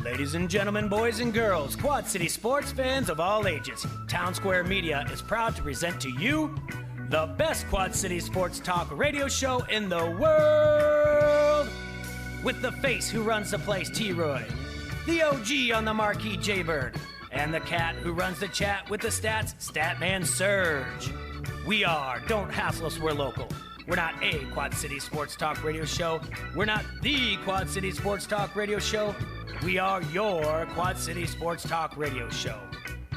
Ladies and gentlemen, boys and girls, Quad City sports fans of all ages, Town Square Media is proud to present to you the best Quad City sports talk radio show in the world. With the face who runs the place, T-Roy, the OG on the marquee, Jaybird, and the cat who runs the chat with the stats, Statman Surge. We are Don't Hassle Us, We're Local. We're not a Quad City sports talk radio show. We're not the Quad City sports talk radio show. We are your Quad City sports talk radio show.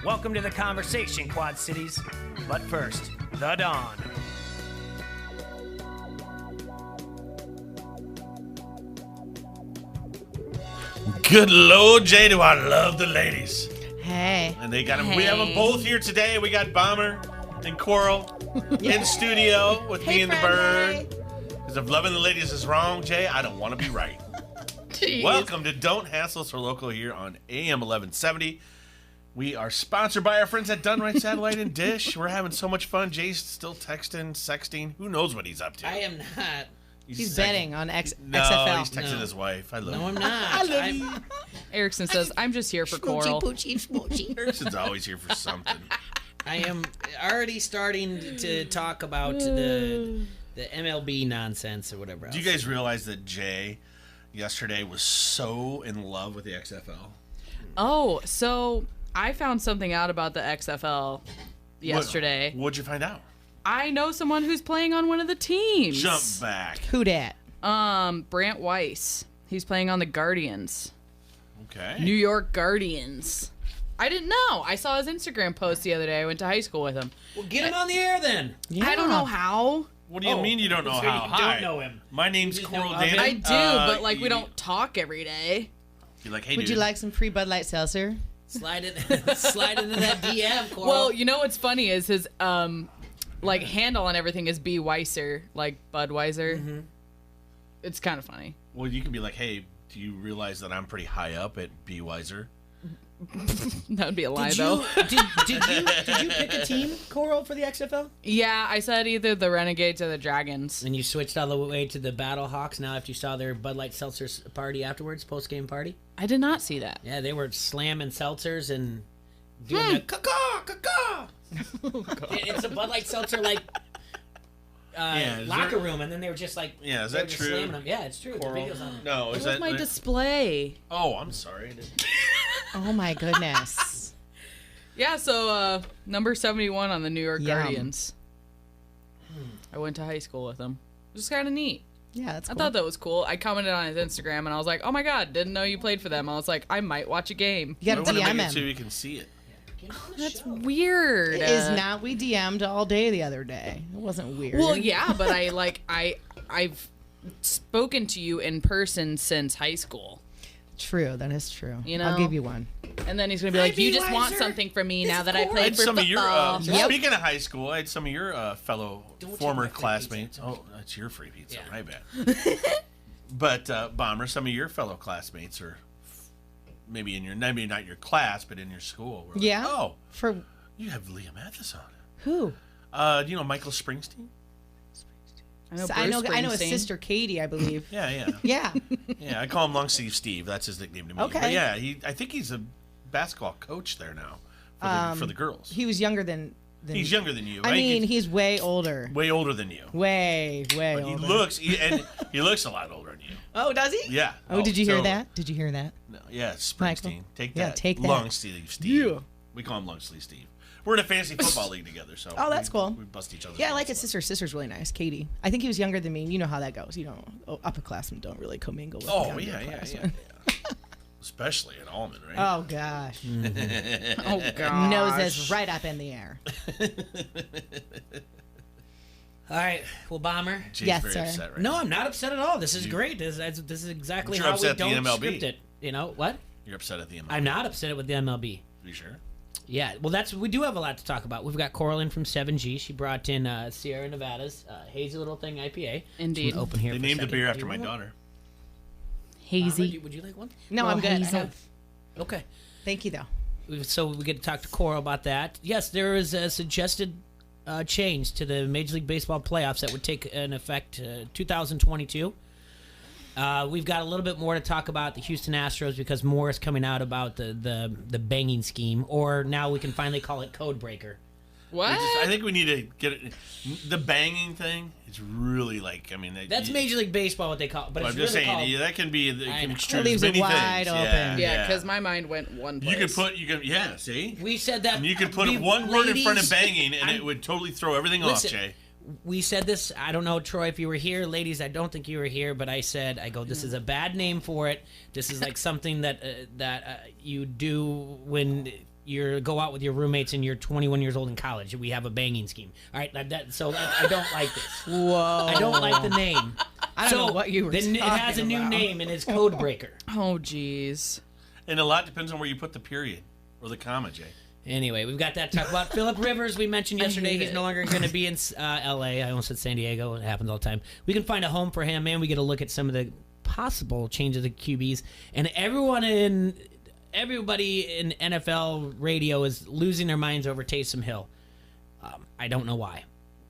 Welcome to the conversation, Quad Cities. But first, the Dawn. Good Lord, Jay, do I love the ladies. Hey. And they got them. We have them both here today. We got Bomber and Coral in studio with me and the bird. Because if loving the ladies is wrong, Jay, I don't want to be right. Jeez. Welcome to Don't Hassle Us, We're Local here on AM 1170. We are sponsored by our friends at Dunright Satellite and Dish. We're having so much fun. Jay's still texting, sexting. Who knows what he's up to? I am not. He's betting on XFL. He's texting his wife. I love him. No, I'm not. I love you. Erickson says, I'm just here for Coral. Erickson's always here for something. I am already starting to talk about the MLB nonsense or whatever else. Do you guys realize that Jay yesterday was so in love with the XFL? Oh, so I found something out about the XFL yesterday. What'd you find out? I know someone who's playing on one of the teams. Jump back. Who dat? Brant Weiss. He's playing on the Guardians. Okay. New York Guardians. I didn't know. I saw his Instagram post the other day. I went to high school with him. Well, get him on the air then. I don't know how. What do you mean you don't know so how? you Hi. don't know him. My name's You just Coral know of him? Dan. I do, but we don't talk every day. You're like, hey, Would dude. you like some free Bud Light seltzer? Slide into that DM, Coral. Well, you know what's funny is his handle and everything is B Weiser, like Budweiser. Mm-hmm. It's kind of funny. Well, you can be like, hey, do you realize that I'm pretty high up at B Weiser? That would be a lie, though. Did you pick a team, Coral, for the XFL? Yeah, I said either the Renegades or the Dragons. And you switched all the way to the Battlehawks now after you saw their Bud Light Seltzer party afterwards, post-game party? I did not see that. Yeah, they were slamming seltzers and doing the caw-caw, caw-caw. It's a Bud Light Seltzer, locker room, and then they were just like... Yeah, is they were that just true? slamming them. Yeah, it's true. The Coral? video's on it. No, It is was that... my display. Oh, I'm sorry. Oh my goodness. Yeah, so number 71 on the New York Yum. Guardians. I went to high school with him. It was kind of neat. Yeah, that's I cool. thought that was cool. I commented on his Instagram, and I was like, oh my god, didn't know you played for them. I was like, I might watch a game. You gotta I want to DM make it so him. you can see it. Get on the That's show. weird. It is not. We DM'd all day the other day. It wasn't weird. Well, yeah, but I've spoken to you in person since high school. True. That is true. You know? I'll give you one. And then he's going to be like, you just want Weiser. something from me now It's that I Coral. I played had for some football. of your... Speaking of high school, I had some of your fellow Don't former take my free classmates. pizza. Oh, that's your free pizza. Yeah. My bad. But, Bomber, some of your fellow classmates are maybe not your class, but in your school. Were like, Yeah? oh, For you have Leah Mathis on. who? Do you know Michael Springsteen? I know I know his Bruce Springsteen. sister Katie, I believe. Yeah. Yeah. Yeah, I call him Long Sleeve Steve. That's his nickname to me. Okay. But yeah, I think he's a basketball coach there now for the girls. He was younger than He's younger than you. I right? mean, he's way older. way older than you. Way But he older. looks a lot older than you. Oh, does he? Yeah. Oh, did you hear totally. that? Did you hear that? No, yeah, Springsteen. Michael? Take Yeah, that. take that. Long Sleeve Steve. Yeah. We call him Long Sleeve Steve. We're in a fantasy football league together, so Oh, that's cool. We bust each other. Yeah, I like his sister. Sister's really nice, Katie. I think he was younger than me. You know how that goes. You know, upperclassmen don't really commingle with Oh, younger yeah. classmen. Especially an almond, right? Oh gosh, Oh, God. noses right up in the air. All right, well, Bomber. Jay's Yes, very sir. upset right No, now. I'm not upset at all. This is great. This is exactly But you're how we upset at the don't MLB. script it. You know what? You're upset at the MLB. I'm not upset with the MLB. You sure? Yeah, well, we do have a lot to talk about. We've got Coral in from 7G. She brought in Sierra Nevada's hazy little thing IPA. Indeed. Just wanna open here. They for a named the second. beer Do after you my want one? daughter. Hazy. Would you like one? No, Well, I'm good. I hazel. have- Okay. Thank you though. So we get to talk to Coral about that. Yes, there is a suggested change to the Major League Baseball playoffs that would take an effect 2022. We've got a little bit more to talk about the Houston Astros because more is coming out about the banging scheme, or now we can finally call it Code Breaker. What? I think we need to get it. The banging thing is really like, I mean, That's Major League Baseball, what they call it. But I'm it's just really saying, called, yeah, that can be, it I can know. extrude Leaves many it wide things. open. Yeah, because my mind went one place. Yeah, see? we said that. And you could put one word in front of banging, and it would totally throw everything off, Jay. We said this. I don't know, Troy, if you were here. Ladies, I don't think you were here, but I said, this is a bad name for it. This is like something that you do when you go out with your roommates and you're 21 years old in college. We have a banging scheme. All right, so I don't like this. Whoa. I don't like the name. I don't know what you were It has a talking new about. name, and it's Code Breaker. Oh, jeez. And a lot depends on where you put the period or the comma, Jay. Anyway, we've got that to talk about. Phillip Rivers, we mentioned yesterday, hate he's it. no longer going to be in L.A. I almost said San Diego. It happens all the time. We can find a home for him, and we get to look at some of the possible changes of QBs. And everybody in NFL radio is losing their minds over Taysom Hill. I don't know why.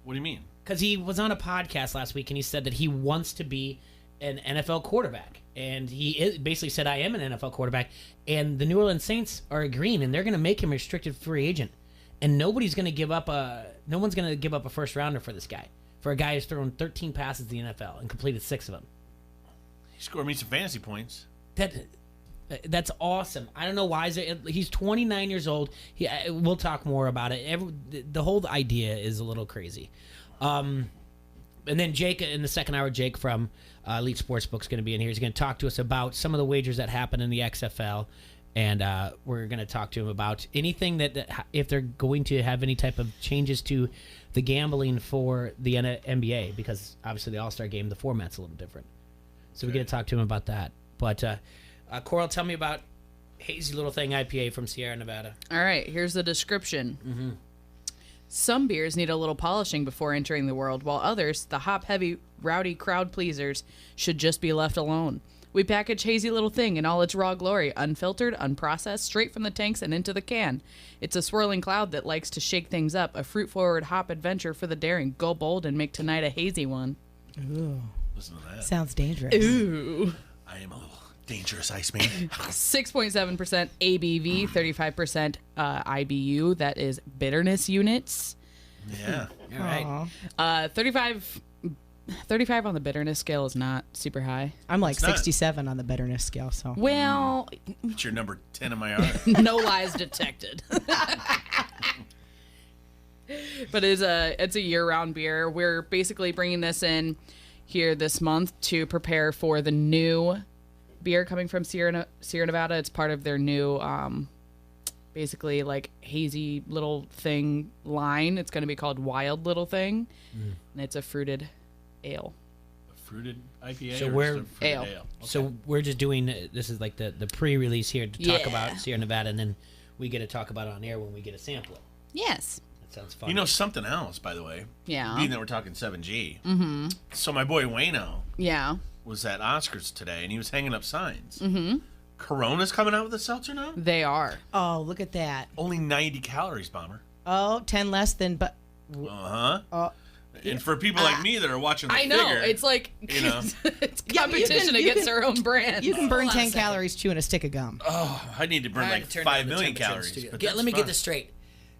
What do you mean? Because he was on a podcast last week, and he said that he wants to be an NFL quarterback. And he basically said, I am an NFL quarterback. And the New Orleans Saints are agreeing, and they're going to make him a restricted free agent. And no one's going to give up a first rounder for this guy. For a guy who's thrown 13 passes in the NFL and completed 6 of them. He scored me some fantasy points. That's awesome. I don't know why. He's 29 years old. We'll talk more about it. The whole idea is a little crazy. And then Jake, in the second hour, Jake from Elite Sportsbook is going to be in here. He's going to talk to us about some of the wagers that happen in the XFL. And we're going to talk to him about anything that if they're going to have any type of changes to the gambling for the NBA, because obviously the All-Star game, the format's a little different. So we're going to talk to him about that. But Coral, tell me about Hazy Little Thing IPA from Sierra Nevada. All right, here's the description. Some beers need a little polishing before entering the world, while others, the hop-heavy, rowdy crowd pleasers, should just be left alone. We package Hazy Little Thing in all its raw glory, unfiltered, unprocessed, straight from the tanks and into the can. It's a swirling cloud that likes to shake things up, a fruit-forward hop adventure for the daring. Go bold and make tonight a hazy one. Ooh. Listen to that. Sounds dangerous. Ooh. I am a little dangerous, Iceman. 6.7% ABV, 35% IBU. That is bitterness units. Yeah. All right. 35 on the bitterness scale is not super high. I'm like It's not. 67 on the bitterness scale, so. Well, It's your number 10 in my heart. no lies detected. But it's a year-round beer. We're basically bringing this in here this month to prepare for the new beer coming from Sierra Nevada. It's part of their new, basically like hazy little thing line. It's going to be called Wild Little Thing, and it's a fruited ale. A fruited IPA So or we're- just a fruited Ale. ale? Okay. So we're just doing this is like the pre-release here to talk Yeah. about Sierra Nevada, and then we get to talk about it on air when we get a sample. Yes. That sounds fun. You know something else, by the way? Yeah. Being that we're talking 7G. Mm-hmm. So my boy Wayno Yeah. was at Oscars today, and he was hanging up signs. Mm-hmm. Corona's coming out with a seltzer now? They are. Oh, look at that. Only 90 calories, Bomber. Oh, 10 less than, but. Uh-huh. And for people like me that are watching the I know. figure, It's like you know. it's Yeah, but you competition can- you against can- our own brand. You can burn Hold on a 10 second. calories chewing a stick of gum. oh, I need to burn I had like to turn 5 down the million temperature in the calories. studio. But Let that's me get fine. this straight.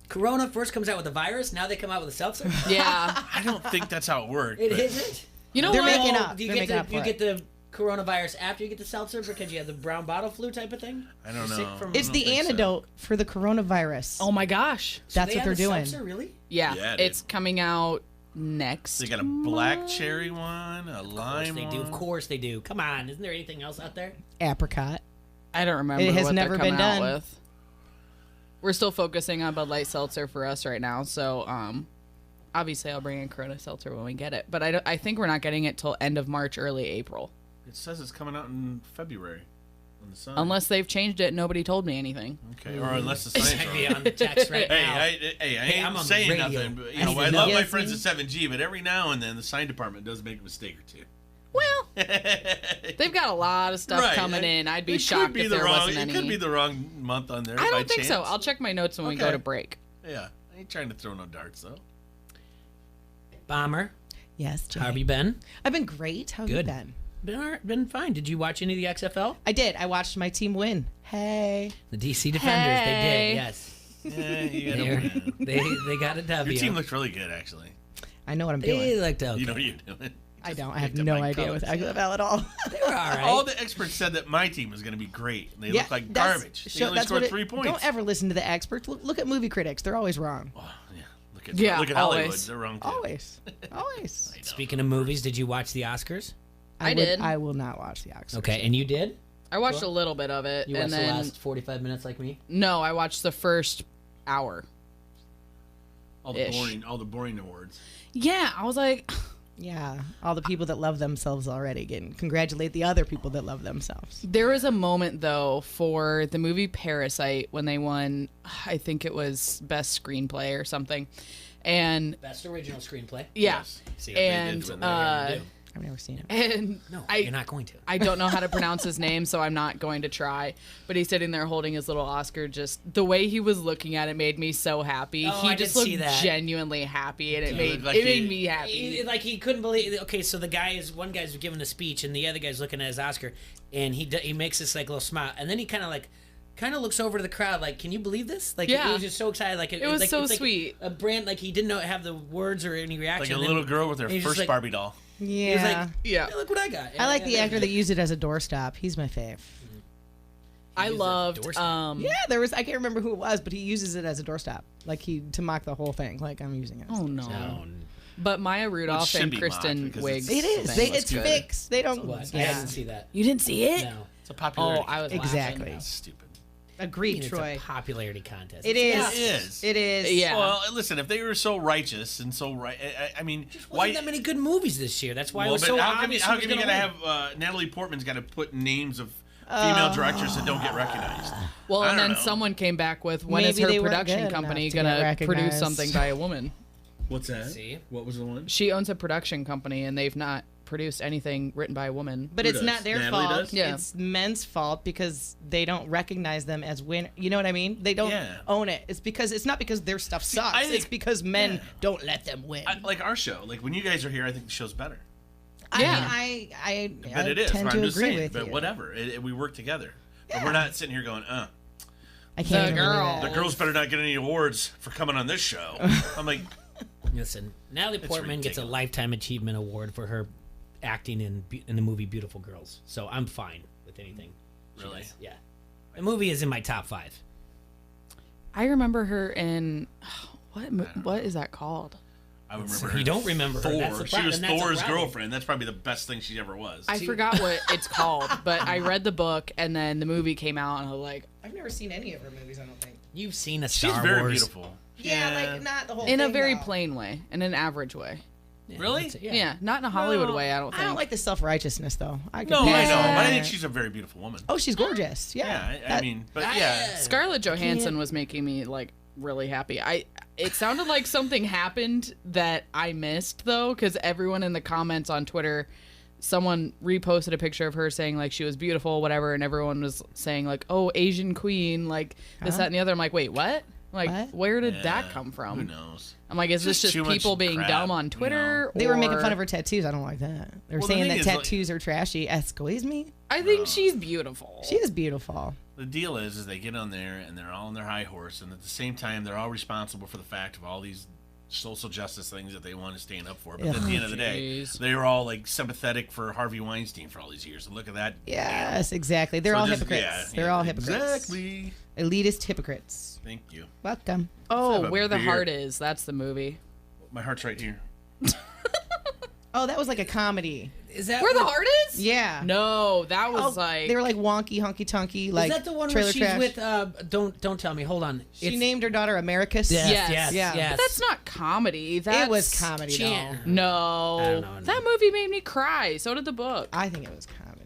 Corona first comes out with a virus. Now they come out with a seltzer. Yeah. I don't think that's how it works. It but- isn't. You know They're what? making up. Do you They're get making the up for you it. get the coronavirus after you get the seltzer because you have the brown bottle flu type of thing? I don't You're sick know. from- It's I the don't think so. antidote for the coronavirus. Oh my gosh. So That's they what have they're a doing. Seltzer, really? Yeah. Yeah, it's dude. coming out next. They got a black cherry one, a Of course lime they one. do. Of course they do. Come on, isn't there anything else out there? Apricot. I don't remember It has what never they're coming been out done. with. We're still focusing on Bud Light Seltzer for us right now, so obviously I'll bring in Corona Seltzer when we get it. But I think we're not getting it till end of March, early April. It says it's coming out in February on the sign. Unless they've changed it, nobody told me anything. Okay, or unless the sign's Check me wrong. on the text right Hey, now. I ain't I'm on the saying radio. nothing. But, I you know, need I to love know. my Yes, friends me. at 7G, but every now and then the sign department does make a mistake or two. Well, they've got a lot of stuff Right, coming I- in. I'd be it could shocked be if the there wrong, wasn't any. It could be the wrong month on there. I by don't think so. chance. I'll check my notes when we go Okay. to break. Yeah, I ain't trying to throw no darts though. Bomber, Yes, Jay. how have you been? I've been great. How have Good. you been? been fine. Did you watch any of the XFL? I did. I watched my team win. Hey. The DC Defenders, they Hey. did. Yes, Yeah, you gotta They're- win. they got a W. Your team looked really good, actually. I know what I'm They doing. looked okay. You know what you're doing. I don't. I Picked have up no my idea colors. with XFL at all. They were all right. All the experts said that my team was going to be great. They look like that's- garbage. They show- only that's scored what 3 points. Don't ever listen to the experts. Look at movie critics. They're always wrong. Oh, yeah. Yeah, Look at Hollywood. always. They're wrong too. Always. Always. Speaking of movies, did you watch the Oscars? I did. I will not watch the Oscars. Okay, and you did? I watched a little bit of it, You and watched the then last 45 minutes like me? no, I watched the first hour. All the Ish. boring awards. Yeah, I was like, Yeah. All the people that love themselves already congratulate the other people that love themselves. there was a moment though for the movie Parasite when they won, I think it was best screenplay or something, and Best original screenplay. yeah, Yes. See, and did win. I've never seen it. and no, I you're not going to. I don't know how to pronounce his name, so I'm not going to try. But he's sitting there holding his little Oscar. Just the way he was looking at it made me so happy. Oh, he I just did looked see that. genuinely happy, and it made looked like it he- made me happy. Like he couldn't believe. Okay, so one guy's giving a speech, and the other guy's looking at his Oscar, and he makes this like little smile, and then he kind of looks over to the crowd like, "Can you believe this?" Like Yeah. he was just so excited. Like It was like, so it's like sweet. A brand like he didn't have the words or any Like reaction. a and then little girl with her he's just first like- Barbie doll. He was like, Yeah. Yeah. "Hey, look what I got." I like the actor that used it as a doorstop. He's my fave. I used a loved. doorstop. Yeah, I can't remember who it was, but he uses it as a doorstop. Like to mock the whole thing. Like I'm using it. Oh no. No. But Maya Rudolph should and be Kristen mocked because Wiig's. It is. thing was It's good. fixed. They don't. What? I Yeah. didn't see that. You didn't see it? No. It's a popularity. Oh, I was Exactly. laughing. That's stupid. I mean, Agreed, it's Troy. a popularity contest. It It's- is. It is. It is. Yeah. Well, listen, if they were so righteous and so right, I mean, Wasn't that many good movies this year? That's why it Well, was but so how come obvious. how who come was you gonna gotta win. have Natalie Portman's got to put names of female directors that don't get recognized? Well, I and don't then know. someone came back with, when is Maybe her they weren't production good company enough to get gonna produce recognized. something by a woman? What's that? See? What was the one? She owns a production company, and they've not produced anything written by a woman. But Who it's does? not their Natalie fault. does? Yeah. It's men's fault because they don't recognize them as win. You know what I mean? They don't Yeah. own it. It's not because their stuff sucks. I think- It's because men yeah. don't let them win. Like our show. Like when you guys are here, I think the show's better. Yeah. I But it is. tend But to I'm just agree saying. with But you. whatever. We work together. But Yeah. we're not sitting here going, I The can't even girl. the girls better not get any awards for coming on this show. I'm like, Listen, Natalie Portman gets a ridiculous. Lifetime Achievement Award for her acting in the movie Beautiful Girls. So I'm fine with anything. she Really? does. Yeah. The movie is in my top 5. I remember her in what is that called? I remember So her. you don't remember her. Thor. That's the She was problem, and that's a Thor's problem. girlfriend. That's probably the best thing she ever was. I forgot what it's called, but I read the book, and then the movie came out, and I was like, I've never seen any of her movies. I don't think. You've seen a She's Star very Wars. beautiful. Yeah, like not the whole. in a thing, very though. plain way, in an average way. Yeah, Really? that's it, Yeah, not in a Hollywood way. I don't think. I don't like the self righteousness though. I could No, I pass know, that. but I think she's a very beautiful woman. Oh, she's gorgeous. Yeah. Yeah, I That- mean, but yeah. Scarlett Johansson was making me like really happy. It sounded like something happened that I missed though, because everyone in the comments on Twitter, someone reposted a picture of her saying like she was beautiful, whatever, and everyone was saying like, "Oh, Asian queen," like this, Huh? that, and the other. I'm like, wait, what? Like, What? where did Yeah, that come Who from? knows? I'm like, is this Just just too much people being crap, dumb on you Twitter? They were making or- fun of her tattoos. I don't like that. They were Well, the saying thing that is, like- tattoos are trashy. Excuse me. I think she's beautiful. She is beautiful. The deal is they get on there and they're all on their high horse, and at the same time they're all responsible for the fact of all these social justice things that they want to stand up for. But at the end of the day, Jeez. they were all like sympathetic for Harvey Weinstein for all these years. And look at that. Yes, exactly. They're So all just- hypocrites. yeah, They're yeah, all hypocrites. Exactly. Elitist hypocrites. Thank you. Welcome. Let's Oh, have a Where the beer. Heart Is. That's the movie. My heart's right here. Oh, that was like a comedy. Is that Where the what- Heart Is? Yeah. No, that Oh, was like. they were like wonky, honky tonky, like is that the one trailer where she's trash. with? Don't tell me. Hold on. She named her daughter Americus. Yes, Yes. yes, Yeah. yes. But that's not comedy. That's, It was comedy She- though. No. I don't know. That movie made me cry. So did the book. I think it was comedy.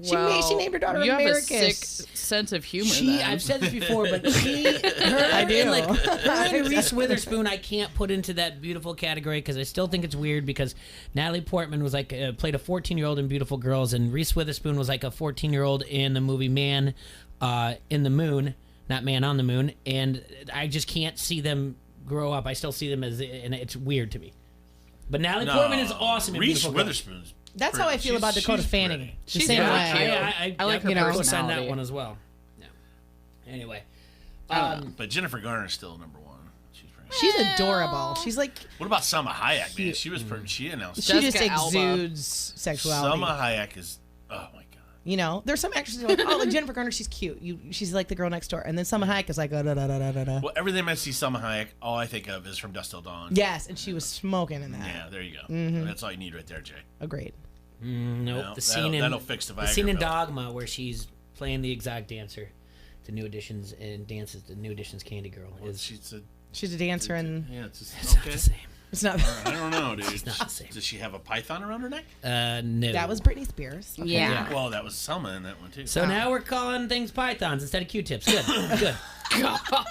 She Well, named her daughter you have a Americus. sick sense of humor. She, then. I've said this before, but her, I do. and like her and Reese Witherspoon, I can't put into that beautiful category because I still think it's weird because Natalie Portman was like played a 14-year-old in Beautiful Girls, and Reese Witherspoon was like a 14-year-old in the movie Man in the Moon, not Man on the Moon, and I just can't see them grow up. I still see them as, and it's weird to me. But Natalie Portman is awesome in Reese Beautiful Girls. Witherspoon's That's how I feel about Dakota she's Fanning. pretty. The She's same really way. cute. I like her sign personality. that one as well. Yeah. Anyway, But Jennifer Garner's still number 1. She's pretty. She's adorable. She's like, What about Salma Hayek? Man, she was pretty. She announced. she just Jessica Alba. exudes sexuality. Salma Hayek is. Oh my god. You know, there's some actresses who are like, oh, like Jennifer Garner, she's cute. She's like the girl next door. And then Salma Hayek is like, da da da da da da. Well, every time I see Salma Hayek, all I think of is From Dusk Till Dawn. Yes, and she was smoking in that. Yeah, there you go. That's all you need right there, Jay. Agreed. nope. No, The scene in that'll fix the the scene in Viagra pill. Dogma where she's playing the exact dancer to New Editions and dances to New Editions Candy Girl is She's a dancer, and Yeah, it's just, it's not okay. the same. it's not. I don't know, dude. It's not the same. Does she have a python around her neck? No. That was Britney Spears. Okay. Yeah. Well, that was Selma in that one too. So now we're calling things pythons instead of Q-tips. Good. Good.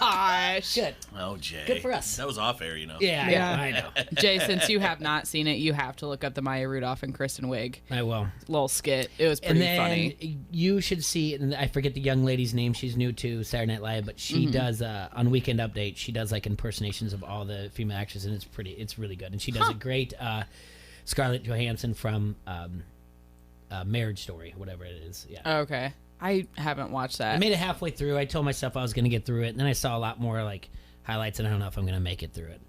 Gosh. Good. Oh, Jay. Good for us. That was off air, you know. Yeah, Yeah. I know. Jay, since you have not seen it, you have to look up the Maya Rudolph and Kristen Wiig I will. little skit. It was And pretty then funny. you should see, and I forget the young lady's name. She's new to Saturday Night Live, but she does on Weekend Update. She does like impersonations of all the female actresses, and it's really good. And she does a great Scarlett Johansson from Marriage Story, whatever it is. Yeah. Okay. I haven't watched I that. made it halfway through. I told myself I was going to get through it, and then I saw a lot more like highlights, and I don't know if I'm going to make it through it.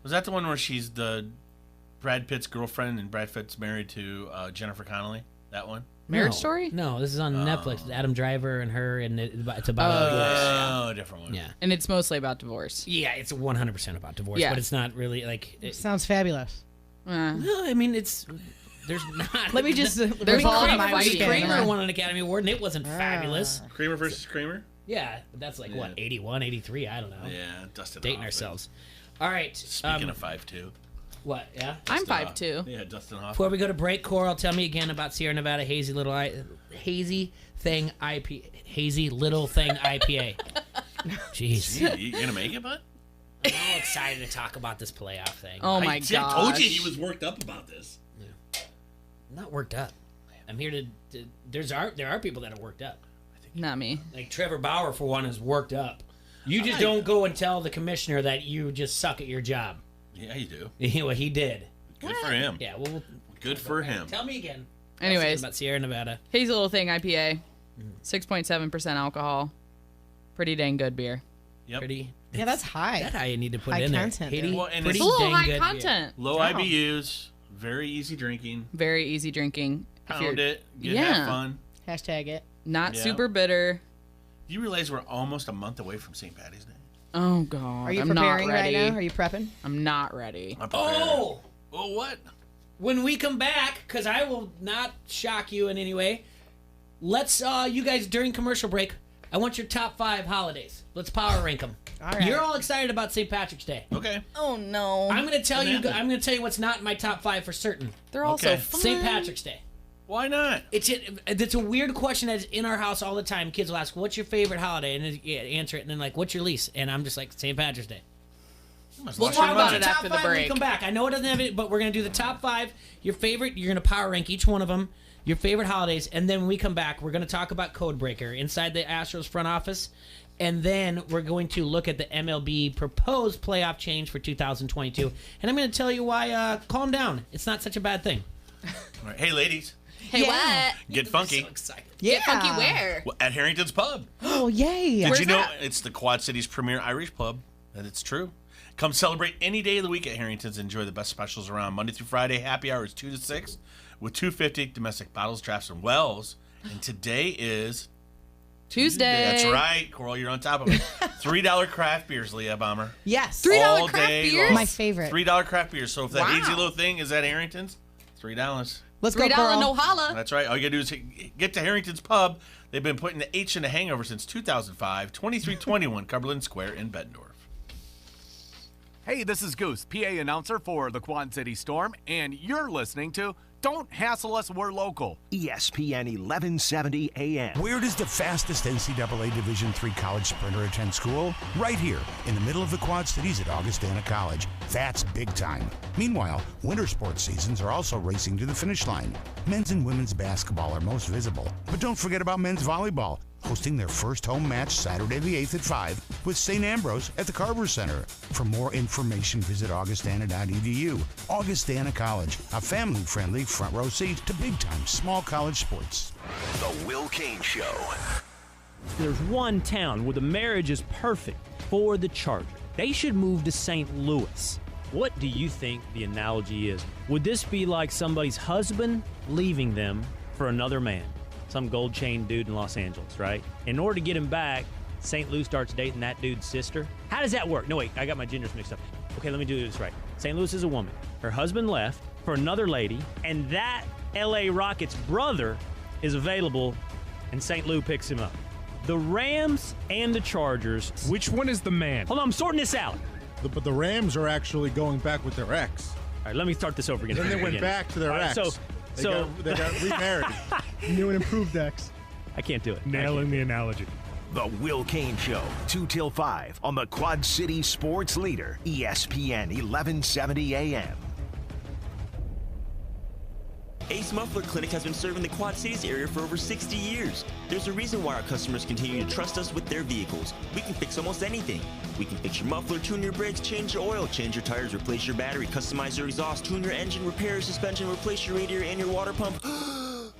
Was that the one where she's the Brad Pitt's girlfriend and Brad Pitt's married to Jennifer Connelly? That one? Marriage No. Story? No, this is on Netflix. Adam Driver and her, and it's about divorce. Oh, a different one. Yeah. And it's mostly about divorce. Yeah, it's 100% about divorce, Yeah. but it's not really like. Sounds fabulous. No, I mean it's. There's not. Let me just There's revolve Kramer- my weekend Kramer around. won an Academy Award, and it wasn't fabulous. Kramer versus Kramer? Yeah, but that's like what 81, 83. I don't know. Yeah, dusted Dating Hoffman. ourselves. All right. Speaking of 5'2". what? Yeah. I'm Dustin 5'2". Yeah, Dustin Hoffman. Before we go to break, Coral, tell me again about Sierra Nevada Hazy Little IPA. Jeez, Gee, you gonna make it, bud? I'm all excited to talk about this playoff thing. Oh my I gosh. told you he was worked up about this. I'm not worked up. I'm here to there are people that are worked up. Not me. Like Trevor Bauer, for one, is worked up. You just don't go and tell the commissioner that you just suck at your job. Yeah, you do. What he did. Good for him. Yeah, well, Good for him. tell me again. Anyways, About Sierra Nevada. Hazy Little Thing IPA. 6.7% alcohol. Pretty dang good beer. Yep. Pretty. Yeah, that's high. That I need to put High in content there. there. Well, and pretty it's It's a little dang high good content. Low Wow. IBUs, very easy drinking. Very easy drinking. If Pound you're it, get Yeah. have fun. Hashtag it. Not Yeah. super bitter. Do you realize we're almost a month away from St. Patty's Day? Oh god. Are you I'm preparing not right ready. now? Are you prepping? I'm not ready. I'm prepared. Oh! Oh, what? When we come back, because I will not shock you in any way, let's, you guys, during commercial break, I want your top 5 holidays. Let's power rank them. All right. You're all excited about St. Patrick's Day. Okay. Oh no. I'm gonna tell you. happened? I'm gonna tell you what's not in my top 5 for certain. They're all so Okay. fun. St. Patrick's Day. Why not? It's a weird question that's in our house all the time. Kids will ask, "What's your favorite holiday?" and answer it, and then like, "What's your least?" And I'm just like, "St. Patrick's Day." Must We'll lost talk your about about mind. the it top after the 5 when we break. come back. I know it doesn't have it, but we're gonna do the top 5. Your favorite. You're gonna power rank each one of them. Your favorite holidays, and then when we come back, we're gonna talk about Codebreaker inside the Astros front office, and then we're going to look at the MLB proposed playoff change for 2022, and I'm gonna tell you why. Calm down. It's not such a bad thing. All right. Hey, ladies, Hey, Yeah. what? get funky. So excited. Yeah. Get funky where? Well, at Harrington's Pub. Oh, yay. Did Where's you know that? it's the Quad City's premier Irish pub? That it's true. Come celebrate any day of the week at Harrington's. Enjoy the best specials around. Monday through Friday, happy hour is 2 to 6 with $2.50 domestic bottles, drafts, and wells. And today is Tuesday. That's right, Coral. You're on top of it. $3 craft beers, Leah Bomber. Yes. $3 All craft day beers? long. My favorite. $3 craft beers. So if that Wow. hazy little thing is at Harrington's, $3. Let's go, $3 Coral. no holla. That's right. All you gotta do is get to Harrington's Pub. They've been putting the H in the hangover since 2005. 2321 Cumberland Square in Bettendorf. Hey, this is Goose, PA announcer for the Quad City Storm, and you're listening to Don't Hassle Us, We're Local. ESPN 1170 AM. Where does the fastest NCAA Division III college sprinter attend school? Right here, in the middle of the Quad Cities at Augustana College. That's big time. Meanwhile, winter sports seasons are also racing to the finish line. Men's and women's basketball are most visible, but don't forget about men's volleyball. hosting their first home match Saturday the 8th at 5 with St. Ambrose at the Carver Center. For more information, visit augustana.edu. Augustana College, a family-friendly front row seat to big-time small college sports. The Will Kane Show. There's one town where the marriage is perfect for the Chargers. They should move to St. Louis. What do you think the analogy is? Would this be like somebody's husband leaving them for another man? Some gold chain dude in Los Angeles, right? In order to get him back, St. Louis starts dating that dude's sister. How does that work? No, wait, I got my genders mixed up. Okay, let me do this right. St. Louis is a woman. Her husband left for another lady, and that LA Rockets brother is available, and St. Louis picks him up. The Rams and the Chargers. Which one is the man? Hold on, I'm sorting this out. But the Rams are actually going back with their ex. All right, let me start this over again. Then they went back to their ex. They got remarried. New and improved ex. I can't do it. Nailing the analogy. The Will Kane Show, 2 till 5 on the Quad City Sports Leader, ESPN 1170 AM. Ace Muffler Clinic has been serving the Quad Cities area for over 60 years. There's a reason why our customers continue to trust us with their vehicles. We can fix almost anything. We can fix your muffler, tune your brakes, change your oil, change your tires, replace your battery, customize your exhaust, tune your engine, repair your suspension, replace your radiator and your water pump.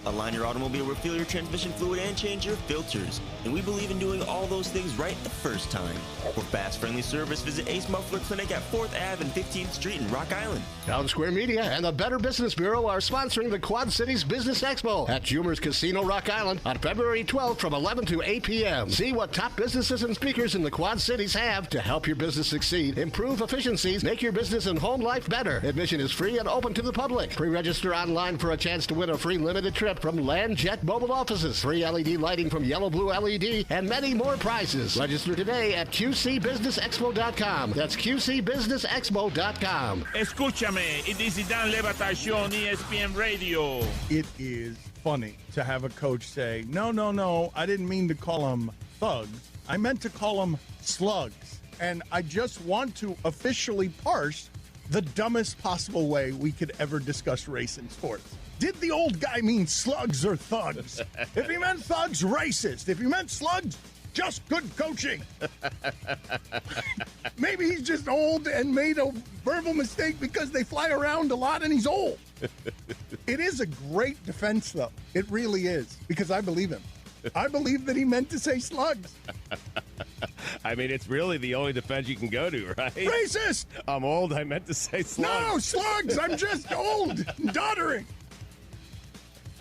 Align your automobile, refill your transmission fluid, and change your filters. And we believe in doing all those things right the first time. For fast, friendly service, visit Ace Muffler Clinic at 4th Ave and 15th Street in Rock Island. Town Square Media and the Better Business Bureau are sponsoring the Quad Cities Business Expo at Jumer's Casino Rock Island on February 12th from 11 to 8 p.m. See what top businesses and speakers in the Quad Cities have to help your business succeed, improve efficiencies, make your business and home life better. Admission is free and open to the public. Pre-register online for a chance to win a free limited trip from Landjet Mobile Offices, free LED lighting from Yellow Blue LED, and many more prizes. Register today at qcbusinessexpo.com. That's qcbusinessexpo.com. Escúchame, y Dan Levatación, ESPN Radio. It is funny to have a coach say, no, I didn't mean to call them thugs. I meant to call them slugs. And I just want to officially parse the dumbest possible way we could ever discuss race in sports. Did the old guy mean slugs or thugs? If he meant thugs, racist. If he meant slugs, just good coaching. Maybe he's just old and made a verbal mistake because they fly around a lot and he's old. It is a great defense, though. It really is, because I believe him. I believe that he meant to say slugs. I mean, it's really the only defense you can go to, right? Racist! I'm old. I meant to say slugs. No, slugs! I'm just old and doddering.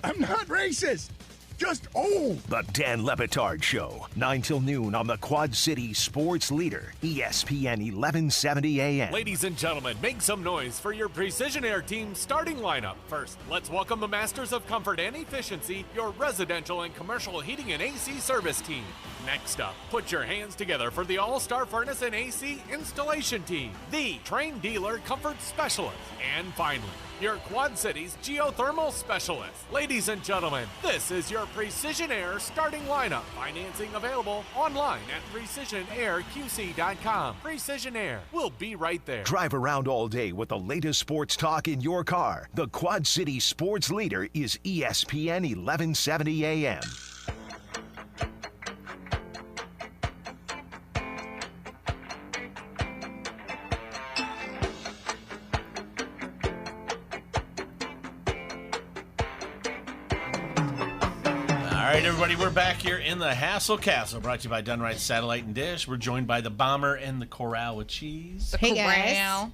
I'm not racist, just old. The Dan Le Batard Show, 9 till noon on the Quad City Sports Leader, ESPN 1170 AM. Ladies and gentlemen, make some noise for your Precision Air team starting lineup. First, let's welcome the masters of comfort and efficiency, your residential and commercial heating and AC service team. Next up, put your hands together for the All-Star Furnace and AC installation team, the trained dealer comfort specialist. And finally, your Quad Cities geothermal specialist. Ladies and gentlemen, this is your Precision Air starting lineup. Financing available online at PrecisionAirQC.com. Precision Air. We'll be right there. Drive around all day with the latest sports talk in your car. The Quad City Sports Leader is ESPN 1170 AM. All right, everybody, we're back here in the Hassle Castle, brought to you by Dunright Satellite and Dish. We're joined by the Bomber and the Corral with Cheese. Hey, guys.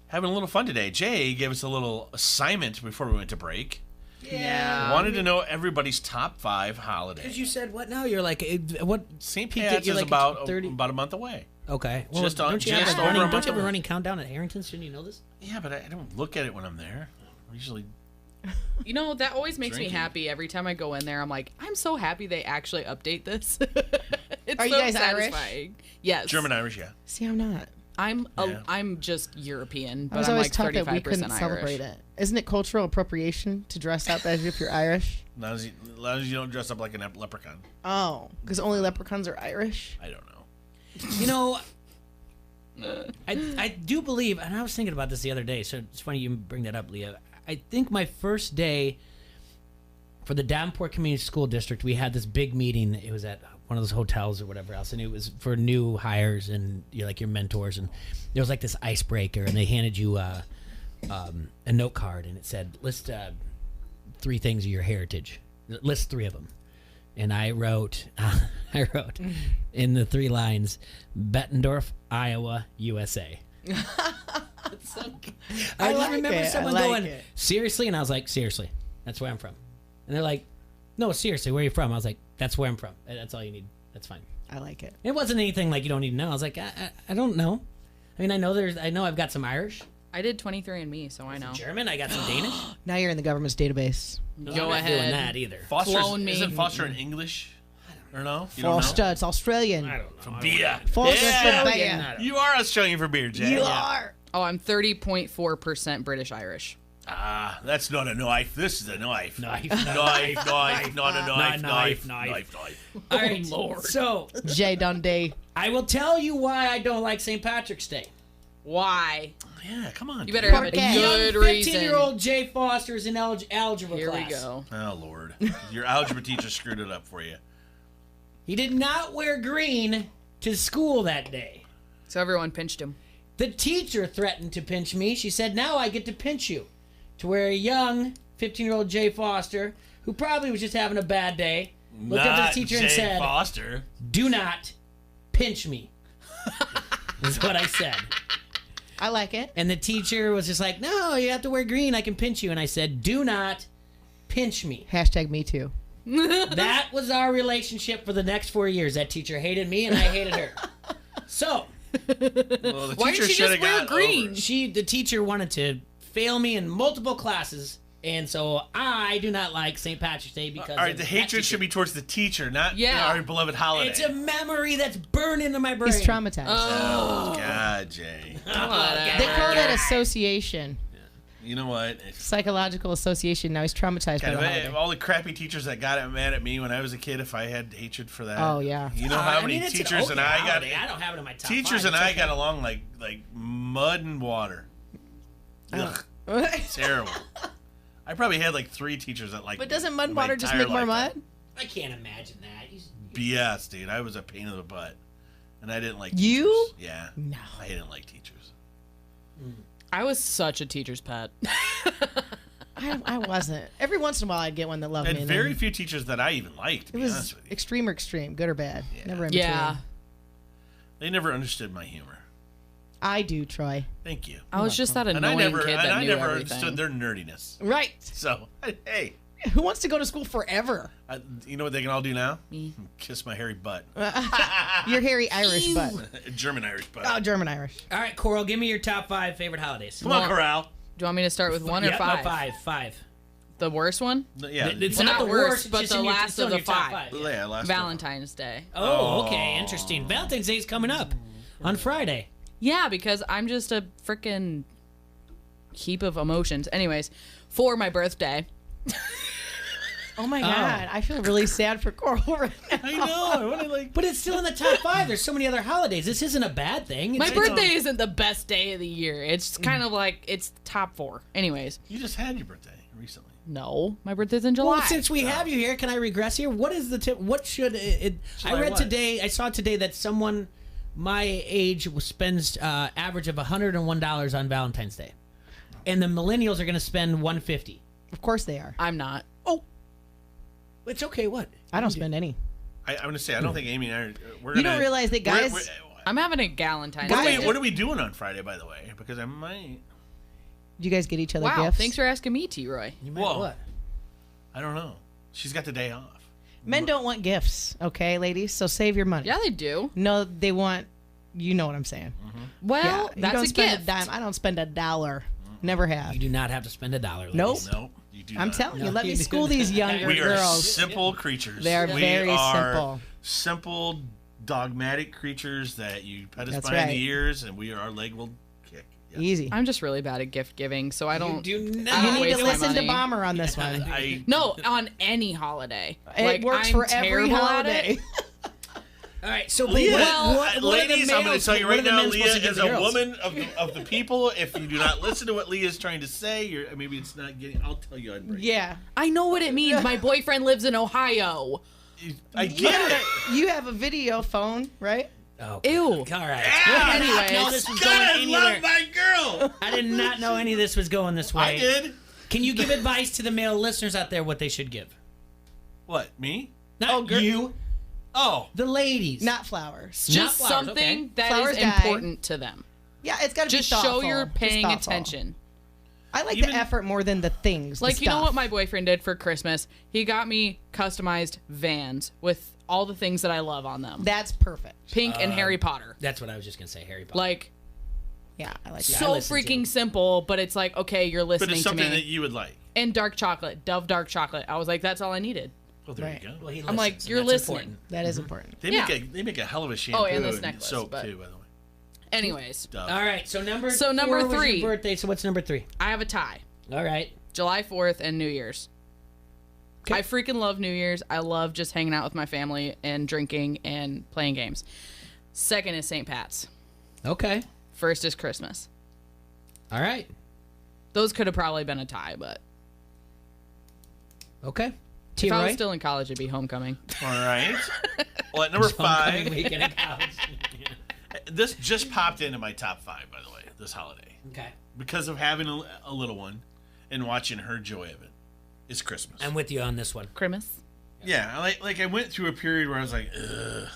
Having a little fun today. Jay gave us a little assignment before we went to break. Yeah. Wanted to know everybody's top 5 holidays. Because you said what now? You're like, what? St. Pat's is about a month away. Okay. Well, Just don't you have over a month don't you have a away. running countdown at Harrington? Shouldn't you know this? Yeah, but I don't look at it when I'm there. I'm usually... You know, that always makes Drinking. me happy. Every time I go in there, I'm like, I'm so happy they actually update this. It's Are you so guys Irish? satisfying. Yes. German-Irish, yeah. See, I'm not. I'm just European, but I was I'm always like taught 35% that we couldn't Irish. celebrate it. Isn't it cultural appropriation to dress up as if you're Irish? As long as you don't dress up like a leprechaun. Oh, because only leprechauns are Irish? I don't know. You know, I do believe, and I was thinking about this the other day, so it's funny you bring that up, Leah. I think my first day for the Davenport Community School District, we had this big meeting. It was at one of those hotels or whatever else, and it was for new hires and like your mentors. And there was like this icebreaker, and they handed you a note card, and it said, "List 3 things of your heritage. List 3 of them." And I wrote in the 3 lines, Bettendorf, Iowa, USA. I just remember someone going, seriously? And I was like, seriously, that's where I'm from. And they're like, no, seriously, where are you from? I was like, that's where I'm from. That's all you need. That's fine. I like it. It wasn't anything like you don't need to know. I was like, I don't know. I mean, I know I've got some Irish. I did 23andMe, so I know. German, I got some Danish. Now you're in the government's database. No, Go I'm not ahead. doing that either. Isn't Foster in English? Or no? You Foster, it's Australian. I don't know. From beer. Foster's Yeah. from beer. You are Australian for beer, Jay. You are. Oh, I'm 30.4% British Irish. Ah, that's not a knife. This is a knife. Knife. Knife, not a knife. Knife. All right, Lord. So, Jay Dundee. I will tell you why I don't like St. Patrick's Day. Why? Yeah, come on. You better have a good reason. 15-year-old Jay Foster is in algebra Here class. we go. Oh, Lord. Your algebra teacher screwed it up for you. He did not wear green to school that day. So everyone pinched him. The teacher threatened to pinch me. She said, now I get to pinch you. To where a young 15-year-old Jay Foster, who probably was just having a bad day, looked up at the teacher and said, Foster. do not pinch me. Is what I said. I like it. And the teacher was just like, no, you have to wear green. I can pinch you. And I said, do not pinch me. Hashtag me too. That was our relationship for the next 4 years. That teacher hated me and I hated her. So, Well, the Why teacher didn't she should have just wear got green? over it. the teacher wanted to fail me in multiple classes. And so I do not like St. Patrick's Day because All right, of the that hatred teacher. should be towards the teacher, not Yeah. our beloved holiday. It's a memory that's burned into my brain. He's traumatized. Oh, God, Jay. They call that association. You know what? It's Psychological association. Now he's traumatized by kind the of, holiday. all the crappy teachers that got mad at me when I was a kid, if I had hatred for that. Oh, yeah. You know how I many mean, it's an teachers and okay I got... holiday. I don't have it in my top Teachers 5. and It's I okay. got along like mud and water. Ugh, terrible. I probably had like 3 teachers that like. But doesn't mud and my water just entire make more lifetime. mud? I can't imagine that. BS, dude. I was a pain in the butt, and I didn't like You? teachers. Yeah. No. I didn't like teachers. I was such a teacher's pet. I wasn't. Every once in a while, I'd get one that loved I me. had and very then few teachers that I even liked. To it be was honest with you, extreme or extreme, good or bad. Never in Yeah. between. they never understood my humor. I do, Troy. Thank you. I was just that annoying kid that I knew never everything. understood their nerdiness. Right. So, hey, Who wants to go to school forever? you know what they can all do now? Me. Kiss my hairy butt. Your hairy Irish butt. German Irish butt. Oh, German Irish. All right, Coral, give me your top 5 favorite holidays. Come on, Corral. Do you want me to start with 1 or Yep, 5? no, 5. The worst one? Yeah. It's Well, not not the worst, worst, but it's the in your- last it's still of in the your top 5. Yeah, last Valentine's Day. Oh, okay, interesting. Valentine's Day is coming up on Friday. Yeah, because I'm just a freaking heap of emotions. Anyways, for my birthday. Oh my God, I feel really sad for Coral right now. I know. I want to But it's still in the top 5. There's so many other holidays. This isn't a bad thing. My It's- birthday isn't the best day of the year. It's kind of like it's top 4. Anyways, You just had your birthday recently. no, my birthday's in July. Well, since we have you here, can I regress here? What is the tip? What should it? I July read what? today. I saw today that someone my age spends average of $101 on Valentine's Day, and the millennials are going to spend $150. Of course they are. I'm not. It's okay. What? I don't spend any. I'm going to say, I don't think Amy and I are. We're You gonna, don't realize that we're- guys- we're- I'm having a Galentine's What, Day. what are we doing on Friday, by the way? Because I might. Do you guys get each other Wow, gifts? thanks for asking me, T-Roy. You might Whoa. what? I don't know. She's got the day off. Men don't want gifts, okay, ladies? So save your money. Yeah, they do. No, they want, you know what I'm saying. Well, you that's don't a spend gift. a dime. I don't spend $1. Never have. You do not have to spend $1. ladies. Nope. Nope. You do I'm not. telling you, No, let you me do school not. these younger We are girls. simple creatures. They are we very are simple. simple, dogmatic creatures that you pet us That's by in right. the ears, and our leg will kick. Yes. Easy. I'm just really bad at gift giving, so I don't. You do I not. don't You need waste to my listen to money. Bomber on this one. I No, on any holiday. It Like, works I'm for every terrible at holiday. it. All right, so Leah, what are the ladies, I'm going to tell you right now, Leah supposed to give is the a girls? woman of the people. If you do not listen to what Leah is trying to say, maybe it's not getting. I'll tell you. Yeah. I know what it means. My boyfriend lives in Ohio. I get it. You have a video phone, right? Oh, Ew. all right. Yeah, I did not know anyways. this was God, going I anywhere. love my girl. I did not know any of this was going this way. I did. Can you give advice to the male listeners out there what they should give? What, me? Not you. Oh. The ladies. Not flowers. Just flowers, something okay. that Flowers is die. important to them. Yeah, it's got to be Just thoughtful. show you're Just paying thoughtful. attention. I like Even- the effort more than the things. Like, the you know stuff. what my boyfriend did for Christmas? He got me customized Vans with all the things that I love on them. That's perfect. Pink and Harry Potter. That's what I was just going to say, Harry Potter. Like, Yeah, I like that. so listen to freaking him. simple, but it's like, okay, you're But listening it's to something me. that you would like. And dark chocolate, Dove dark chocolate. I was like, that's all I needed. Well, there Right. you go. Well, he I'm like, listens, and you're that's listening. important. That is important. They Yeah. make a hell of a shampoo and this necklace, soap but- too, by the way. Anyways, Dove. All right, so number So number 4 was your 3. birthday. So what's number 3? I have a tie. All right. July 4th and New Year's. Okay. I freaking love New Year's. I love just hanging out with my family and drinking and playing games. Second is St. Pat's. Okay. First is Christmas. All right. Those could have probably been a tie, but Okay. if I was T-Roy? still in college, it'd be homecoming. All right. Well, at number Homecoming 5, weekend in college. this just popped into my top 5, by the way, this holiday. Okay. Because of having a little one and watching her joy of it, is Christmas. I'm with you on this one. Christmas? Yeah, I went through a period where I was like, ugh.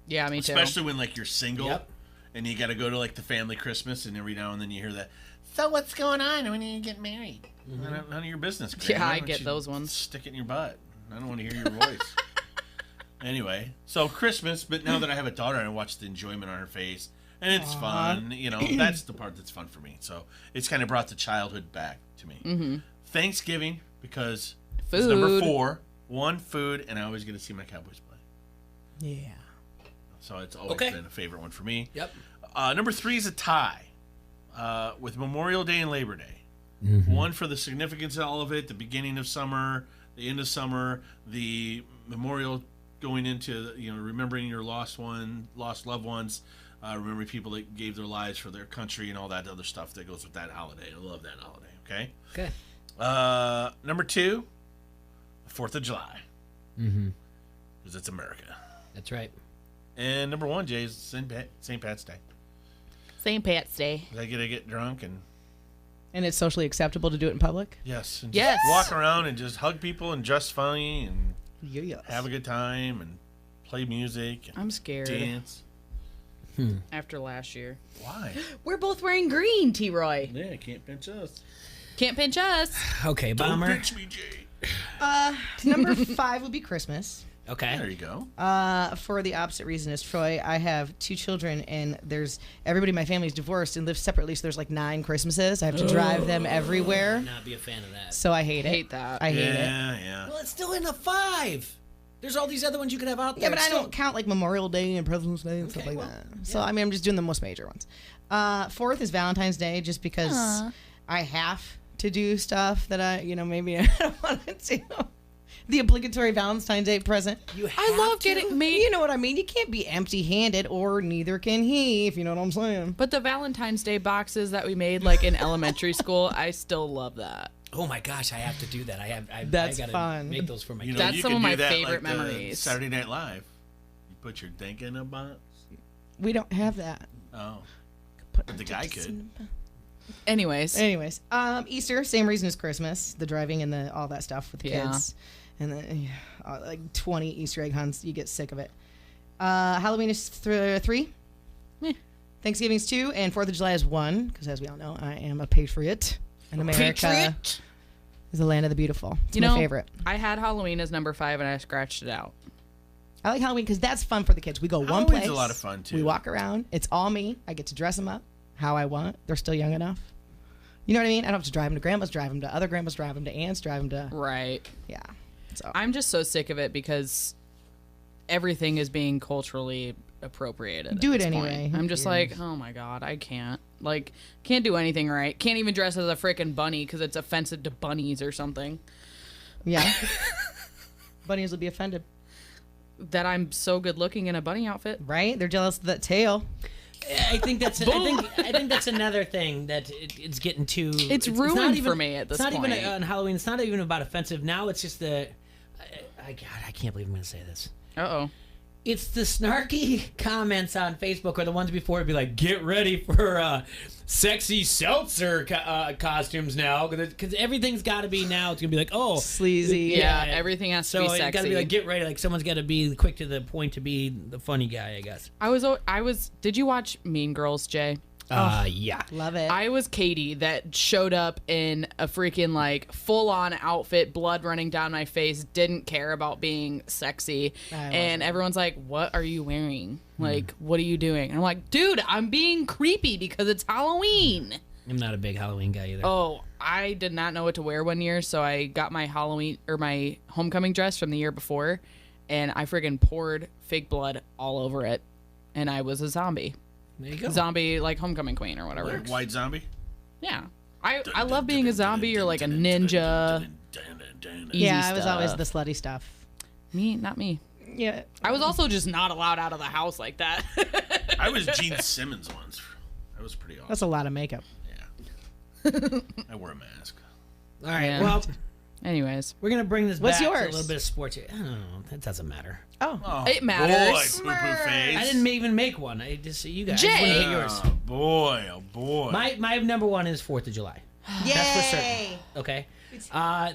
Yeah, me too. Especially when, like, you're single Yep. and you got to go to, like, the family Christmas, and every now and then you hear that, so what's going on when you get married? None of your business, Greg. Yeah, Why I don't get you those ones. Stick it in your butt. I don't want to hear your voice. Anyway, so Christmas, but now that I have a daughter, I watch the enjoyment on her face, and it's fun. You know, that's the part that's fun for me. So it's kind of brought the childhood back to me. Mm-hmm. Thanksgiving, because it's Food. number 4, one, food, and I always get to see my Cowboys play. Yeah. So it's always Okay. been a favorite one for me. Yep. Number 3 is a tie with Memorial Day and Labor Day. One for the significance of all of it, the beginning of summer, the end of summer, the memorial going into, remembering your lost loved ones, remembering people that gave their lives for their country and all that other stuff that goes with that holiday. I love that holiday, okay? Okay. Number 2, the 4th of July. Mm-hmm. Because it's America. That's right. And number 1, Jay, is St. Pat's Day. St. Pat's Day. I get to get drunk and And it's socially acceptable to do it in public? yes, and Yes. just walk around and just hug people and dress funny and Yes. have a good time and play music and I'm scared. dance. After last year. Why? We're both wearing green, T-Roy. Yeah, can't pinch us. Can't pinch us. Okay, Don't Bomber. pinch me, Jay. Number 5 would be Christmas. Okay. There you go. For the opposite reason as Troy, I have 2 children, and everybody in my family is divorced and lives separately, so there's like 9 Christmases. I have to drive them everywhere, Not be a fan of that. so I hate it. Hate that. I hate it. Yeah. Well, it's still in the 5. There's all these other ones you could have out there. Yeah, but It's I don't count like Memorial Day and President's Day and stuff like that. So I mean, I'm just doing the most major ones. 4th is Valentine's Day, just because I have to do stuff that maybe I don't want to do. The obligatory Valentine's Day present. I love getting made. You know what I mean? You can't be empty-handed, or neither can he, if you know what I'm saying. But the Valentine's Day boxes that we made like in elementary school, I still love that. Oh my gosh, I have to do that. That's I gotta fun. make those for my kids. That's you some could of do my that favorite like the memories. Saturday Night Live. You put your dink in a box. We don't have that. Oh, Put but the guy could. Anyways, Easter, same reason as Christmas, the driving and all that stuff with the Yeah. kids, and then like 20 Easter egg hunts. You get sick of it. Halloween is 3. Meh. Thanksgiving's 2, and 4th of July is 1. Because as we all know, I am a patriot, and America is the land of the beautiful. It's my favorite. I had Halloween as number 5 and I scratched it out. I like Halloween because that's fun for the kids. We go one Halloween's place. a lot of fun, too. We walk around. It's all me. I get to dress them up how I want. They're still young enough. You know what I mean? I don't have to drive them to grandma's, drive them to other grandma's, drive them to aunts, drive them to... Right. Yeah. So I'm just so sick of it because everything is being culturally appropriated. Do at it this anyway. point. Who I'm just cares? like, oh my God, I can't. Like, can't do anything right. Can't even dress as a freaking bunny because it's offensive to bunnies or something. Yeah. Bunnies will be offended. that I'm so good looking in a bunny outfit. Right? They're jealous of that tail. I think that's I think that's another thing that it's getting too. It's ruined not even, for me at this point. It's not even on Halloween. It's not even about offensive. Now it's just the. God, I can't believe I'm going to say this. Uh-oh. It's the snarky comments on Facebook or the ones before. It'd be like, get ready for sexy seltzer costumes now, because everything's got to be now. It's gonna be like, oh, sleazy. Yeah, everything has to be sexy. So it's got to be like, get ready. Like someone's got to be quick to the point to be the funny guy, I guess. I was. Did you watch Mean Girls, Jay? Yeah. Love it. I was Katie that showed up in a freaking like full-on outfit, blood running down my face, didn't care about being sexy. And everyone's like, what are you wearing? Like, what are you doing? And I'm like, dude, I'm being creepy because it's Halloween. I'm not a big Halloween guy either. Oh, I did not know what to wear one year, so I got my Halloween or my homecoming dress from the year before, and I friggin' poured fake blood all over it, and I was a zombie. There you go. Zombie, like homecoming queen or whatever. Like white zombie? Yeah. I love being a zombie or like a ninja. Yeah, I was always the slutty stuff. Not me. Yeah. I was also just not allowed out of the house like that. I was Gene Simmons once. That was pretty awesome. That's a lot of makeup. Yeah. I wore a mask. All right, Yeah. well, anyways. we're going to bring this What's back to yours? a little bit of sports here. I don't know. That doesn't matter. Oh. It matters. Boy, poo-poo face. I didn't even make one. I just you guys. Jay! I just wanted to get yours. Oh, boy. Oh, boy. My number one is 4th of July. Yay! That's for certain. Okay.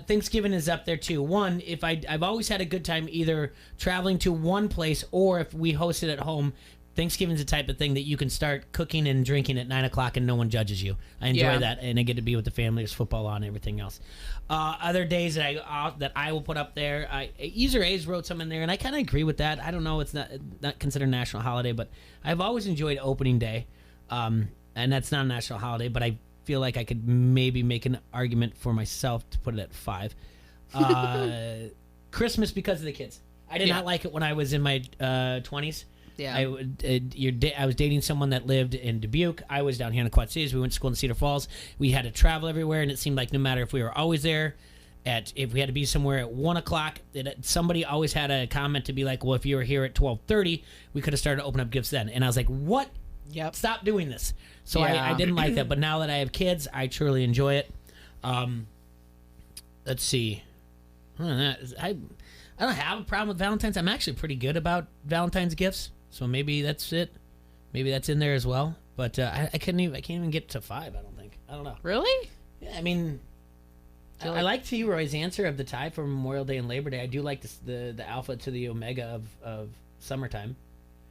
Thanksgiving is up there too. One, if I've always had a good time either traveling to one place or if we host it at home. Thanksgiving's the type of thing that you can start cooking and drinking at 9 o'clock and no one judges you. I enjoy that, and I get to be with the family. There's football on and everything else. Other days that I will put up there, User A's wrote some in there, and I kind of agree with that. I don't know, it's not considered a national holiday, but I've always enjoyed opening day, and that's not a national holiday, but I feel like I could maybe make an argument for myself to put it at 5. Christmas because of the kids. I did not like it when I was in my 20s. Yeah. I was dating someone that lived in Dubuque. I was down here in the Quad Cities. We went to school in Cedar Falls. We had to travel everywhere, and it seemed like no matter if we were always there, if we had to be somewhere at 1 o'clock, somebody always had a comment to be like, well, if you were here at 12:30, we could have started to open up gifts then. And I was like, what? Yep. Stop doing this. So Yeah. I didn't like that. But now that I have kids, I truly enjoy it. Let's see. I don't have a problem with Valentine's. I'm actually pretty good about Valentine's gifts. So maybe that's it. Maybe that's in there as well. But I can't even get to 5. I don't think. I don't know. Really? Yeah, I mean, I like T. Roy's answer of the tie for Memorial Day and Labor Day. I do like the alpha to the omega of summertime.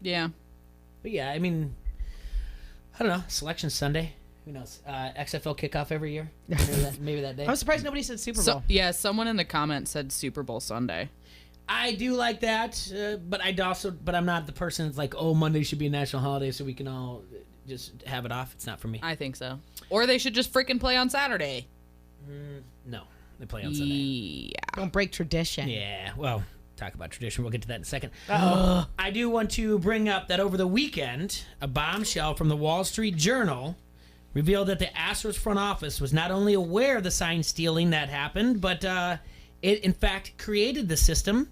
Yeah. But yeah, I mean, I don't know. Selection Sunday. Who knows? XFL kickoff every year. Maybe that day. I'm surprised nobody said Super Bowl. Someone in the comments said Super Bowl Sunday. I do like that, but I'm not the person that's like, oh, Monday should be a national holiday so we can all just have it off. It's not for me. I think so. Or they should just freaking play on Saturday. No, they play on Sunday. Yeah. Don't break tradition. Yeah, well, talk about tradition. We'll get to that in a second. I do want to bring up that over the weekend, a bombshell from the Wall Street Journal revealed that the Astros front office was not only aware of the sign stealing that happened, but it, in fact, created the system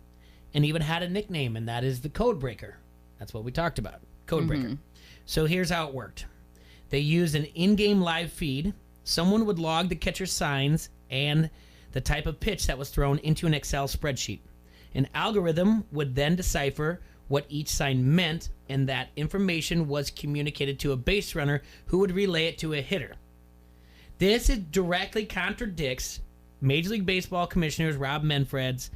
and even had a nickname, and that is the Code Breaker. That's what we talked about, Code Breaker. So here's how it worked. They used an in-game live feed. Someone would log the catcher's signs and the type of pitch that was thrown into an Excel spreadsheet. An algorithm would then decipher what each sign meant, and that information was communicated to a base runner who would relay it to a hitter. This directly contradicts Major League Baseball Commissioner Rob Manfred's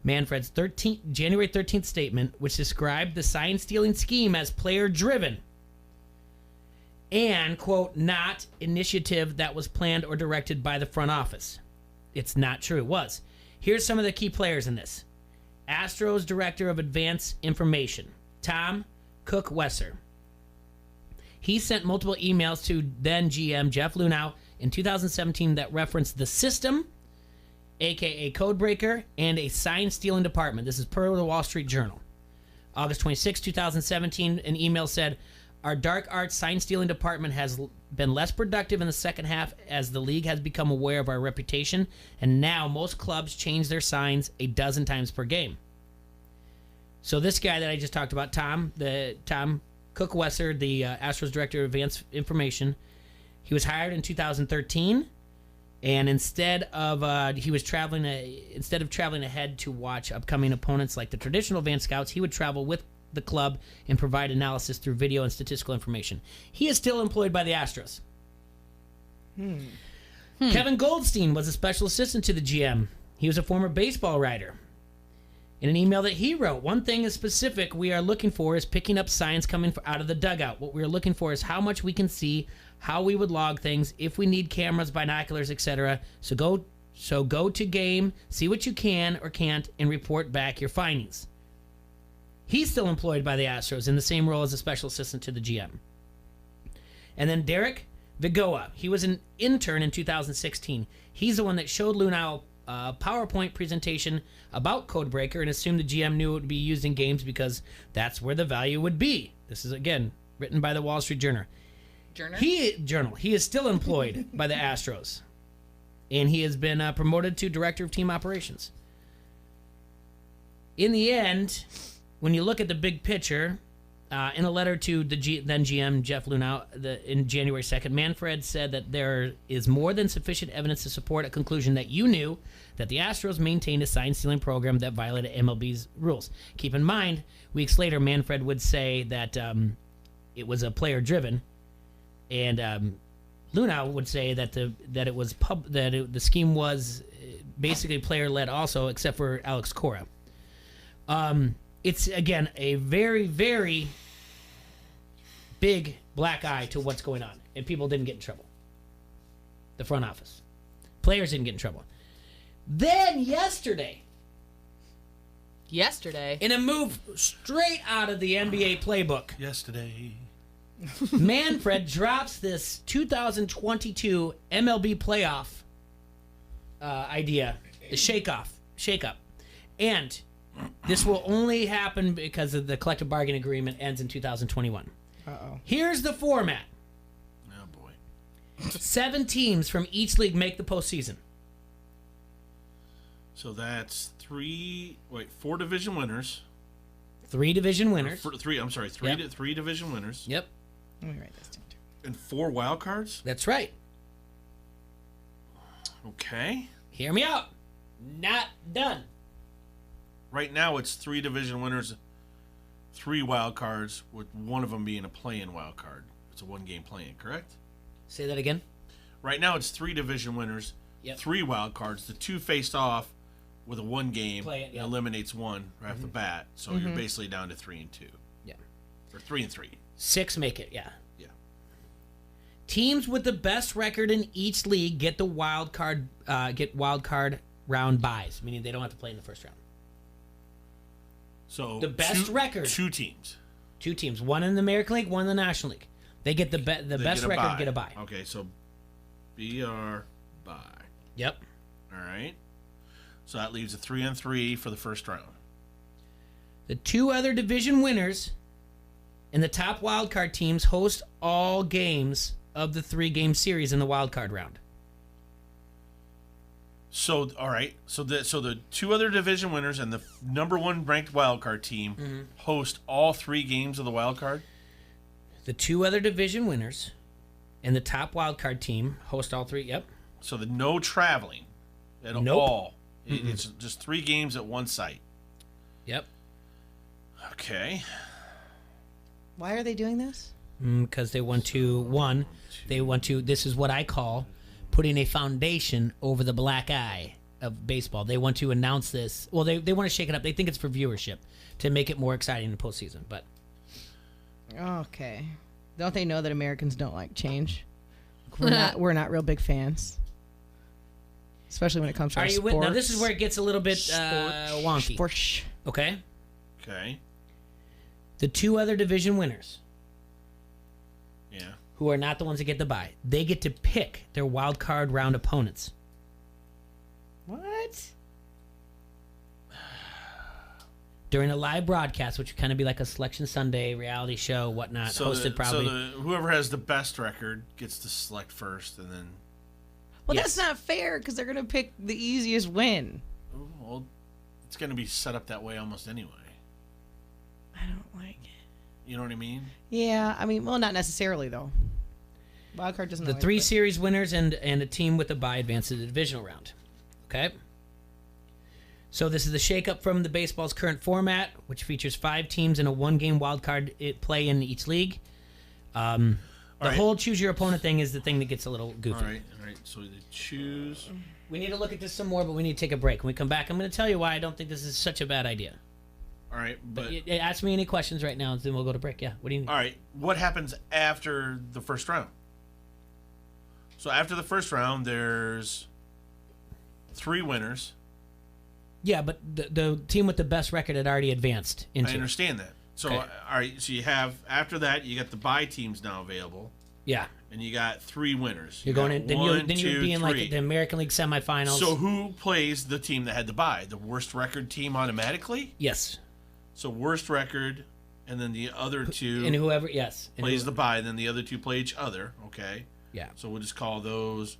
January 13th statement, which described the sign-stealing scheme as player-driven and, quote, not initiative that was planned or directed by the front office. It's not true. It was. Here's some of the key players in this. Astros Director of Advanced Information, Tom Cook Wesser. He sent multiple emails to then GM Jeff Lunau in 2017 that referenced the system, a.k.a. Codebreaker, and a sign-stealing department. This is per the Wall Street Journal. August 26, 2017, an email said, our dark arts sign-stealing department has been less productive in the second half as the league has become aware of our reputation, and now most clubs change their signs a dozen times per game. So this guy that I just talked about, Tom Cookwesser, the Astros Director of Advanced Information, he was hired in 2013, and instead of traveling ahead to watch upcoming opponents like the traditional advanced scouts, he would travel with the club and provide analysis through video and statistical information. He is still employed by the Astros. Kevin Goldstein was a special assistant to the GM. He was a former baseball writer. In an email that he wrote, one thing is specific we are looking for is picking up signs coming out of the dugout. What we are looking for is how much we can see, how we would log things, if we need cameras, binoculars, etc. So go to game, see what you can or can't, and report back your findings. He's still employed by the Astros in the same role as a special assistant to the GM. And then Derek Vigoa, he was an intern in 2016. He's the one that showed Lunau a PowerPoint presentation about Codebreaker and assumed the GM knew it would be used in games because that's where the value would be. This is, again, written by the Wall Street Journal. He is still employed by the Astros, and he has been promoted to Director of Team Operations. In the end, when you look at the big picture, in a letter to the then GM, Jeff Lunau, in January 2nd, Manfred said that there is more than sufficient evidence to support a conclusion that you knew that the Astros maintained a sign-stealing program that violated MLB's rules. Keep in mind, weeks later, Manfred would say that it was a player-driven, and Lunau would say that the scheme was basically player-led also, except for Alex Cora. It's, again, a very, very big black eye to what's going on. And people didn't get in trouble. The front office. Players didn't get in trouble. Then yesterday, in a move straight out of the NBA playbook, Manfred drops this 2022 MLB playoff idea, the shake-up. And this will only happen because of the collective bargaining agreement ends in 2021. Uh-oh. Here's the format. Oh, boy. 7 teams from each league make the postseason. So that's 4 division winners. 3 division winners. Three division winners. Yep. Let me write this down, too. And 4 wild cards? That's right. Okay. Hear me out. Not done. Right now, it's 3 division winners, 3 wild cards, with one of them being a play-in wild card. It's a 1-game play-in, correct? Say that again. Right now, it's 3 division winners, 3 wild cards. The 2 faced off with a 1-game eliminates 1 right off the bat. So you're basically down to 3 and 2. Yeah. Or 3 and 3. 6 make it. Yeah. Yeah. Teams with the best record in each league get the wild card round buys, meaning they don't have to play in the first round. So the best record. 2 teams. 2 teams. One in the American League, one in the National League. They get the best record get a bye. Okay, so BR bye. Yep. All right. So that leaves a 3 and 3 for the first round. The 2 other division winners and the top wild card teams host all games of the 3-game series in the wild card round. So, all right. So the 2 other division winners and the number 1 ranked wild card team host all 3 games of the wild card? The 2 other division winners and the top wild card team host all 3. Yep. So no traveling at all. It's just 3 games at one site. Yep. Okay. Why are they doing this? Because they want to, this is what I call putting a foundation over the black eye of baseball. They want to announce this. Well, they want to shake it up. They think it's for viewership to make it more exciting in the postseason. But okay, don't they know that Americans don't like change? We're not real big fans, especially when it comes to our sports. Now this is where it gets a little bit wonky. Sports. Okay. Okay. The 2 other division winners. Yeah. Who are not the ones that get the bye. They get to pick their wild card round opponents. What? During a live broadcast, which would kind of be like a Selection Sunday reality show, whatnot, hosted probably. So whoever has the best record gets to select first, and then. Well, that's not fair because they're going to pick the easiest win. Well, it's going to be set up that way almost anyway. I don't like it. You know what I mean? Yeah, I mean, well, not necessarily though. Wild card doesn't. The always 3 play. series winners and a team with a bye advance to the divisional round. Okay. So this is the shakeup from the baseball's current format, which features 5 teams in a 1-game wild card play in each league. The whole choose your opponent thing is the thing that gets a little goofy. All right. So they choose. We need to look at this some more, but we need to take a break. When we come back, I'm going to tell you why I don't think this is such a bad idea. All right, but Ask me any questions right now, and then we'll go to break. Yeah, what do you need? All right, what happens after the first round? So after the first round, there's 3 winners. Yeah, but the team with the best record had already advanced into. I understand that. So Okay. all right, so you have after that you got the bye teams now available. Yeah. And you got 3 winners. You're going in, then you would be in 3. like the American League semifinals. So who plays the team that had the bye? The worst record team automatically? Yes. So worst record, and then the other 2 and whoever plays plays the bye, and then the other 2 play each other. Okay. Yeah. So we'll just call those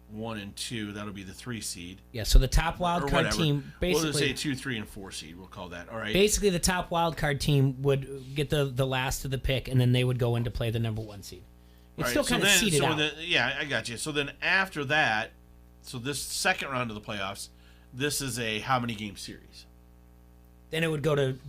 1 and 2. That'll be the 3 seed. Yeah. So the top wild Or card whatever. team basically. We'll just say 2, 3, and 4 seed. We'll call that. All right. Basically, the top wild card team would get the last of the pick, and then they would go in to play the number 1 seed. It's All still right, kind of seeded out. Yeah, I got you. So then after that, so this second round of the playoffs, this is a how many game series? Then it would go to 5,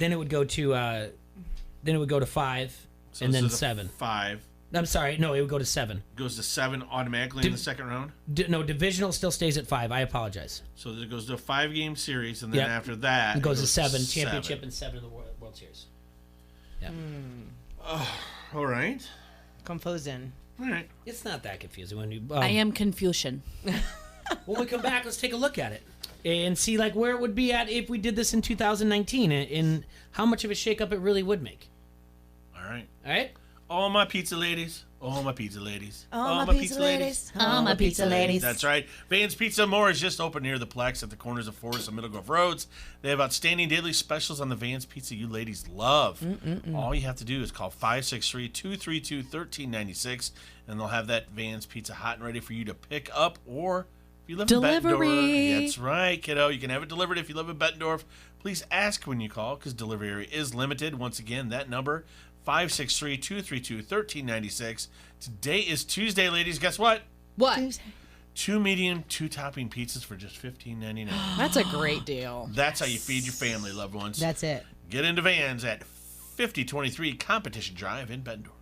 So and this then is a 7. 5. I'm sorry, no, it would go to 7. Goes to 7 automatically in the second round. No, divisional still stays at 5. I apologize. So it goes to a 5-game series, and then Yep. after that, It goes to 7 7. championship and 7 of the World Series. Yeah. All right. Confusion. All right. It's not that confusing when you. I am Confucian. When we come back, let's take a look at it and see like where it would be at if we did this in 2019 and how much of a shakeup it really would make. All right. All right. All my pizza ladies. All my pizza ladies. All my pizza ladies. All my pizza ladies. That's right. Van's Pizza and More is just open near the Plex at the corners of Forest and Middle Grove Roads. They have outstanding daily specials on the Van's Pizza you ladies love. All you have to do is call 563-232-1396, and they'll have that Van's Pizza hot and ready for you to pick up, or if you live in Delivery. Bettendorf. That's right, kiddo. You can have it delivered if you live in Bettendorf. Please ask when you call because delivery area is limited. Once again, that number, 563-232-1396. Today is Tuesday, ladies. Guess what? What? 2 medium, 2 topping pizzas for just $15.99. That's a great deal. That's how you feed your family, loved ones. That's it. Get into Vans at 5023 Competition Drive in Bettendorf.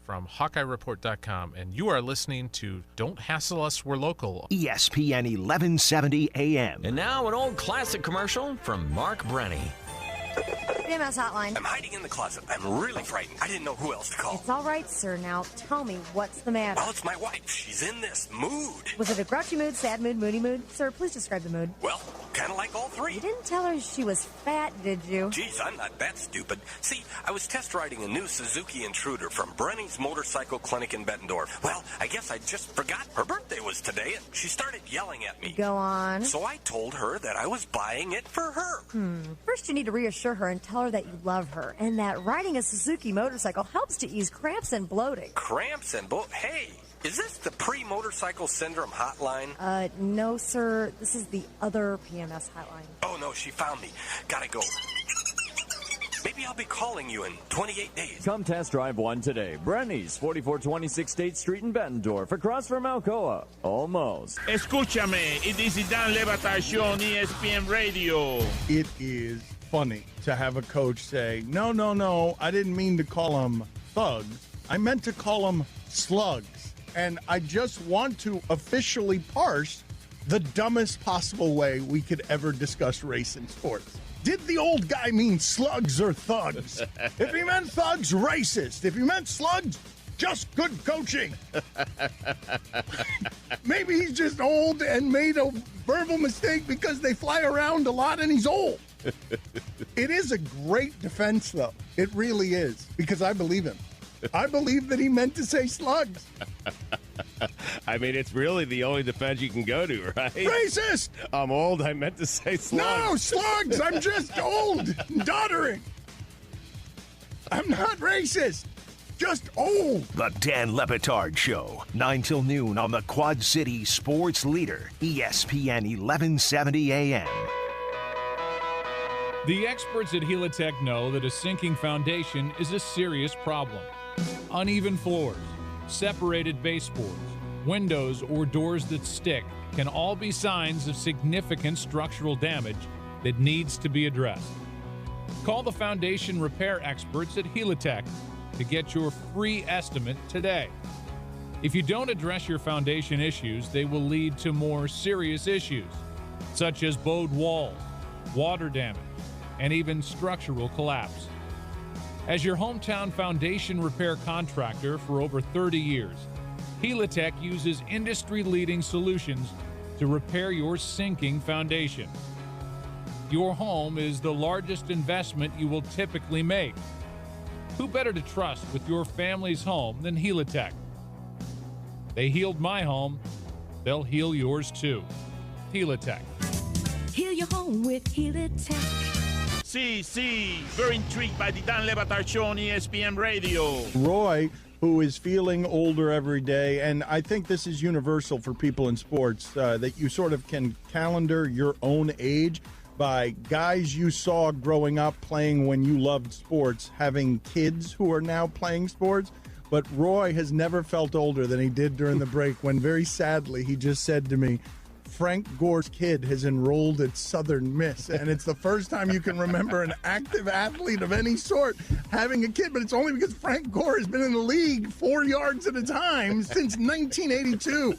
From HawkeyeReport.com, and you are listening to Don't Hassle Us, We're Local. ESPN 1170 AM. And now an old classic commercial from Mark Brenny. PMS hotline. I'm hiding in the closet. I'm really frightened. I didn't know who else to call. It's all right, sir. Now tell me, what's the matter? Well, it's my wife. She's in this mood. Was it a grouchy mood, sad mood, moody mood? Sir, please describe the mood. Well, kind of like all 3. You didn't tell her she was fat, did you? Geez, I'm not that stupid. See, I was test riding a new Suzuki Intruder from Brenny's Motorcycle Clinic in Bettendorf. Well, I guess I just forgot her birthday was today, and she started yelling at me. Go on. So I told her that I was buying it for her. First, you need to reassure her and tell her that you love her and that riding a Suzuki motorcycle helps to ease cramps and bloating. Cramps and Hey, is this the pre-motorcycle syndrome hotline? No, sir. This is the other PMS hotline. Oh, no, she found me. Gotta go. Maybe I'll be calling you in 28 days. Come test drive one today. Brenny's, 4426 State Street in Bettendorf, across from Alcoa. Almost. Escúchame, y Dan Levatación, ESPN Radio. It is funny to have a coach say, no, I didn't mean to call them thugs. I meant to call them slugs. And I just want to officially parse the dumbest possible way we could ever discuss race in sports. Did the old guy mean slugs or thugs? If he meant thugs, racist. If he meant slugs, just good coaching. Maybe he's just old and made a verbal mistake because they fly around a lot and he's old. It is a great defense, though. It really is, because I believe him. I believe that he meant to say slugs. I mean, it's really the only defense you can go to, right? Racist! I'm old. I meant to say slugs. No, slugs! I'm just old and doddering. I'm not racist. Just old. The Dan Lebitard Show, 9 till noon on the Quad City Sports Leader, ESPN 1170 AM. The experts at Helitech know that a sinking foundation is a serious problem. Uneven floors, separated baseboards, windows or doors that stick can all be signs of significant structural damage that needs to be addressed. Call the foundation repair experts at Helitech to get your free estimate today. If you don't address your foundation issues, they will lead to more serious issues, such as bowed walls, water damage, and even structural collapse. As your hometown foundation repair contractor for over 30 years, Helitech uses industry-leading solutions to repair your sinking foundation. Your home is the largest investment you will typically make. Who better to trust with your family's home than Helitech? They healed my home, they'll heal yours too. Helitech. Heal your home with Helitech. Sí, very intrigued by the Dan Le Batard Show on ESPN Radio. Roy, who is feeling older every day, and I think this is universal for people in sports, that you sort of can calendar your own age by guys you saw growing up playing when you loved sports, having kids who are now playing sports. But Roy has never felt older than he did during the break when, very sadly, he just said to me, Frank Gore's kid has enrolled at Southern Miss, and it's the first time you can remember an active athlete of any sort having a kid, but it's only because Frank Gore has been in the league 4 yards at a time since 1982.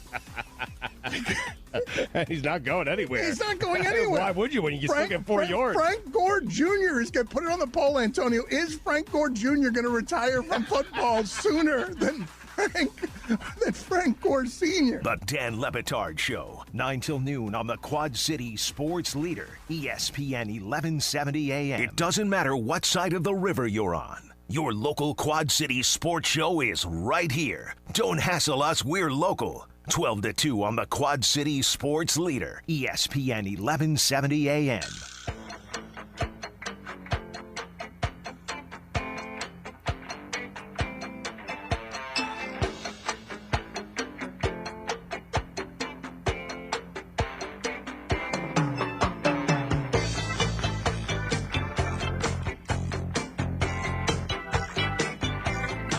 He's not going anywhere. He's not going anywhere. Why would you when you still get 4 yards? Frank Gore Jr. is going to put it on the poll, Antonio. Is Frank Gore Jr. going to retire from football sooner than Frank Gore Sr.? The Dan Le Batard Show, 9 till noon on the Quad City Sports Leader, ESPN 1170 AM. It doesn't matter what side of the river you're on. Your local Quad City sports show is right here. Don't hassle us, we're local. 12 to 2 on the Quad City Sports Leader, ESPN 1170 AM.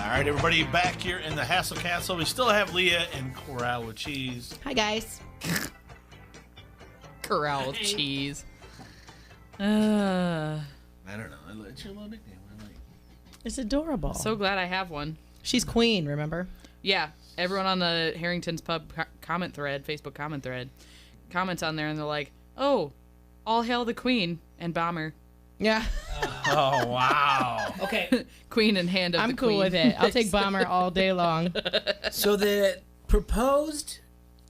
All right, everybody, back here in the Hassle Castle. We still have Leah and Corral with Cheese. Hi, guys. Corral with cheese. I don't know. It's your little nickname. It's adorable. So glad I have one. She's queen, remember? Yeah. Everyone on the Harrington's Pub comment thread, Facebook comment thread, comments on there, and they're like, oh, all hail the queen and Bomber. Yeah. Oh, wow. Okay. Queen in hand of I'm the cool queen. with it. I'll take Bomber all day long. So the proposed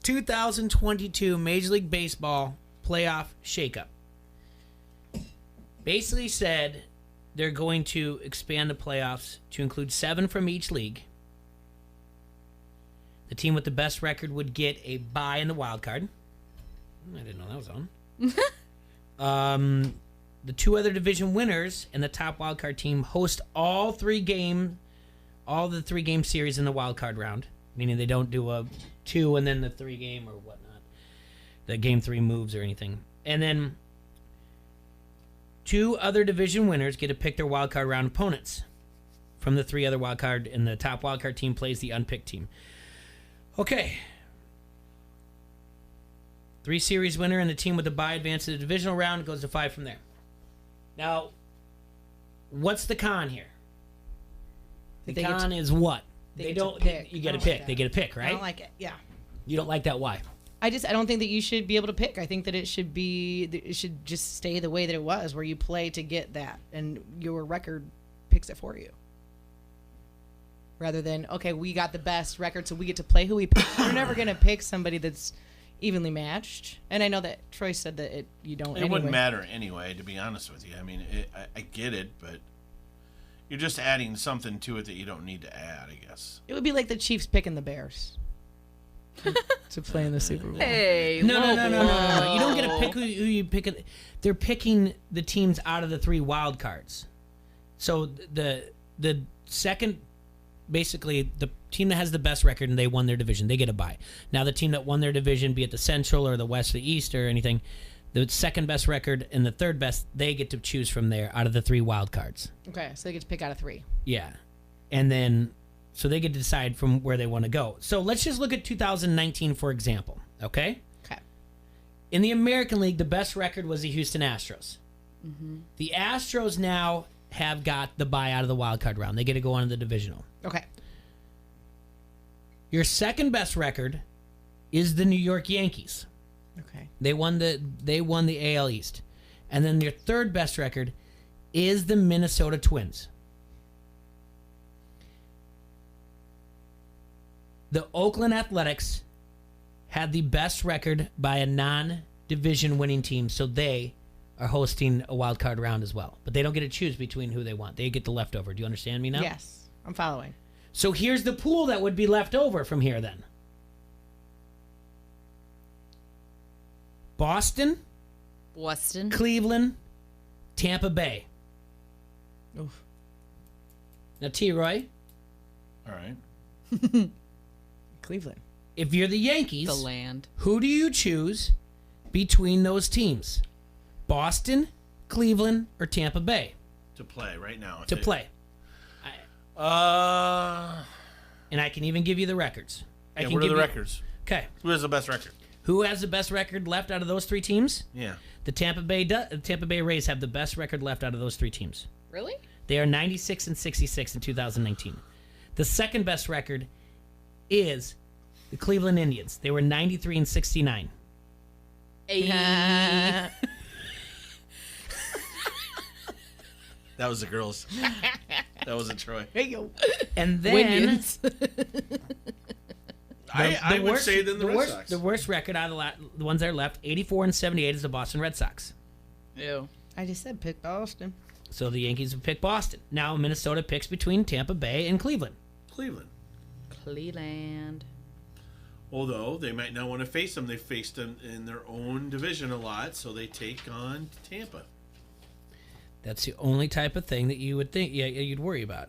2022 Major League Baseball playoff shakeup basically said they're going to expand the playoffs to include 7 from each league. The team with the best record would get a bye in the wild card. I didn't know that was on. The 2 other division winners and the top wild card team host all the 3-game series in the wild card round, meaning they don't do a 2 and then the 3-game or whatnot. The game 3 moves or anything. And then 2 other division winners get to pick their wild card round opponents from the 3 other wild card, and the top wild card team plays the unpicked team. Okay. 3 series winner and the team with the bye advance to the divisional round goes to 5 from there. Now, what's the con here? The con is what? They don't. You get to pick. They get to pick, right? I don't like it. Yeah. You don't like that? Why? I don't think that you should be able to pick. I think that it should just stay the way that it was, where you play to get that, and your record picks it for you. Rather than, okay, we got the best record, so we get to play who we pick. We're never going to pick somebody that's evenly matched. And I know that Troy said that you don't. It wouldn't matter anyway, to be honest with you. I mean, I get it, but you're just adding something to it that you don't need to add, I guess. It would be like the Chiefs picking the Bears to play in the Super Bowl. Hey, no. You don't get to pick who you pick. They're picking the teams out of the 3 wild cards. So the second, basically, the team that has the best record and they won their division, they get a bye. Now the team that won their division, be it the Central or the West or the East or anything, The second best record and the third best, they get to choose from there out of the 3 wild cards. Okay, so they get to pick out of 3. Yeah. And then, so they get to decide from where they want to go. So let's just look at 2019, for example, okay? Okay. In the American League, the best record was the Houston Astros. Mm-hmm. The Astros now have got the bye out of the wild card round. They get to go on to the divisional. Okay. Your second best record is the New York Yankees. Okay. They won the AL East. And then your third best record is the Minnesota Twins. The Oakland Athletics had the best record by a non-division winning team, so they are hosting a wild card round as well. But they don't get to choose between who they want. They get the leftover. Do you understand me now? Yes, I'm following. So here's the pool that would be left over from here then. Boston, Cleveland, Tampa Bay. Oof. Now, T-Roy. All right. Cleveland. If you're the Yankees, The land. who do you choose between those teams? Boston, Cleveland, or Tampa Bay? To play right now. To play. And I can even give you the records. Yeah, what are the records? Okay. Who has the best record? Who has the best record left out of those 3 teams? Yeah. The Tampa Bay Rays have the best record left out of those 3 teams. Really? They are 96 and 66 in 2019. The second best record is the Cleveland Indians. They were 93 and 69. That was the girls. That wasn't Troy. Hey, yo. And then I would say then the Red Sox. The worst record out of the ones that are left, 84 and 78, is the Boston Red Sox. Ew. I just said pick Boston. So the Yankees would pick Boston. Now Minnesota picks between Tampa Bay and Cleveland. Cleveland. Although they might not want to face them. They faced them in their own division a lot, so they take on Tampa. That's the only type of thing that you would think, you'd worry about.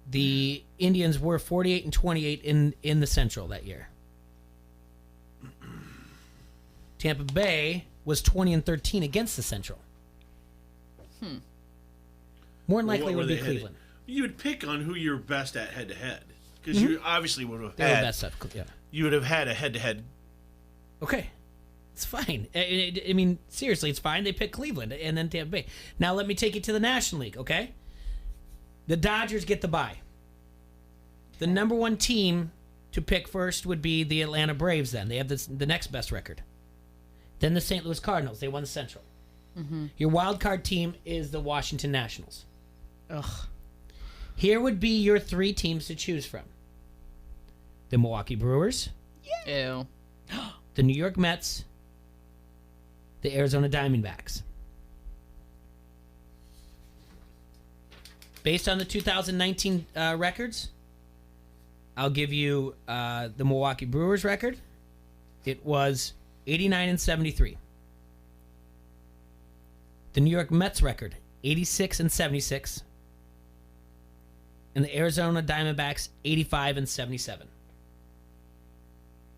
The Indians were 48 and 28 in the Central that year. Tampa Bay was 20 and 13 against the Central. More than likely it would be Cleveland. You would pick on who you're best at head to head, because you obviously would have They were had. best at, yeah. You would have had a head to head. Okay. It's fine. I mean, seriously, it's fine. They pick Cleveland and then Tampa Bay. Now let me take you to the National League, okay? The Dodgers get the bye. The number 1 team to pick first would be the Atlanta Braves then. They have the next best record. Then the St. Louis Cardinals. They won the Central. Mm-hmm. Your wild card team is the Washington Nationals. Ugh. Here would be your 3 teams to choose from. The Milwaukee Brewers. Ew. The New York Mets. The Arizona Diamondbacks. Based on the 2019 records, I'll give you the Milwaukee Brewers record. It was 89 and 73. The New York Mets record, 86 and 76. And the Arizona Diamondbacks, 85 and 77.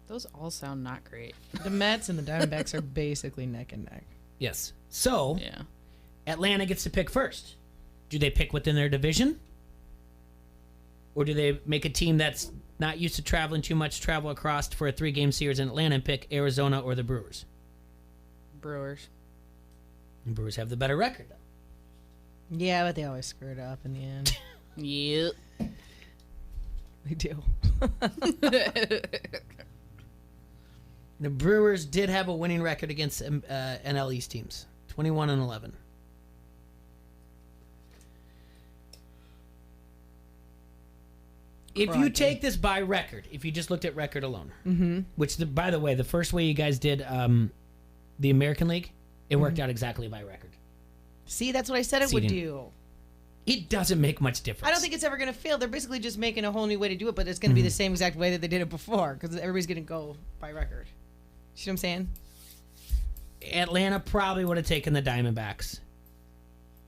Those all sound not great. The Mets and the Diamondbacks are basically neck and neck. Yes. So, Yeah. Atlanta gets to pick first. Do they pick within their division? Or do they make a team that's not used to traveling too much, travel across for a 3-game series in Atlanta and pick Arizona or the Brewers? Brewers. The Brewers have the better record, though. Yeah, but they always screw it up in the end. Yep. They do. The Brewers did have a winning record against NL East teams, 21 and 11. If you take this by record, if you just looked at record alone, which, by the way, the first way you guys did the American League, it worked out exactly by record. See, that's what I said it would do. It doesn't make much difference. I don't think it's ever going to fail. They're basically just making a whole new way to do it, but it's going to be the same exact way that they did it before, because everybody's going to go by record. See what I'm saying? Atlanta probably would have taken the Diamondbacks.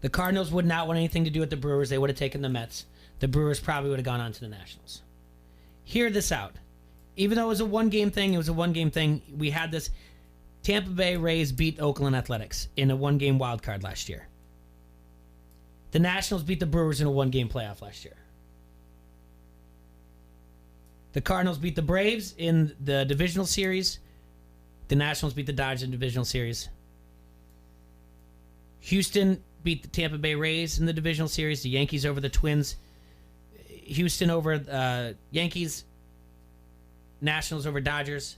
The Cardinals would not want anything to do with the Brewers. They would have taken the Mets. The Brewers probably would have gone on to the Nationals. Hear this out. Even though it was a one-game thing, we had this. Tampa Bay Rays beat Oakland Athletics in a one-game wild card last year. The Nationals beat the Brewers in a one-game playoff last year. The Cardinals beat the Braves in the divisional series. The Nationals beat the Dodgers in the divisional series. Houston beat the Tampa Bay Rays in the divisional series. The Yankees over the Twins. Houston over Yankees. Nationals over Dodgers.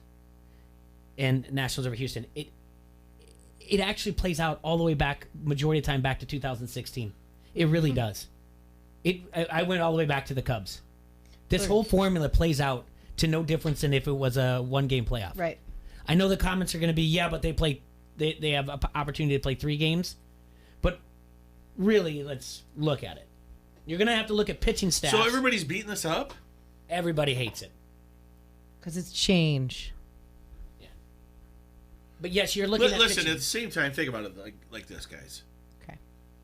And Nationals over Houston. It actually plays out all the way back, majority of the time, back to 2016. It really does. I went all the way back to the Cubs. This whole formula plays out to no difference than if it was a one-game playoff. Right. I know the comments are going to be, yeah, but they have an opportunity to play 3 games. But really, let's look at it. You're going to have to look at pitching stats. So everybody's beating this up? Everybody hates it. Because it's change. But yes, you're looking at listen, pitching. at the same time, think about it like this, guys. Okay.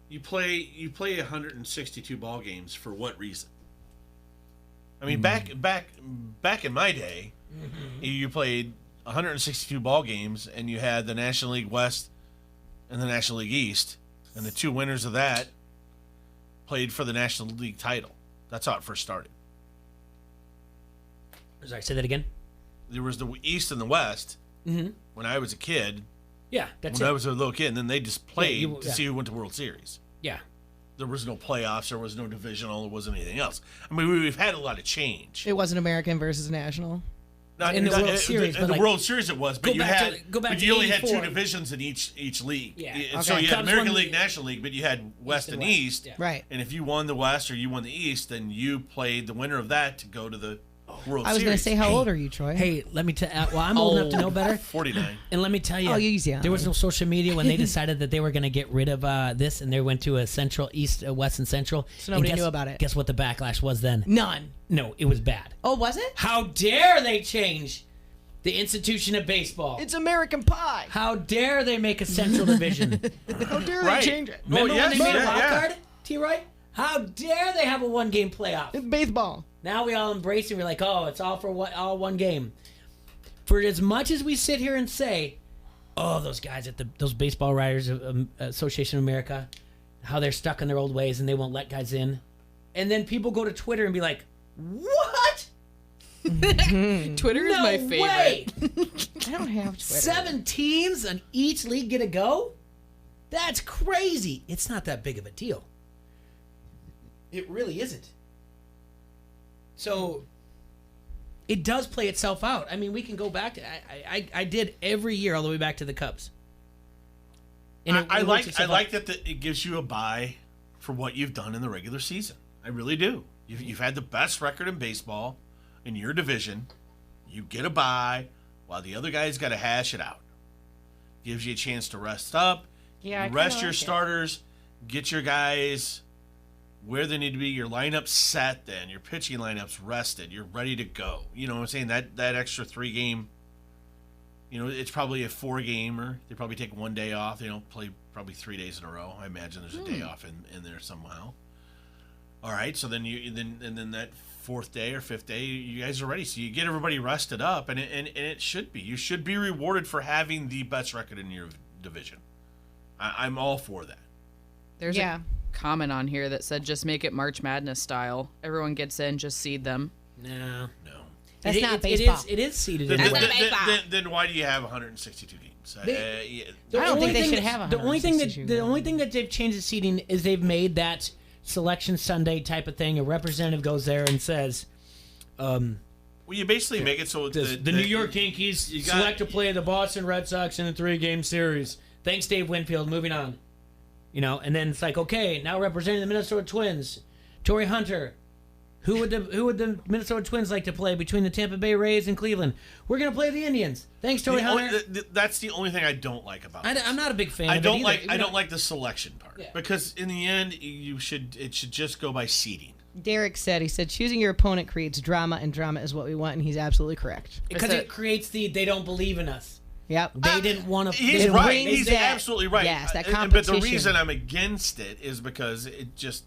You play 162 ball games for what reason? I mean, back in my day, you played 162 ball games, and you had the National League West and the National League East, and the 2 winners of that played for the National League title. That's how it first started. Sorry, say that again. There was the East and the West. Mm-hmm. When I was a kid. Yeah, that's when it. I was a little kid, and then they just played to yeah. see who went to World Series. Yeah. There was no playoffs. There was no divisional. There wasn't anything else. I mean, we've had a lot of change. It wasn't American versus national. In the World Series, in the World Series it was, but you only had 2 '84. divisions in each league. Yeah. And Okay. so you had Cubs American won League, National League, but you had West and East. Yeah. Right. And if you won the West or you won the East, then you played the winner of that to go to the World Series. I was going to say, how old are you, Troy? Hey, let me tell. Well, I'm old enough to know better. 49. And let me tell you, easy on there was me. no social media when they decided that they were going to get rid of this, and they went to a Central, East, West, and Central. So nobody And knew about it. Guess what the backlash was then? None. No, it was bad. Oh, was it? How dare they change the institution of baseball? It's American Pie. How dare they make a Central Division? How dare Right. they change it? Remember yes, when they made a yeah, wild yeah. card, T-Roy? How dare they have a one-game playoff? It's baseball. Now we all embrace it. We're like, oh, it's all for all one game. For as much as we sit here and say, oh, those guys at those Baseball Writers Association of America, how they're stuck in their old ways and they won't let guys in. And then people go to Twitter and be like, what? Twitter is my favorite. Way. I don't have Twitter. 7 teams on each league get a go? That's crazy. It's not that big of a deal. It really isn't. So it does play itself out. I mean, we can go back to I did every year all the way back to the Cubs. And I it works itself out. like that it gives you a bye for what you've done in the regular season. I really do. You've had the best record in baseball in your division. You get a bye while the other guy's got to hash it out. Gives you a chance to rest up. Yeah, I rest kinda your like it. starters. Get your guys where they need to be. Your lineup set. Then your pitching lineup's rested. You're ready to go. You know what I'm saying? That extra 3-game. You know, it's probably a 4-gamer. They probably take 1 day off. They don't play probably 3 days in a row. I imagine there's a day off in there somehow. All right, so then then that 4th day or 5th day, you guys are ready. So you get everybody rested up, and it should be. You should be rewarded for having the best record in your division. I'm all for that. There's a comment on here that said just make it March Madness style. Everyone gets in, just seed them. No. That's not baseball. It is seeded. Then why do you have 162 games? I don't think they should have The only thing that 162 they've changed the seating is they've made that Selection Sunday type of thing. A representative goes there and says, well, you basically make it so the New York Yankees select to play the Boston Red Sox in a 3-game series. Thanks, Dave Winfield. Moving on. You know, and then it's like, okay, now representing the Minnesota Twins, Torrey Hunter. Who would the Minnesota Twins like to play between the Tampa Bay Rays and Cleveland? We're going to play the Indians. Thanks, Torrey Hunter. That's the only thing I don't like about it. I'm not a big fan I of don't it like. either. I don't like the selection part because in the end, it should just go by seeding. Derek said, choosing your opponent creates drama, and drama is what we want, and he's absolutely correct. Because it creates they don't believe in us. Yep. They didn't want to. He's right. He's absolutely right. Yes, that But competition. the reason I'm against it is because it just.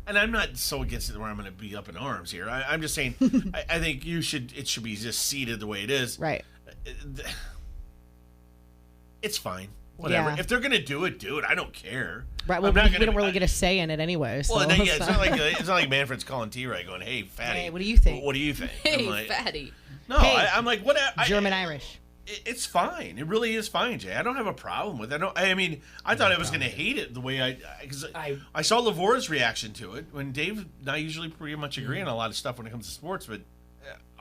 And I'm not so against it where I'm going to be up in arms here. I'm just saying, I think it should be just seated the way it is. Right. it's fine. Whatever. Yeah. If they're gonna do it, I don't care. Right. Well, we don't really get a say in it anyway. So. Well, it's not like Manfred's calling T-Ray going, "Hey, fatty, Hey, what do you think? What do you think?" Hey, I'm like, fatty. No, Hey, I'm like, what? German Irish. It's fine. It really is fine, Jay. I don't have a problem with it. I mean, I thought I was going to hate it the way because I saw Lavor's reaction to it. When Dave and I usually pretty much agree on a lot of stuff when it comes to sports, but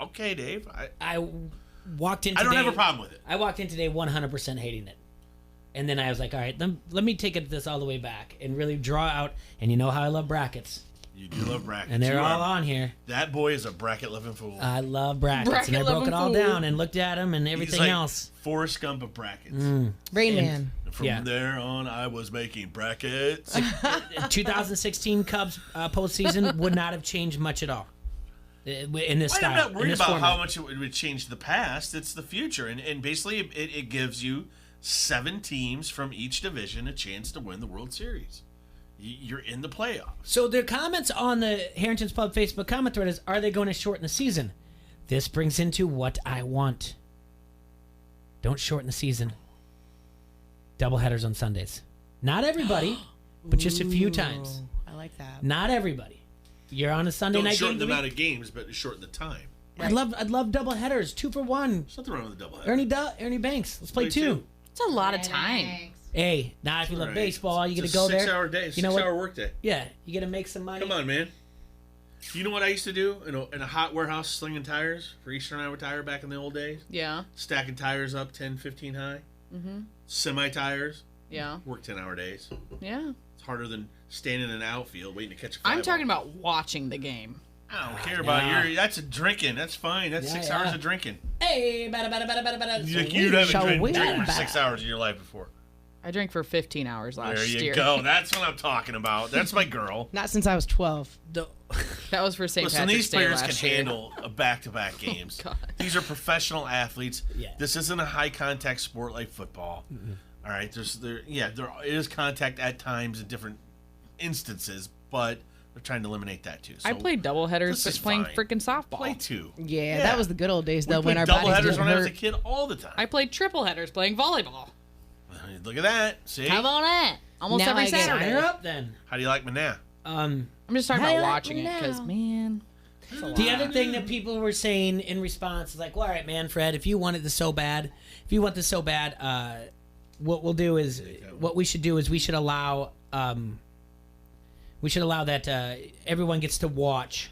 okay, Dave. I walked in. I don't have a problem with it. I walked in today 100% hating it. And then I was like, all right, let me take this all the way back and really draw out. And you know how I love brackets. You do love brackets. And they're all on here. That boy is a bracket-loving fool. I love brackets. And I broke it all down and looked at them and everything He's like else. Forrest Gump of brackets. Rain Man. From there on, I was making brackets. 2016 Cubs postseason would not have changed much at all. In this style. I'm not worried about format. how much it would change the past. It's the future. And basically, it gives you 7 teams from each division a chance to win the World Series. You're in the playoffs. So their comments on the Harrington's Pub Facebook comment thread is, are they going to shorten the season? This brings into what I want. Don't shorten the season. Doubleheaders on Sundays. Not everybody, but just a few times. I like that. Not everybody. You're on a Sunday Don't night shorten game. the amount of games, but shorten the time. I'd love doubleheaders. 2 for 1. There's nothing wrong with a doubleheader. Ernie Banks. Let's play Play 2. two. It's a lot of time. Hey, now if you love Right. baseball, you It's got to a go there. 6-hour day, You know what? 6-hour workday. Yeah, you got to make some money. Come on, man. You know what I used to do in a hot warehouse slinging tires for Eastern Iowa Tire back in the old days? Yeah. Stacking tires up 10, 15 high. Mm-hmm. Semi-tires. Yeah. Work 10-hour days. Yeah. It's harder than standing in an outfield waiting to catch a fly I'm ball. talking about watching the game. I don't care about yeah. that's a drinking. That's fine. That's 6 hours of drinking. Hey, bada. You haven't drank for 6 hours of your life before. I drank for 15 hours last year. There you go. That's what I'm talking about. That's my girl. Not since I was 12. That was for St. Listen, Patrick's these Day players last can year. handle a back-to-back games. God. These are professional athletes. Yeah. This isn't a high-contact sport like football. All right, there is contact at times in different instances, but they're trying to eliminate that too. So I played doubleheaders this just is playing fine. freaking softball. Play 2. Yeah, that was the good old days, though, when our double bodies headers didn't when I was a hurt. kid all the time. I played triple headers playing volleyball. Look at that. See? How about that? Almost Now every I get it. Saturday. Sign her up then. How do you like me now? I'm just talking about watching it because, man. The other thing that people were saying in response is like, well, all right, man, Fred, if you want this so bad, what we'll do is, what we should do is we should allow that everyone gets to watch.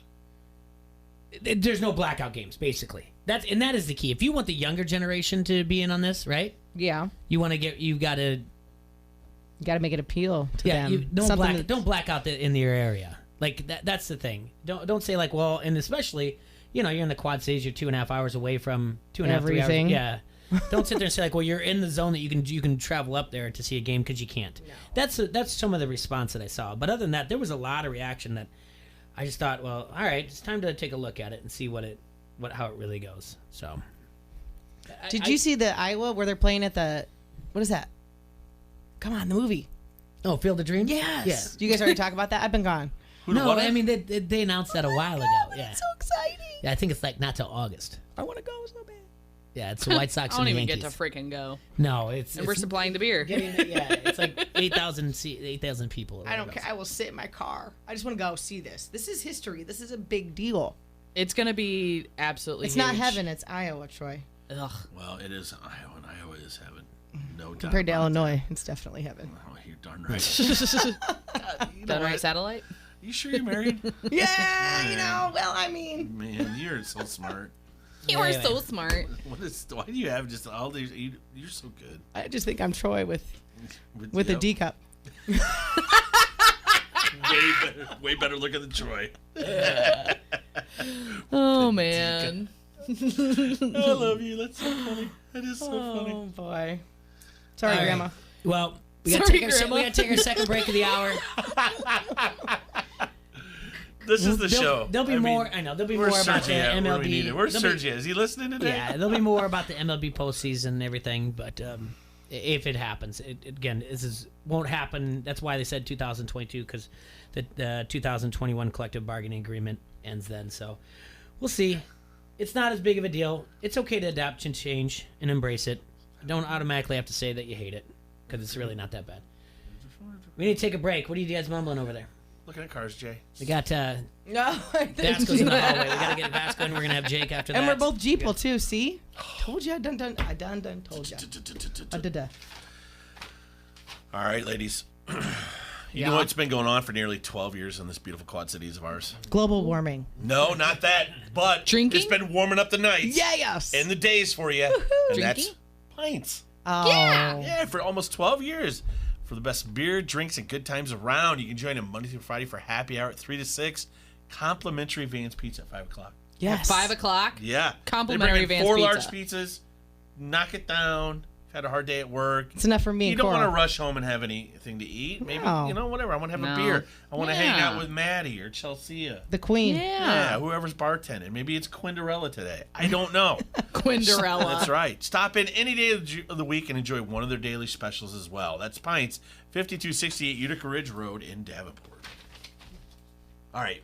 There's no blackout games, basically. That is the key. If you want the younger generation to be in on this, right? Yeah. You got to make it appeal to them. Don't black out in your area. Like that's the thing. Don't say like, well, and especially, you're in the Quad Cities, you're 2.5 hours away from 2.5, 3 hours. Everything. Yeah. Don't sit there and say like, well, you're in the zone that you can travel up there to see a game because you can't. No. That's some of the response that I saw. But other than that, there was a lot of reaction that I just thought, well, all right, it's time to take a look at it and see how it really goes. So. Did you see the Iowa where they're playing at the, what is that? Come on, the movie. Oh, Field of Dreams? Yes. Yeah. Do you guys already talk about that? I've been gone. No, I mean, they announced that a while ago. Yeah. It's so exciting. Yeah, I think it's like not till August. I want to go so bad. Yeah, it's the White Sox I don't and the even Yankees. get to freaking go. No, And we're supplying the beer. It's like 8,000 people. I don't care. I will sit in my car. I just want to go see this. This is history. This is a big deal. It's going to be absolutely It's huge. not heaven. It's Iowa, Troy. Ugh. Well, it is Iowa, and Iowa is heaven. No doubt. Compared to Illinois, it's definitely heaven. Oh, you're darn right. Done right satellite? You sure you're married? Yeah, well, I mean. Man, you're so smart. You are so smart. Why do you have just all these? You're so good. I just think I'm Troy with a D cup. way better looking than Troy. Oh, man. I love you. That's so funny. That is so funny. Oh, boy. Sorry, All right. Grandma. Well, we got Sorry, to Grandma. take our second break of the hour. This is the show. There'll be more. I know there'll be more Where's about the Sergi at? Where we MLB. need it? Where's There'll be- Sergi? Is he listening today? Yeah, there'll be more about the MLB postseason and everything. But if it happens, again, won't happen. That's why they said 2022 because the 2021 collective bargaining agreement ends then. So we'll see. It's not as big of a deal. It's okay to adapt and change and embrace it. Don't automatically have to say that you hate it, because it's really not that bad. We need to take a break. What are you guys mumbling over there? Looking at cars, Jay. We got No, Vasco's in the hallway. We got to get Vasco, and we're going to have Jake after that. And we're both Jeeple, too, see? Told you. I done told you. All right, ladies. You know what's been going on for nearly 12 years in this beautiful Quad Cities of ours? Global warming. No, not that. But Drinking? It's been warming up the nights. Yes. And the days for you. Woohoo. And Drinking? that's pints. Oh. Yeah, for almost 12 years. For the best beer, drinks, and good times around, you can join them Monday through Friday for happy hour at 3 to 6. Complimentary Vans Pizza at 5 o'clock. Yes. At 5 o'clock? Yeah. Complimentary they bring in Vans 4 Pizza. large pizzas. Knock it down. Had a hard day at work. It's enough for me You and don't Cora. want to rush home and have anything to eat. Maybe, No. whatever. I want to have No. a beer. I want to hang Yeah. out with Maddie or Chelsea. The queen. Yeah, whoever's bartending. Maybe it's Quinderella today. I don't know. Quinderella. That's right. Stop in any day of the week and enjoy one of their daily specials as well. That's Pints, 5268 Utica Ridge Road in Davenport. All right.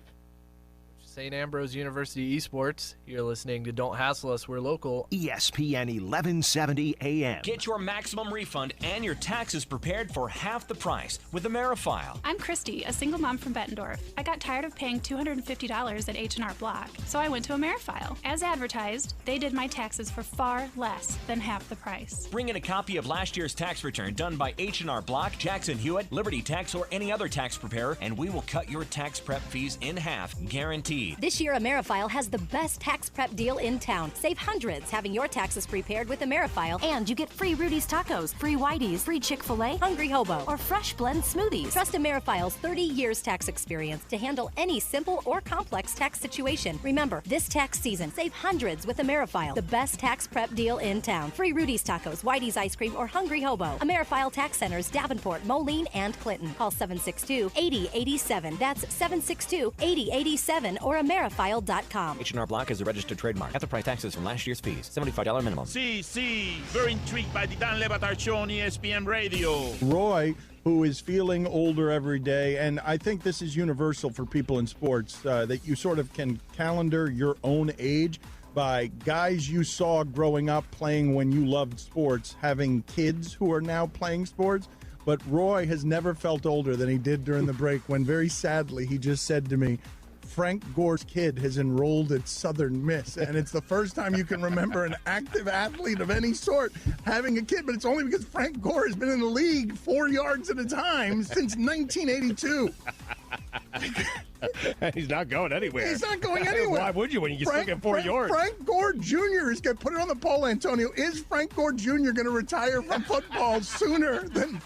St. Ambrose University Esports. You're listening to Don't Hassle Us, We're Local. ESPN 1170 AM. Get your maximum refund and your taxes prepared for half the price with AmeriFile. I'm Christy, a single mom from Bettendorf. I got tired of paying $250 at H&R Block, so I went to AmeriFile. As advertised, they did my taxes for far less than half the price. Bring in a copy of last year's tax return done by H&R Block, Jackson Hewitt, Liberty Tax, or any other tax preparer, and we will cut your tax prep fees in half, guaranteed. This year, AmeriFile has the best tax prep deal in town. Save hundreds having your taxes prepared with AmeriFile. And you get free Rudy's Tacos, free Whitey's, free Chick-fil-A, Hungry Hobo, or Fresh Blend Smoothies. Trust AmeriFile's 30 years tax experience to handle any simple or complex tax situation. Remember, this tax season, save hundreds with AmeriFile, the best tax prep deal in town. Free Rudy's Tacos, Whitey's Ice Cream, or Hungry Hobo. AmeriFile Tax Centers, Davenport, Moline, and Clinton. Call 762-8087. That's 762-8087 or AmeriFile.com. H&R Block is a registered trademark. Half the price taxes from last year's fees. $75 minimum. See, very intrigued by the Dan Le Batard Show on ESPN Radio. Roy, who is feeling older every day, and I think this is universal for people in sports, that you sort of can calendar your own age by guys you saw growing up playing when you loved sports, having kids who are now playing sports. But Roy has never felt older than he did during the break when, very sadly, he just said to me, Frank Gore's kid has enrolled at Southern Miss, and it's the first time you can remember an active athlete of any sort having a kid, but it's only because Frank Gore has been in the league 4 yards at a time since 1982. He's not going anywhere. He's not going anywhere. Why would you when you can still get 4 yards? Frank Gore Jr. is going to put it on the poll, Antonio. Is Frank Gore Jr. going to retire from football sooner than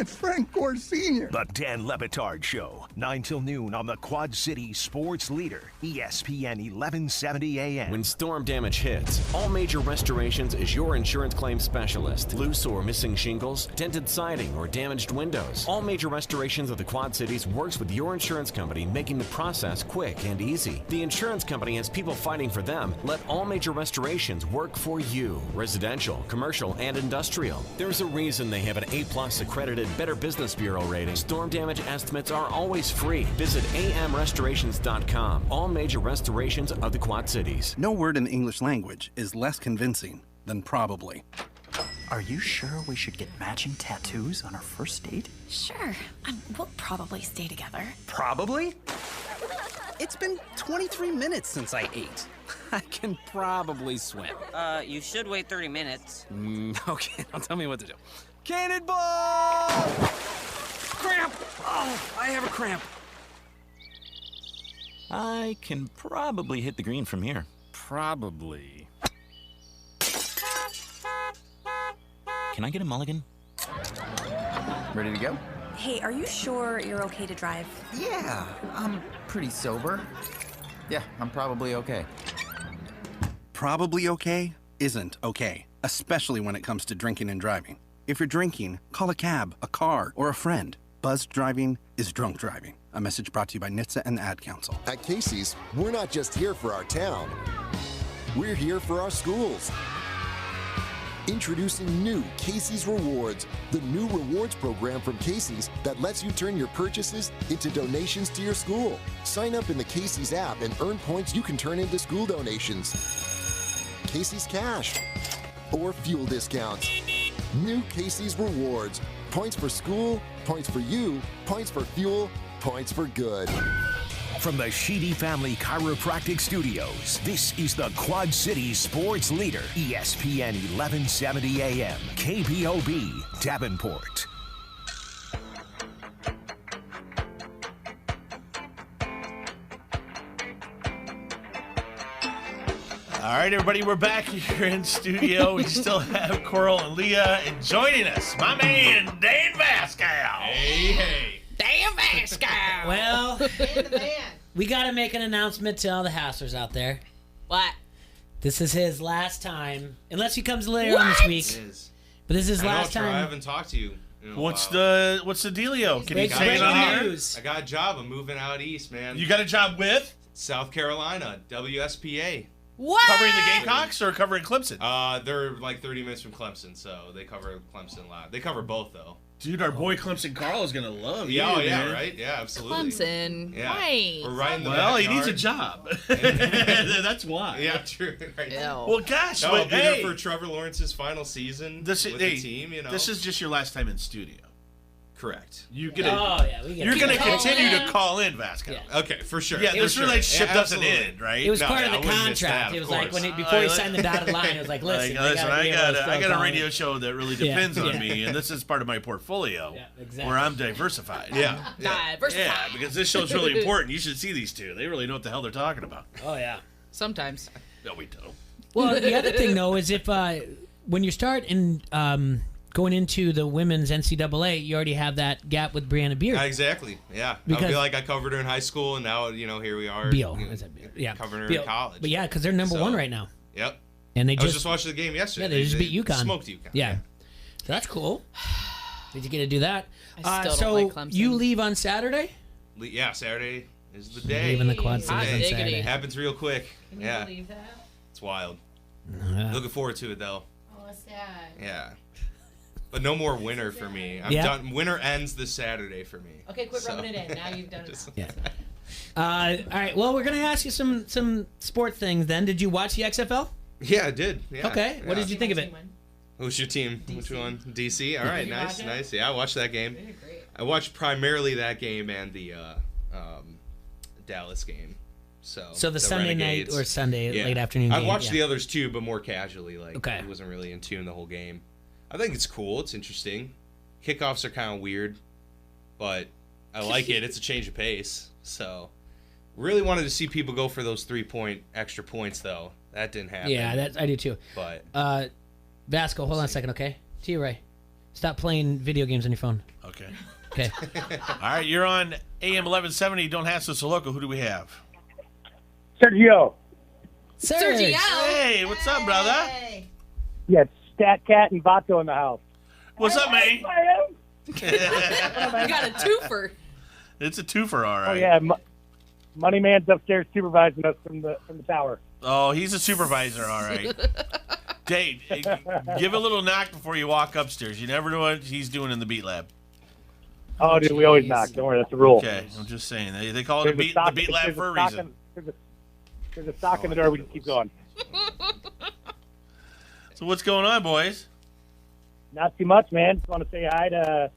Frank Gore Sr.? The Dan Le Batard Show, 9 till noon on the Quad City Sports Leader, ESPN 1170 AM. When storm damage hits, All Major Restorations is your insurance claim specialist. Loose or missing shingles, dented siding, or damaged windows. All Major Restorations of the Quad Cities works with your insurance company, making the process quick and easy. The insurance company has people fighting for them. Let All Major Restorations work for you. Residential, commercial, and industrial. There's a reason they have an A+ accredited Better Business Bureau rating. Storm damage estimates are always free. Visit amrestorations.com. All Major Restorations of the Quad Cities. No word in the English language is less convincing than probably. Are you sure we should get matching tattoos on our first date? Sure. We'll probably stay together. Probably? It's been 23 minutes since I ate. I can probably swim. You should wait 30 minutes. Okay, now tell me what to do. Cannonball! Cramp! Oh, I have a cramp. I can probably hit the green from here. Probably. Can I get a mulligan? Ready to go? Hey, are you sure you're okay to drive? Yeah, I'm pretty sober. Yeah, I'm probably okay. Probably okay isn't okay, especially when it comes to drinking and driving. If you're drinking, call a cab, a car, or a friend. Buzzed driving is drunk driving. A message brought to you by NHTSA and the Ad Council. At Casey's, we're not just here for our town. We're here for our schools. Introducing new Casey's Rewards, the new rewards program from Casey's that lets you turn your purchases into donations to your school. Sign up in the Casey's app and earn points you can turn into school donations. Casey's Cash. or fuel discounts. New Casey's Rewards. Points for school, points for you, points for fuel, points for good. From the Sheedy Family Chiropractic Studios, this is the Quad City Sports Leader, ESPN 1170 AM, KPOB, Davenport. All right, everybody, we're back here in studio. We still have Coral and Leah, and joining us, my man, Dan Vascow. Hey. Dan Vascow. Well, we got to make an announcement to all the Hasslers out there. What? This is his last time, unless he comes later on this week. But this is his last time. I haven't talked to you. What's the dealio? Can you say it on here? I got a job. I'm moving out east, man. You got a job with? South Carolina, WSPA. What? Covering the Gamecocks or covering Clemson? They're like 30 minutes from Clemson, so they cover Clemson a lot. They cover both, though. Dude, our boy Clemson Carl is gonna love you. Yeah, man. right? Yeah, absolutely. Clemson. Yeah. Why? We're right in the Well, he backyard. needs a job. That's why. Yeah, true. Right. Well, gosh, no, but, I'll be hey, there for Trevor Lawrence's final season with the team. You know, this is just your last time in studio. Correct. You're we gonna continue to call in, Vasco. Yeah. Okay, for sure. Yeah, for this sure. relationship doesn't absolutely. end, right? It was No, part yeah, of I the wouldn't miss contract. that, It of was like course. before he signed the dotted line, it was like, listen, I got a radio show that really depends on yeah. me, and this is part of my portfolio exactly. where I'm diversified. Yeah. Diversified. Yeah, because this show's really important. You should see these two. They really know what the hell they're talking about. Oh, yeah. Sometimes. No, we don't. Well, the other thing, though, is if when you start in going into the women's NCAA, you already have that gap with Brianna Beard. Exactly. Yeah. Because- I feel like I covered her in high school, and now here we are. Beal. you know, Is that Beal? Yeah. Covering her Beal. in college. But yeah, because they're number So, one right now. Yep. And they I just was just watching the game yesterday. Yeah, they just beat UConn. Smoked UConn. Yeah. So that's cool. Did you get to do that? I still so don't like Clemson. you leave on Saturday? Yeah, Saturday is the day. Leaving the Quad Cities Hot on diggity. Saturday. Happens real quick. Can you Yeah. believe that? It's wild. Yeah. Looking forward to it, though. Oh, sad. Yeah. But no more winter for me. I'm Yeah. done. Winter ends this Saturday for me. Okay, quit So- rubbing it in. Now you've done it. Yeah. All right. Well, we're gonna ask you some sports things. Then, did you watch the XFL? Yeah, I did. Yeah. Okay. What Yeah. did you think of it? Who's your team? Which one? DC. All right, Did you nice, watch it? nice. Yeah, I watched that game. They did great. I watched primarily that game and the Dallas game. So the Sunday Renegades. night or Sunday late afternoon I game, watched yeah. the others too, but more casually. Like, Okay. I wasn't really in tune the whole game. I think it's cool. It's interesting. Kickoffs are kind of weird, but I like it. It's a change of pace. So, really wanted to see people go for those 3-point extra points, though. That didn't happen. Yeah, I do too. But Vasco, hold on a second, okay? T-Ray, stop playing video games on your phone. Okay. Okay. All right, you're on AM 1170. Don't hassle us, local. Who do we have? Sergio. Sergio. Hey, what's up, brother? Yeah, it's Stat Cat and Vato in the house. What's up, man? You got a twofer. It's a twofer, all Oh right. yeah, Money Man's upstairs supervising us from the tower. Oh, he's a supervisor, all right. Dave, give a little knock before you walk upstairs. You never know what he's doing in the beat lab. Oh, dude, we always knock. Don't worry, that's the rule. Okay, I'm just saying. They call it the beat lab for a reason. There's a sock in the door. We can keep going. So what's going on, boys? Not too much, man. Just want to say hi to.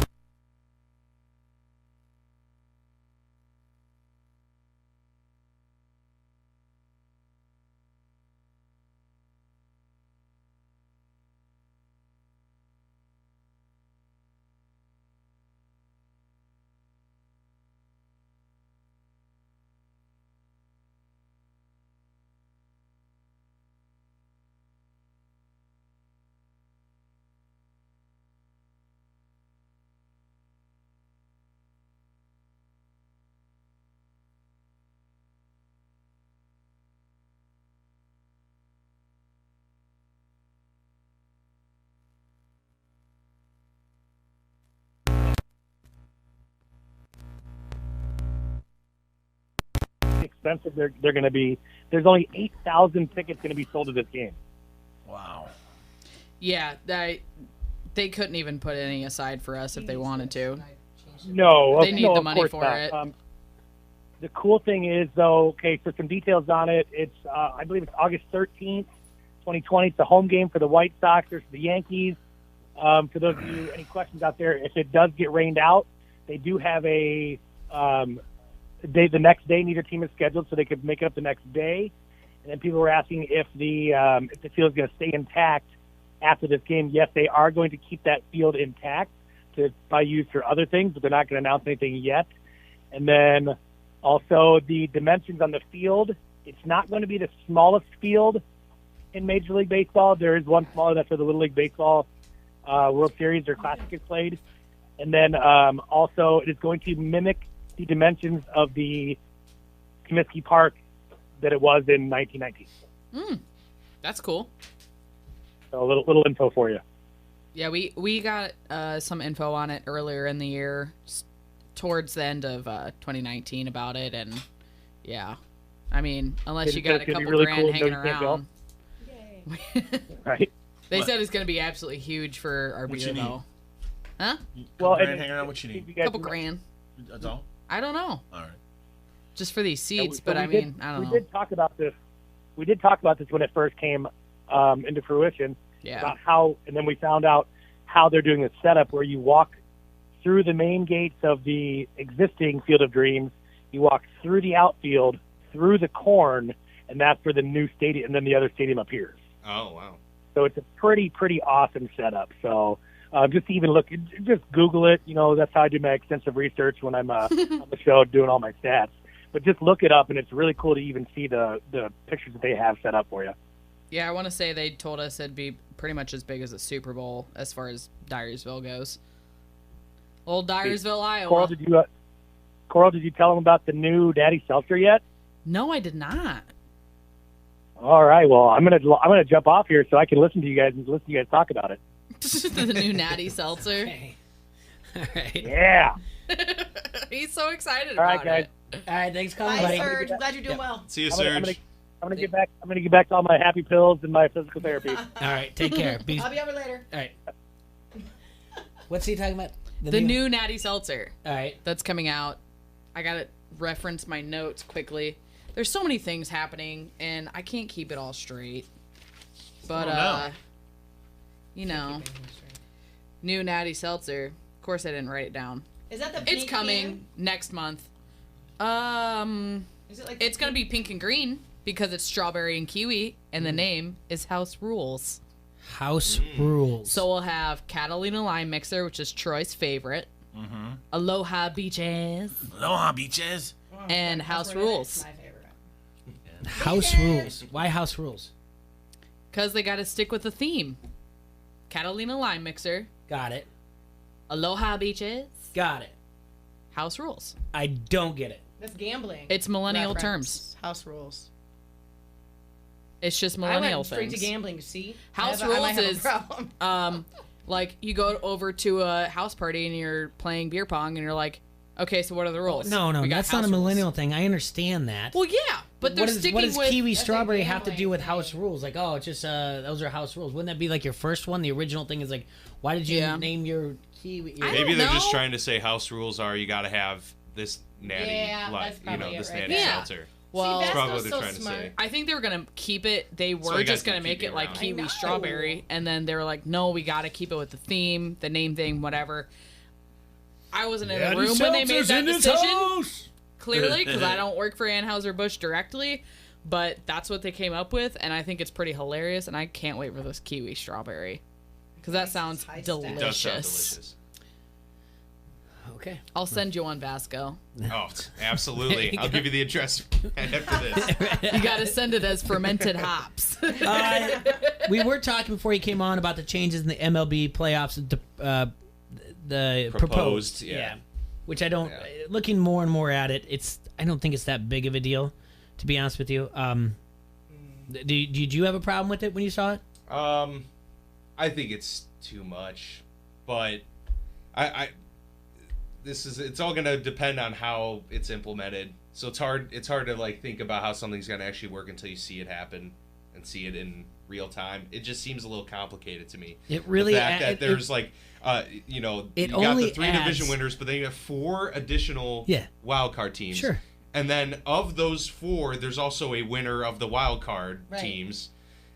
Expensive they're going to be. There's only 8,000 tickets going to be sold to this game. Wow. Yeah, they couldn't even put any aside for us if they wanted to. No, They need no, the of money course for not. it. The cool thing is, though, okay, so some details on it. It's, I believe it's August 13th, 2020. It's a home game for the White Sox or for the Yankees. For those of you, any questions out there, if it does get rained out, they do have a the next day neither team is scheduled, so they could make it up the next day. And then people were asking if the field is going to stay intact after this game. Yes, they are going to keep that field intact to by use for other things, but they're not going to announce anything yet. And then also the dimensions on the field. It's not going to be the smallest field in Major League Baseball. There is one smaller that's where the Little League Baseball World Series or Classic is played. And then also it is going to mimic the dimensions of the Comiskey Park that it was in 1919. That's cool. So a little info for you. Yeah, we got some info on it earlier in the year, towards the end of 2019 about it, and yeah, I mean, unless you got a couple really grand cool, hanging no, you can't go. around, Right? They said it's going to be absolutely huge for our What beer, you need? though. Huh? Well, Grand hanging around, what you need? Couple grand. That's all? I don't know. All right. Just for these seats, So but I we did- mean, I don't know. We did talk about this. We did talk about this when it first came into fruition. Yeah. About how, and then we found out how they're doing the setup where you walk through the main gates of the existing Field of Dreams, you walk through the outfield, through the corn, and that's where the new stadium, and then the other stadium appears. Oh, wow. So it's a pretty awesome setup. So just to even look, just Google it. You know, that's how I do my extensive research when I'm on the show doing all my stats. But just look it up, and it's really cool to even see the pictures that they have set up for you. Yeah, I want to say they told us it'd be pretty much as big as a Super Bowl as far as Dyersville goes. Old Dyersville, Iowa. Coral, did you tell them about the new Natty Seltzer yet? No, I did not. All right. Well, I'm gonna jump off here so I can listen to you guys talk about it. The new Natty Seltzer. All right. Yeah. He's so excited All right, about guys. it. All right, thanks, Colin. Bye, buddy. Serge. I'm glad you're doing well. See you, I'm Serge. gonna get back. I'm gonna get back to all my happy pills and my physical therapy. All right, take care. Be- I'll be over later. All right. What's he talking about? The new Natty Seltzer. All right. That's coming out. I got to reference my notes quickly. There's so many things happening, and I can't keep it all straight. But, you know, new Natty Seltzer. Of course, I didn't write it down. Is that the It's pink coming can? next month. Is it like It's going to be pink and green because it's strawberry and kiwi, and the name is House Rules. House Rules. So we'll have Catalina Lime Mixer, which is Troy's favorite. Mm-hmm. Aloha Beaches. Aloha, beaches. And House Rules. My favorite. House Rules. Why House Rules? Because they got to stick with the theme. Catalina Lime Mixer. Got it. Aloha Beaches. Got it. House Rules. I don't get it. That's gambling. It's millennial Reference. terms. House rules. It's just I millennial went straight things. to gambling. See, House I might Rules have a is problem. like you go over to a house party and you're playing beer pong and you're like, okay, so what are the rules? No, We got that's not house a rules. millennial thing. I understand that. Well, yeah, but they're sticking what does with kiwi that's strawberry like have to do gambling with house rules? Like, oh, it's just those are house rules. Wouldn't that be like your first one? The original thing is like, why did you Yeah. name your kiwi? Your, Maybe they're just know. trying to say house rules are you got to have this natty, Yeah, that's probably this it right natty there. Yeah. seltzer. Well, That's probably Vasco's what they're so trying to smart. say. I think they were gonna keep it. They So were you guys just gonna can make keep it it like around. I kiwi know. strawberry, and then they were like, no, we gotta keep it with the theme, the name thing, whatever. I wasn't in the room when they made that decision, clearly, because I don't work for Anheuser-Busch directly, but that's what they came up with, and I think it's pretty hilarious, and I can't wait for this kiwi strawberry, because that sounds High delicious. It does sound delicious. okay. I'll send you one, Vasco. Oh, absolutely. I'll give you the address after this. You gotta send it as fermented hops. We were talking before he came on about the changes in the MLB playoffs. The proposed, yeah. Which I don't. Looking more and more at it, I don't think it's that big of a deal, to be honest with you. Did you have a problem with it when you saw it? I think it's too much, but it's all gonna depend on how it's implemented. So it's hard to like think about how something's gonna actually work until you see it happen and see it in real time. It just seems a little complicated to me. It really the fact that there's you it got only the 3 adds- division winners, but then you have 4 additional wild card teams. Sure. And then of those 4, there's also a winner of the wild card Right. teams.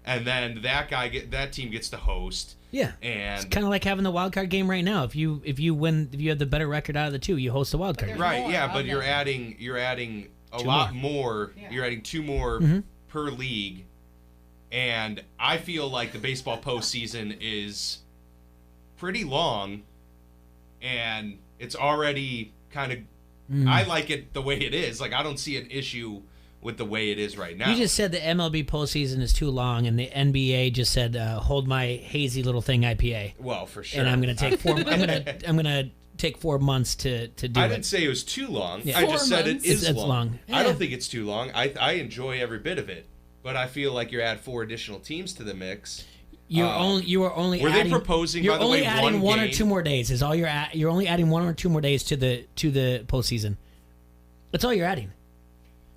and then that team gets to host. Yeah, and it's kind of like having the wild card game right now. If you have the better record out of the two, you host the wild card game. Right? Yeah, but you're adding a lot more. Yeah. You're adding 2 more per league, and I feel like the baseball postseason is pretty long, and it's already kind of. I like it the way it is. Like, I don't see an issue with the way it is right now. You just said the MLB postseason is too long, and the NBA just said, "Hold my hazy little thing IPA." Well, for sure. And I'm gonna take 4. I'm gonna take 4 months to do it. I didn't say it was too long. Yeah. I just said it is It's long. long. I don't think it's too long. I enjoy every bit of it, but I feel like you add 4 additional teams to the mix. You are only. Were adding, they proposing? You're By the only way, adding one or game? 2 more days. Is all you're only adding 1 or 2 more days to the postseason. That's all you're adding.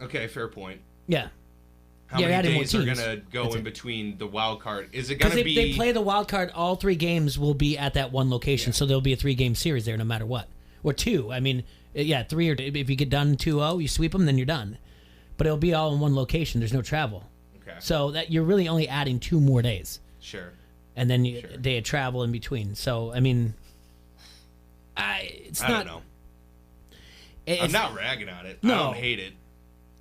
Okay, fair point. Yeah. How You're many adding more days are teams. going to go That's in it. between the wild card? Is it going Because to be? they play the wild card. All 3 games will be at that one location, so there'll be a 3-game series there, no matter what, or 2. I mean, 3 or if you get done 2-0, you sweep them, then you're done. But it'll be all in one location. There's no travel. Okay. So that you're really only adding 2 more days. Sure. And then a day of travel in between. So I mean, I don't know. I'm not ragging on it. No. I don't hate it.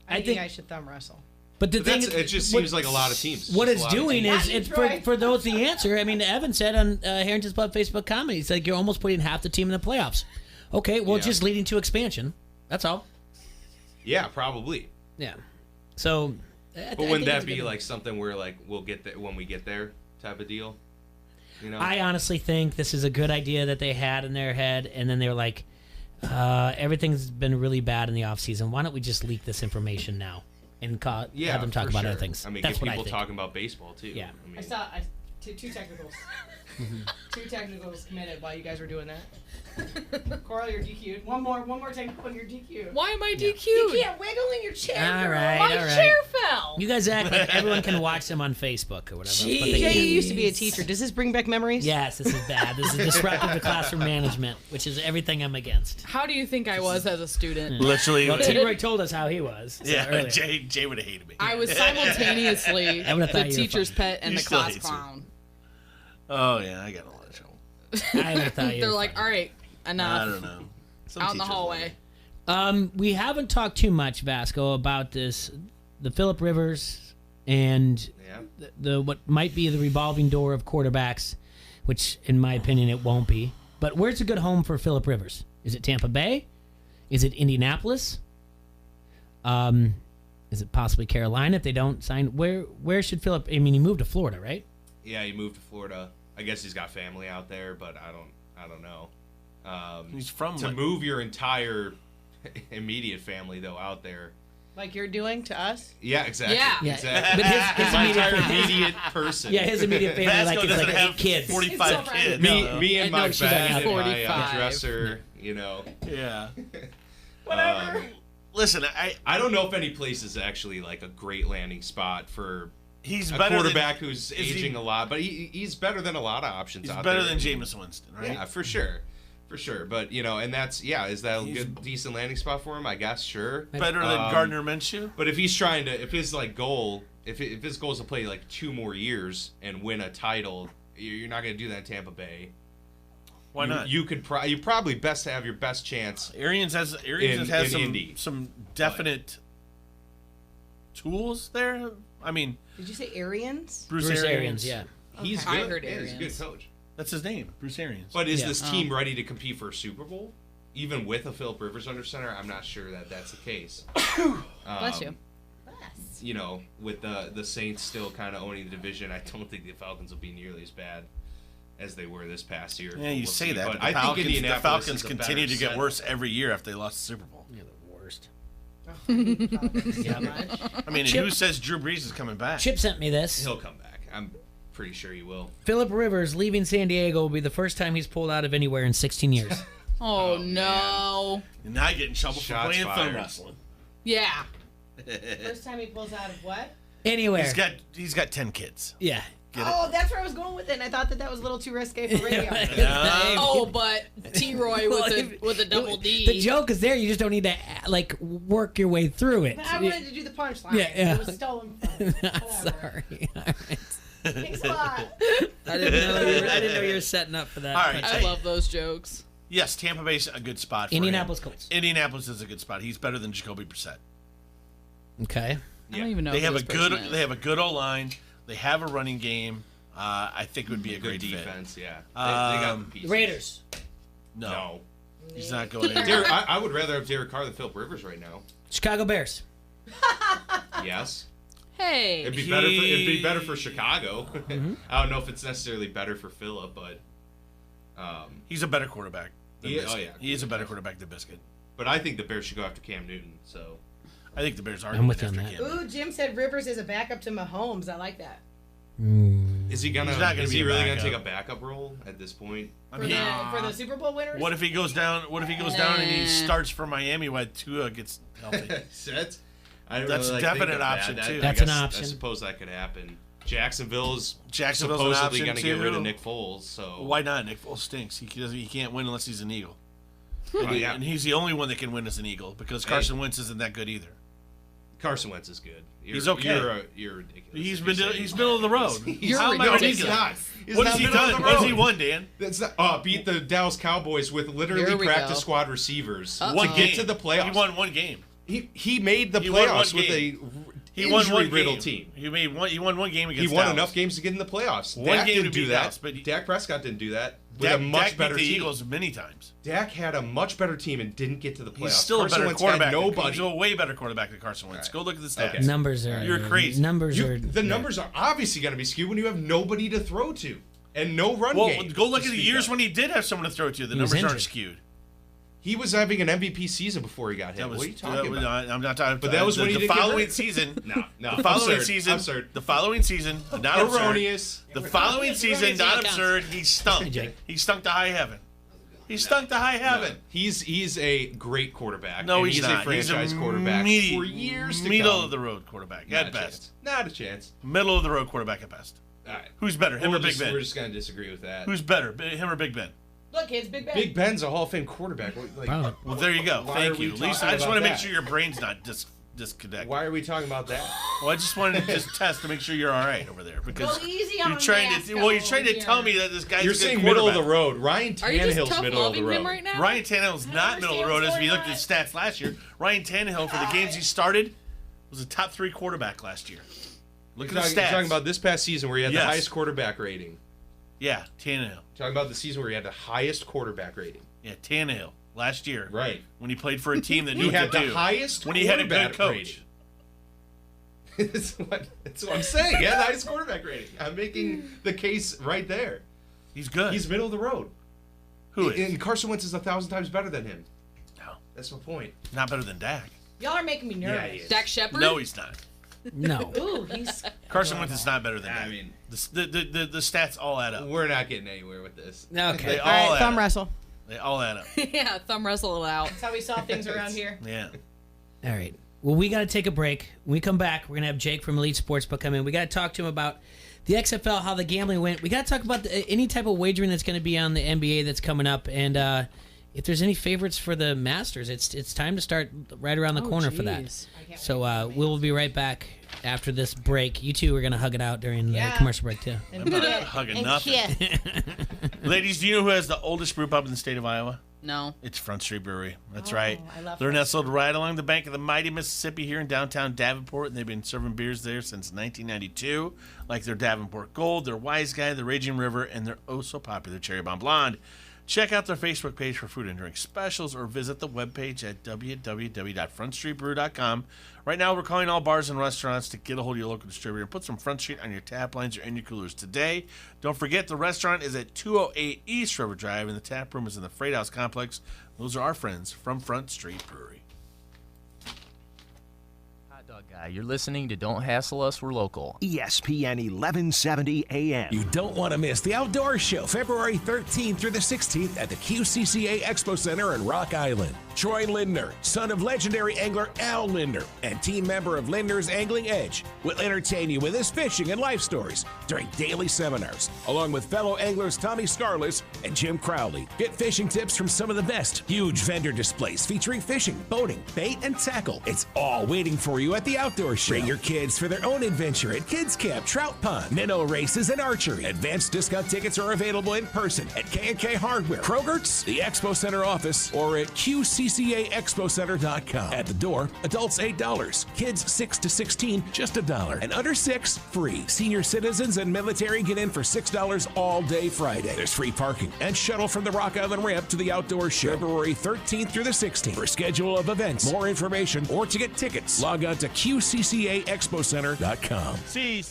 I think I should thumb wrestle. But the thing it just seems like a lot of teams. What Just it's a lot of doing teams. is it's for those the answer. I mean, Evan said on Harrington's Pub Facebook comment, he's like, you're almost putting half the team in the playoffs. Okay, well, it's just leading to expansion. That's all. Yeah, probably. Yeah. So. But wouldn't that be like something where like we'll get there when we get there type of deal? You know? I honestly think this is a good idea that they had in their head, and then they were like, everything's been really bad in the offseason. Why don't we just leak this information now and have them talk for about sure. other things? I mean, That's get what people I think. talking about baseball too. Yeah. I mean, I saw 2 technicals. 2 technicals committed while you guys were doing that. Coral, you're DQ'd. One more technical, you're DQ'd. Why am I DQ'd? You can't wiggle in your chair. All girl. right, My all right. chair fell. You guys act like everyone can watch them on Facebook or whatever. but they Jay, can't. you used to be a teacher. Does this bring back memories? Yes, this is bad. This is disruptive to classroom management, which is everything I'm against. How do you think I was as a student? Literally. Well, T-Roy told us how he was. Yeah, earlier. Jay would have hated me. I was simultaneously I would've thought the you were teacher's fine. pet and He the still class hates you. clown. Oh yeah, I got in a lot of trouble. I would've thought you They're were like, all right, enough. I don't know. Some Out in the teachers hallway. We haven't talked too much, Vasco, about this, the Phillip Rivers and the what might be the revolving door of quarterbacks, which in my opinion it won't be. But where's a good home for Phillip Rivers? Is it Tampa Bay? Is it Indianapolis? Is it possibly Carolina if they don't sign? Where should Phillip? I mean, he moved to Florida, right? Yeah, he moved to Florida. I guess he's got family out there, but I don't know. He's from to move your entire immediate family though out there. Like you're doing to us? Yeah, exactly. Yeah. Exactly. But his my immediate entire family- immediate person. Yeah, his immediate family Vasco like it's doesn't like have 8 kids. 45 kids. Me and my she's like bed and my 45. dresser, you know. Yeah. Whatever. Listen, I don't know if any place is actually like a great landing spot for he's a better quarterback than, who's is he- aging a lot, but he's better than a lot of options He's out better there. than Jameis Winston, right? Yeah, for sure. For sure. But, you know, and that's, is that a good, decent landing spot for him? I guess, sure. Better than Gardner Minshew? But if he's trying to, if his, like, goal, if his goal is to play, like, 2 more years and win a title, you're not going to do that in Tampa Bay. Why not? You could you probably best have your best chance. Arians has in Indy. some definite tools there. I mean, Did you say Arians? Bruce Arians, yeah. He's Okay. good. I heard Yeah, he's a Arians. good coach. That's his name, Bruce Arians. But is Yeah. this team ready to compete for a Super Bowl? Even with a Phillip Rivers under center, I'm not sure that that's the case. Bless you. You know, with the Saints still kind of owning the division, I don't think the Falcons will be nearly as bad as they were this past year. Yeah, you We'll say see. that, but but I think the Indianapolis Falcons is a continue better to get setup. worse every year after they lost the Super Bowl. You're the worst. I mean, who says Drew Brees is coming back? Chip sent me this. He'll come back. I'm pretty sure he will. Phillip Rivers leaving San Diego will be the first time he's pulled out of anywhere in 16 years. Oh, no. And now I get in trouble for Shots playing fired. thumb wrestling. Yeah. First time he pulls out of what? Anywhere. He's got 10 kids. Yeah. Get it? Oh, that's where I was going with it, and I thought that was a little too risque for radio. Oh, but T-Roy with a double D. The joke is there. You just don't need to like work your way through it. But I wanted to do the punchline. Yeah, yeah. It was stolen from me. Sorry. All right. Thanks a lot. I didn't know you were setting up for that. All right. I love those jokes. Yes, Tampa Bay's a good spot for Indianapolis him. Colts. Indianapolis is a good spot. He's better than Jacoby Brissett. Okay. I don't even know They who have this a good. person is. They have a good O-line. They have a running game. I think it would be a Good great defense, fit. yeah. They got the pieces. Raiders. No. He's not going anywhere. Derek, I would rather have Derek Carr than Philip Rivers right now. Chicago Bears. Yes. Hey. It'd be better for Chicago. I don't know if it's necessarily better for Philip, but he's a better quarterback. He is a better quarterback than Biscuit. But I think the Bears should go after Cam Newton. So I think the Bears are. I'm with you on after that. Cam. Ooh, Jim said Rivers is a backup to Mahomes. I like that. is he gonna? He's not gonna is be he a really backup. gonna take a backup role at this point? For the Super Bowl winners? What if he goes down? What if he goes down and he starts for Miami while Tua gets healthy? I don't That's really a think definite of option, that. too. That's an I option. I suppose that could happen. Jacksonville's an supposedly option, going to get rid too. of Nick Foles. So Why not? Nick Foles stinks. He can't win unless he's an Eagle. yeah. And he's the only one that can win as an Eagle because Carson Wentz isn't that good either. Carson Wentz is good. He's okay. You're ridiculous. He's middle of the road. How am I No, ridiculous? he's not. He's What not has he middle of done? the What has road. he won, Dan? That's not, beat the Dallas Cowboys with literally Here we practice go. squad receivers One to game. get to the playoffs. He won one game. He made the He won playoffs one with game. a He won one injury-riddled game. team. He won one game against He won Dallas. enough games to get in the playoffs. One Dak game to didn't do beat that. Dallas, but Dak Prescott didn't do that. With Dak, a much Dak better beat the team. Eagles many times. Dak had a much better team and didn't get to the playoffs. He's still Carson a better Wentz quarterback. Had nobody. He's a way better quarterback than Carson Wentz. Go look at the stats. Okay. Numbers are. You're crazy. Numbers are. The numbers are obviously going to be skewed when you have nobody to throw to and no run Well, game. go look to at the speak years of. when he did have someone to throw to. The He was numbers aren't injured. skewed. He was having an MVP season before he got hit. What are you talking about? I'm not talking. But that was when he the didn't get following hurt. season. No, The following absurd. season. Absurd. The following season. Not Erroneous. absurd. The following season, not counts. absurd. He stunk. He stunk to high heaven. He stunk to high heaven. He's a great quarterback. No, and he's not. a franchise quarterback for years to middle come. of the road quarterback Not at a best. chance. Not a chance. Middle of the road quarterback at best. All right. Who's better, him or Big We're Ben? just going to disagree with that. Who's better, him or Big Ben? Look, kids, Big Ben. Big Ben's a Hall of Fame quarterback. Like, Well, there you go. why Thank are we you. At least talking I just about want to make that? sure your brain's not disconnected. Why are we talking about that? Well, I just wanted to just test to make sure you're all right over there because Go easy you're on trying Gasco to. Well, you're trying to here. tell me that this guy's You're a good saying middle of the quarterback. road. Ryan Are you just Tannehill's tough middle of the loving him road. right now? Ryan Tannehill's not middle of the road. As we looked at his stats last year, Ryan Tannehill for the games he started was a top 3 quarterback last year. Look You're at the talking, stats. you're talking about this past season where he had Yes. the highest quarterback rating. Yeah, Tannehill. Talking about the season where he had the highest quarterback rating. Yeah, Tannehill last year. Right. When he played for a team that knew He what had to the do. highest when he had a good quarterback coach. rating. that's what I'm saying. He had the highest quarterback rating. I'm making the case right there. He's good. He's middle of the road. Who is? And Carson Wentz is 1,000 times better than him. No. That's my point. Not better than Dak. Y'all are making me nervous. Yeah, he is. Dak Shepard? No, he's not. No. Ooh, he's Carson Wentz is not better than I Dak. mean- the stats all add up. We're not getting anywhere with this. Okay. They all all right. add Thumb up. wrestle. They all add up. Yeah, thumb wrestle it out. That's how we saw things around here. Yeah. All right. Well, we got to take a break. When we come back, we're going to have Jake from Elite Sportsbook come in. We got to talk to him about the XFL, how the gambling went. We got to talk about any type of wagering that's going to be on the NBA that's coming up. And if there's any favorites for the Masters, it's time to start right around the corner for that. Jeez. So we'll be right back after this break. You two are going to hug it out during the commercial break, too. I'm not hugging nothing. Ladies, do you know who has the oldest brew pub in the state of Iowa? No. It's Front Street Brewery. That's right. I love They're Front nestled right along the bank of the mighty Mississippi here in downtown Davenport, and they've been serving beers there since 1992, like their Davenport Gold, their Wise Guy, the Raging River, and their oh-so-popular Cherry Bomb Blonde. Check out their Facebook page for food and drink specials or visit the webpage at www.frontstreetbrew.com. Right now, we're calling all bars and restaurants to get a hold of your local distributor and put some Front Street on your tap lines or in your coolers today. Don't forget, the restaurant is at 208 East River Drive, and the tap room is in the Freight House Complex. Those are our friends from Front Street Brewery. Hot Dog Guy, you're listening to Don't Hassle Us, We're Local. ESPN 1170 AM. You don't want to miss the Outdoor Show, February 13th through the 16th at the QCCA Expo Center in Rock Island. Troy Lindner, son of legendary angler Al Lindner and team member of Lindner's Angling Edge, will entertain you with his fishing and life stories during daily seminars, along with fellow anglers Tommy Scarless and Jim Crowley. Get fishing tips from some of the best. Huge vendor displays featuring fishing, boating, bait, and tackle. It's all waiting for you at the outdoor show. Bring your kids for their own adventure at Kids Camp, Trout Pond, minnow races, and archery. Advanced discount tickets are available in person at K&K Hardware, Kroger's, the Expo Center office, or at QCCAExpoCenter.com. At the door, adults $8, kids 6 to 16 just $1, and under 6 free. Senior citizens and military get in for $6 all day Friday. There's free parking and shuttle from the Rock Island ramp to the outdoor show, February 13th through the 16th. For schedule of events, more information, or to get tickets, log on to QCCAExpoCenter.com. See,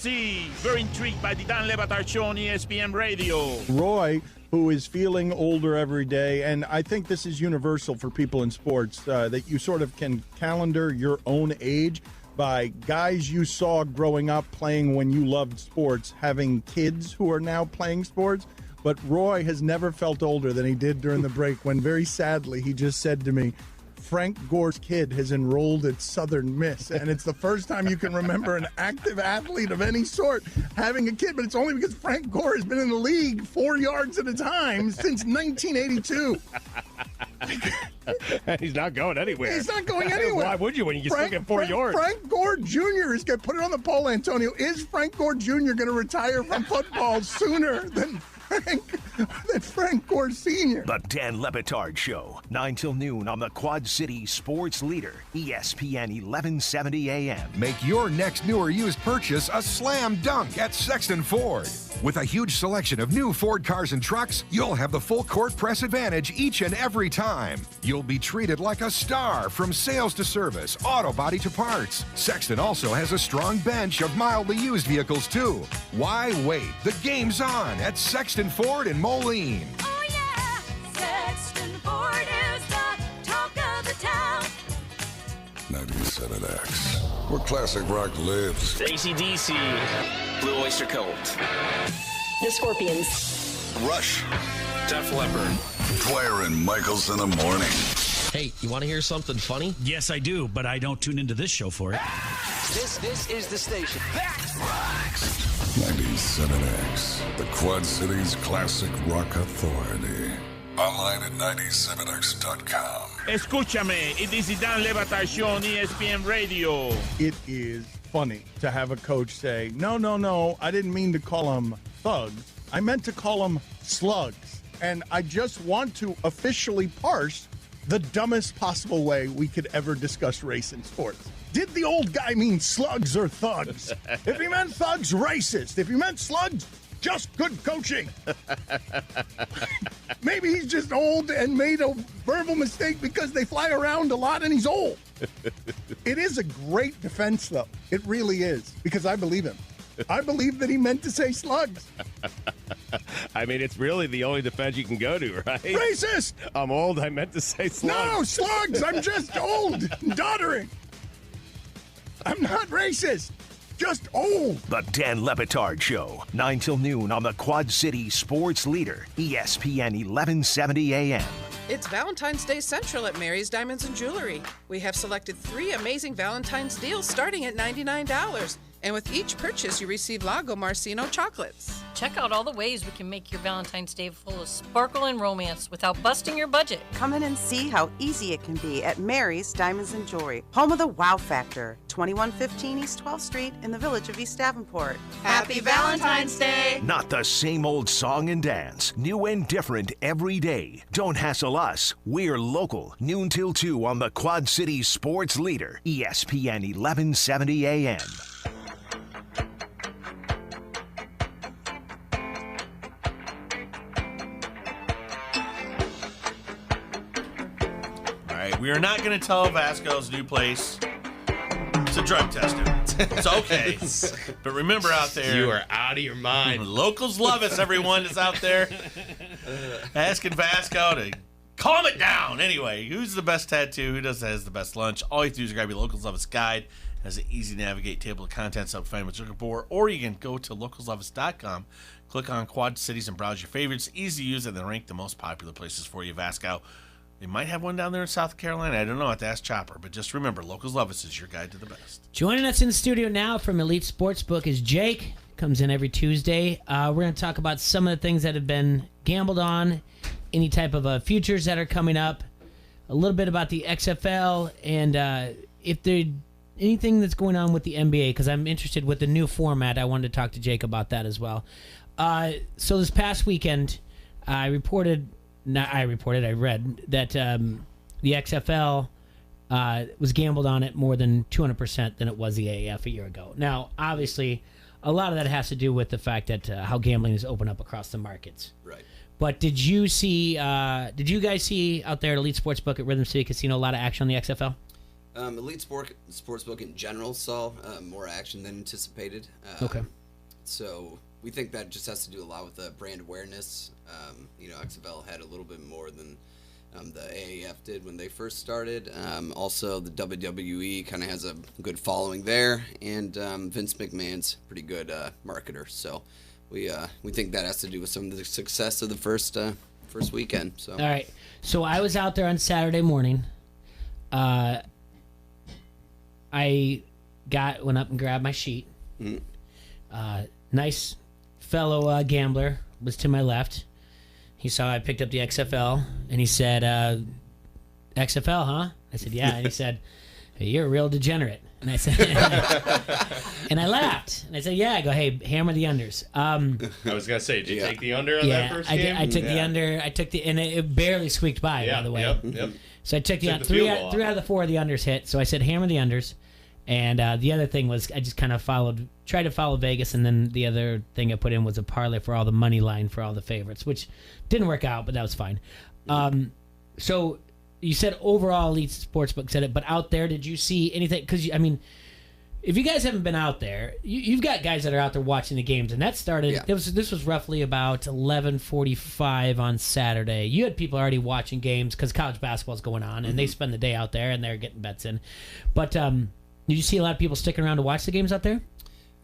very intrigued by the Dan Le Batard Show on ESPN Radio. Roy, who is feeling older every day, and I think this is universal for people in sports, that you sort of can calendar your own age by guys you saw growing up playing when you loved sports, having kids who are now playing sports. But Roy has never felt older than he did during the break when, very sadly, he just said to me, Frank Gore's kid has enrolled at Southern Miss, and it's the first time you can remember an active athlete of any sort having a kid, but it's only because Frank Gore has been in the league 4 yards at a time since 1982. He's not going anywhere. He's not going anywhere. Why would you when you still get 4 yards? Frank Gore Jr. is going to put it on the poll, Antonio. Is Frank Gore Jr. going to retire from football sooner than Frank Gore Sr.? The Dan Le Batard Show, 9 till noon on the Quad City Sports Leader, ESPN 1170 AM. Make your next new or used purchase a slam dunk at Sexton Ford. With a huge selection of new Ford cars and trucks, you'll have the full court press advantage each and every time. You'll be treated like a star from sales to service, auto body to parts. Sexton also has a strong bench of mildly used vehicles too. Why wait? The game's on at Sexton Ford in Moline. Oh yeah, Sexton Ford is the talk of the town. 97X, where classic rock lives. AC/DC, Blue Oyster Cult, The Scorpions, Rush, Def Leppard, Dwyer and Michaels in the morning. Hey, you want to hear something funny? Yes, I do, but I don't tune into this show for it. This is the station. That's 97X, the Quad Cities classic rock authority. Online at 97X.com. Escúchame, it is the Dan Le Batard Show on ESPN Radio. It is funny to have a coach say, no, I didn't mean to call them thugs. I meant to call them slugs. And I just want to officially parse the dumbest possible way we could ever discuss race in sports. Did the old guy mean slugs or thugs? If he meant thugs, racist. If he meant slugs, just good coaching. Maybe he's just old and made a verbal mistake because they fly around a lot and he's old. It is a great defense, though. It really is, because I believe him. I believe that he meant to say slugs. I mean, it's really the only defense you can go to, right? Racist! I'm old. I meant to say slugs. No, slugs! I'm just old and doddering. I'm not racist. Just old. The Dan Le Batard Show, 9 till noon on the Quad City Sports Leader, ESPN 1170 AM. It's Valentine's Day Central at Mary's Diamonds and Jewelry. We have selected 3 amazing Valentine's deals starting at $99. And with each purchase, you receive Lago Marcino chocolates. Check out all the ways we can make your Valentine's Day full of sparkle and romance without busting your budget. Come in and see how easy it can be at Mary's Diamonds and Jewelry, home of the Wow Factor, 2115 East 12th Street in the village of East Davenport. Happy Valentine's Day! Not the same old song and dance. New and different every day. Don't hassle us. We're local. Noon till 2 on the Quad City Sports Leader, ESPN 1170 AM. We are not going to tell Vasco's new place to drug test him. It's okay. But remember out there. You are out of your mind. Locals love us, everyone that's out there. Asking Vasco to calm it down. Anyway, who's the best tattoo? Who has the best lunch? All you have to do is grab your Locals Love Us guide. It has an easy to navigate table of contents up find what you're looking for. Or you can go to localsloveus.com, click on Quad Cities and browse your favorites. Easy to use and then rank the most popular places for you, Vasco. They might have one down there in South Carolina. I don't know. I have to ask Chopper. But just remember, Locals Love Us is your guide to the best. Joining us in the studio now from Elite Sportsbook is Jake. Comes in every Tuesday. We're going to talk about some of the things that have been gambled on, any type of futures that are coming up, a little bit about the XFL, and if there's anything that's going on with the NBA, because I'm interested with the new format. I wanted to talk to Jake about that as well. So this past weekend, I read that the XFL was gambled on it more than 200% than it was the AAF a year ago. Now, obviously, a lot of that has to do with the fact that how gambling is open up across the markets. Right. But did you guys see out there at Elite Sportsbook at Rhythm City Casino a lot of action on the XFL? Elite Sportsbook in general saw more action than anticipated. Okay. So we think that just has to do a lot with the brand awareness. XFL had a little bit more than the AAF did when they first started. Also, the WWE kind of has a good following there, and Vince McMahon's a pretty good marketer. So we think that has to do with some of the success of the first weekend. So all right. So I was out there on Saturday morning. I went up and grabbed my sheet. Nice fellow gambler was to my left. He saw I picked up the XFL, and he said, XFL, huh? I said, yeah. And he said, hey, you're a real degenerate. And I said, and I laughed. And I said, yeah. I go, hey, hammer the unders. I was going to say, did you take the under on that first game? I took the under. And it barely squeaked by the way. Yep. So I took three out of the four of the unders hit. So I said, hammer the unders. And the other thing was I just kind of tried to follow Vegas, and then the other thing I put in was a parlay for all the money line for all the favorites, which didn't work out, but that was fine. So you said overall Elite Sportsbook said it, but out there, did you see anything? Because, I mean, if you guys haven't been out there, you've got guys that are out there watching the games, and that started, this was roughly about 11:45 on Saturday. You had people already watching games because college basketball's going on, and they spend the day out there, and they're getting bets in. But did you see a lot of people sticking around to watch the games out there?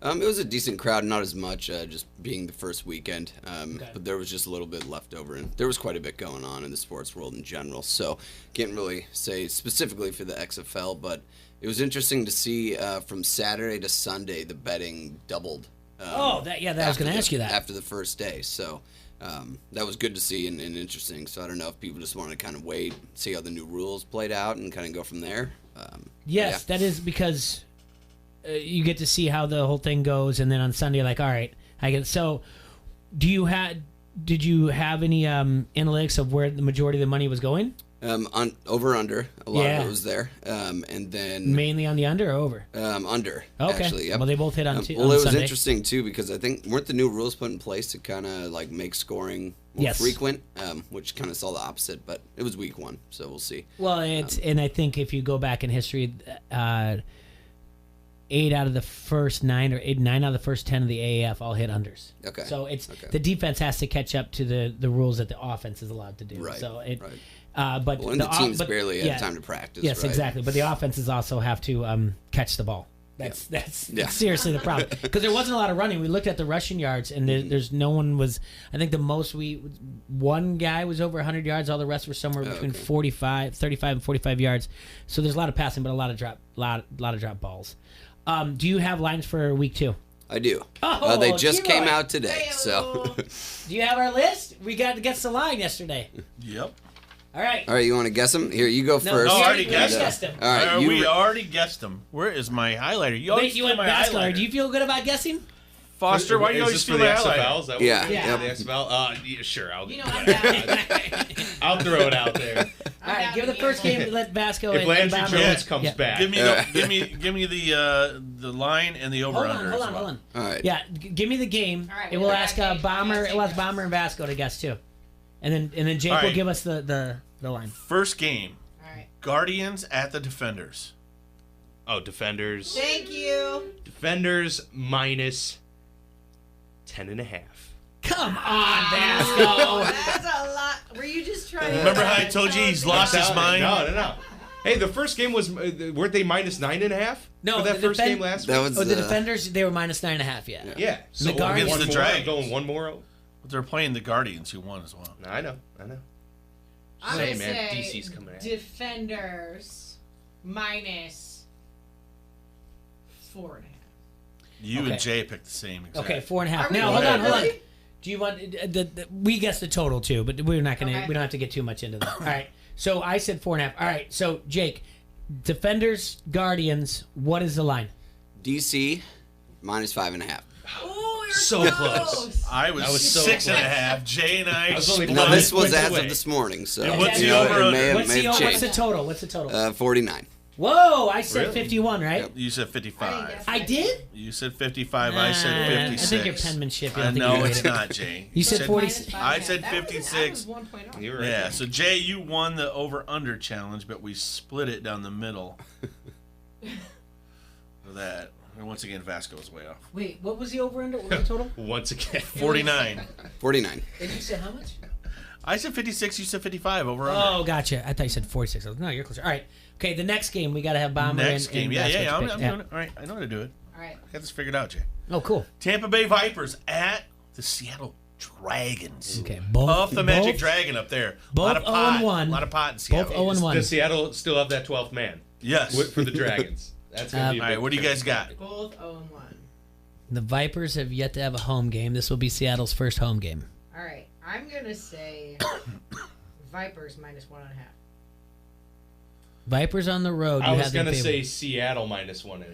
It was a decent crowd, not as much, just being the first weekend. But there was just a little bit left over, and there was quite a bit going on in the sports world in general. So can't really say specifically for the XFL, but it was interesting to see from Saturday to Sunday the betting doubled. I was going to ask you that after the first day. So that was good to see and interesting. So I don't know if people just want to kind of wait, see how the new rules played out, and kind of go from there. Yes, that is because you get to see how the whole thing goes, and then on Sunday you're like, all right, I get. So, did you have any analytics of where the majority of the money was going? On over under, a lot of it was there, and then mainly on the under or over. Under. Okay. Actually, yep. Well, they both hit on. Well, it was Sunday. interesting too because I think weren't the new rules put in place to kind of like make scoring more frequent, which kind of saw the opposite. But it was week one, so we'll see. Well, and I think if you go back in history, 8 out of the first 9 or 9 out of the first 10 of the AAF all hit unders. Okay. So the defense has to catch up to the rules that the offense is allowed to do. Right. So but the teams barely had time to practice. Yes, right? exactly. But the offenses also have to catch the ball. That's seriously the problem because there wasn't a lot of running. We looked at the rushing yards, and there's no one was. I think the most one guy was over 100 yards. All the rest were somewhere between 35 and 45 yards. So there's a lot of passing, but a lot of drop balls. Do you have lines for week 2? I do. They just came out today. So, do you have our list? We got to guess the line yesterday. Yep. All right. All right, you want to guess them? Here, you go first. No, I already guessed them. All right, we already guessed them. Where is my highlighter? You always you went my basketball. highlighter. Do you feel good about guessing? Foster, why do you always for feel the my XFL? highlighter? Is that Yeah. The XFL? Sure, I'll throw it out there. All right, give the first game to let Vasco If and Landry Bama- Jones comes back. Give me the line and the over under. Hold on. All right. Yeah, give me the game. All right, It will ask Bomber. It will ask Bomber and Vasco to guess too, and then Jake All will right. give us the line. First game. All right. Guardians at the Defenders. Oh, Defenders. Thank you. Defenders minus 10.5. Come on, Vasco. That's a lot. Were you just trying to... Remember how I told you he's lost his mind? No. Hey, the first game was weren't they minus 9.5? No, for that the first game last week. That was the Defenders. They were minus 9.5. Yeah. So The Guardians- Against the I'm Dragons. going one more. But they're playing the Guardians, who won as well. I know. I'm Say, gonna man, say DC's coming at. Defenders minus 4.5. You Okay. and Jay picked the same. Exact. Okay, 4.5. Are we Now hold on. really? Do you want we guessed the total too, but we're not gonna. Okay. We don't have to get too much into that. All right. So I said 4.5. All right. So Jake, Defenders, Guardians. What is the line? DC minus 5.5. Oh, you're So close. I was, That was so 6.5. Jay and I. was only split No, this was it. as of this morning, so And what's you the know, over it may have, under? may have What's changed. the total? What's the total? 49. Whoa! I said Really? 51, right? You said 55. I did. You said 55. I said 56. I think your penmanship. I don't think No, you it's made it. not, Jay. You said 40. I said 56. That was 1 point off. You were right Yeah, there. so Jay, you won the over/under challenge, but we split it down the middle. For that, and once again, Vasco's way off. Wait, what was the over under? What was the total? Once again. 49. 49. And you said how much? I said 56. You said 55. Over/under. Oh, gotcha. I thought you said 46. I was, no, you're closer. All right. Okay, the next game we got to have Bomber. Next and, game, and yeah. Vasquez I'm pick. doing it. All right, I know how to do it. All right. I got this figured out, Jay. Oh, cool. Tampa Bay Vipers at the Seattle Dragons. Okay, both. Puff the Magic both- Dragon up there. both a lot of pot. 0-1. A lot of pot in Seattle. Both 0-1. Does Seattle still have that 12th man? Yes. For the Dragons. That's going to be a All right, big what do you guys got? Both 0-1. The Vipers have yet to have a home game. This will be Seattle's first home game. All right. I'm going to say Vipers minus 1.5. Vipers on the road. I You was have them going to say favored. Seattle minus 1.5.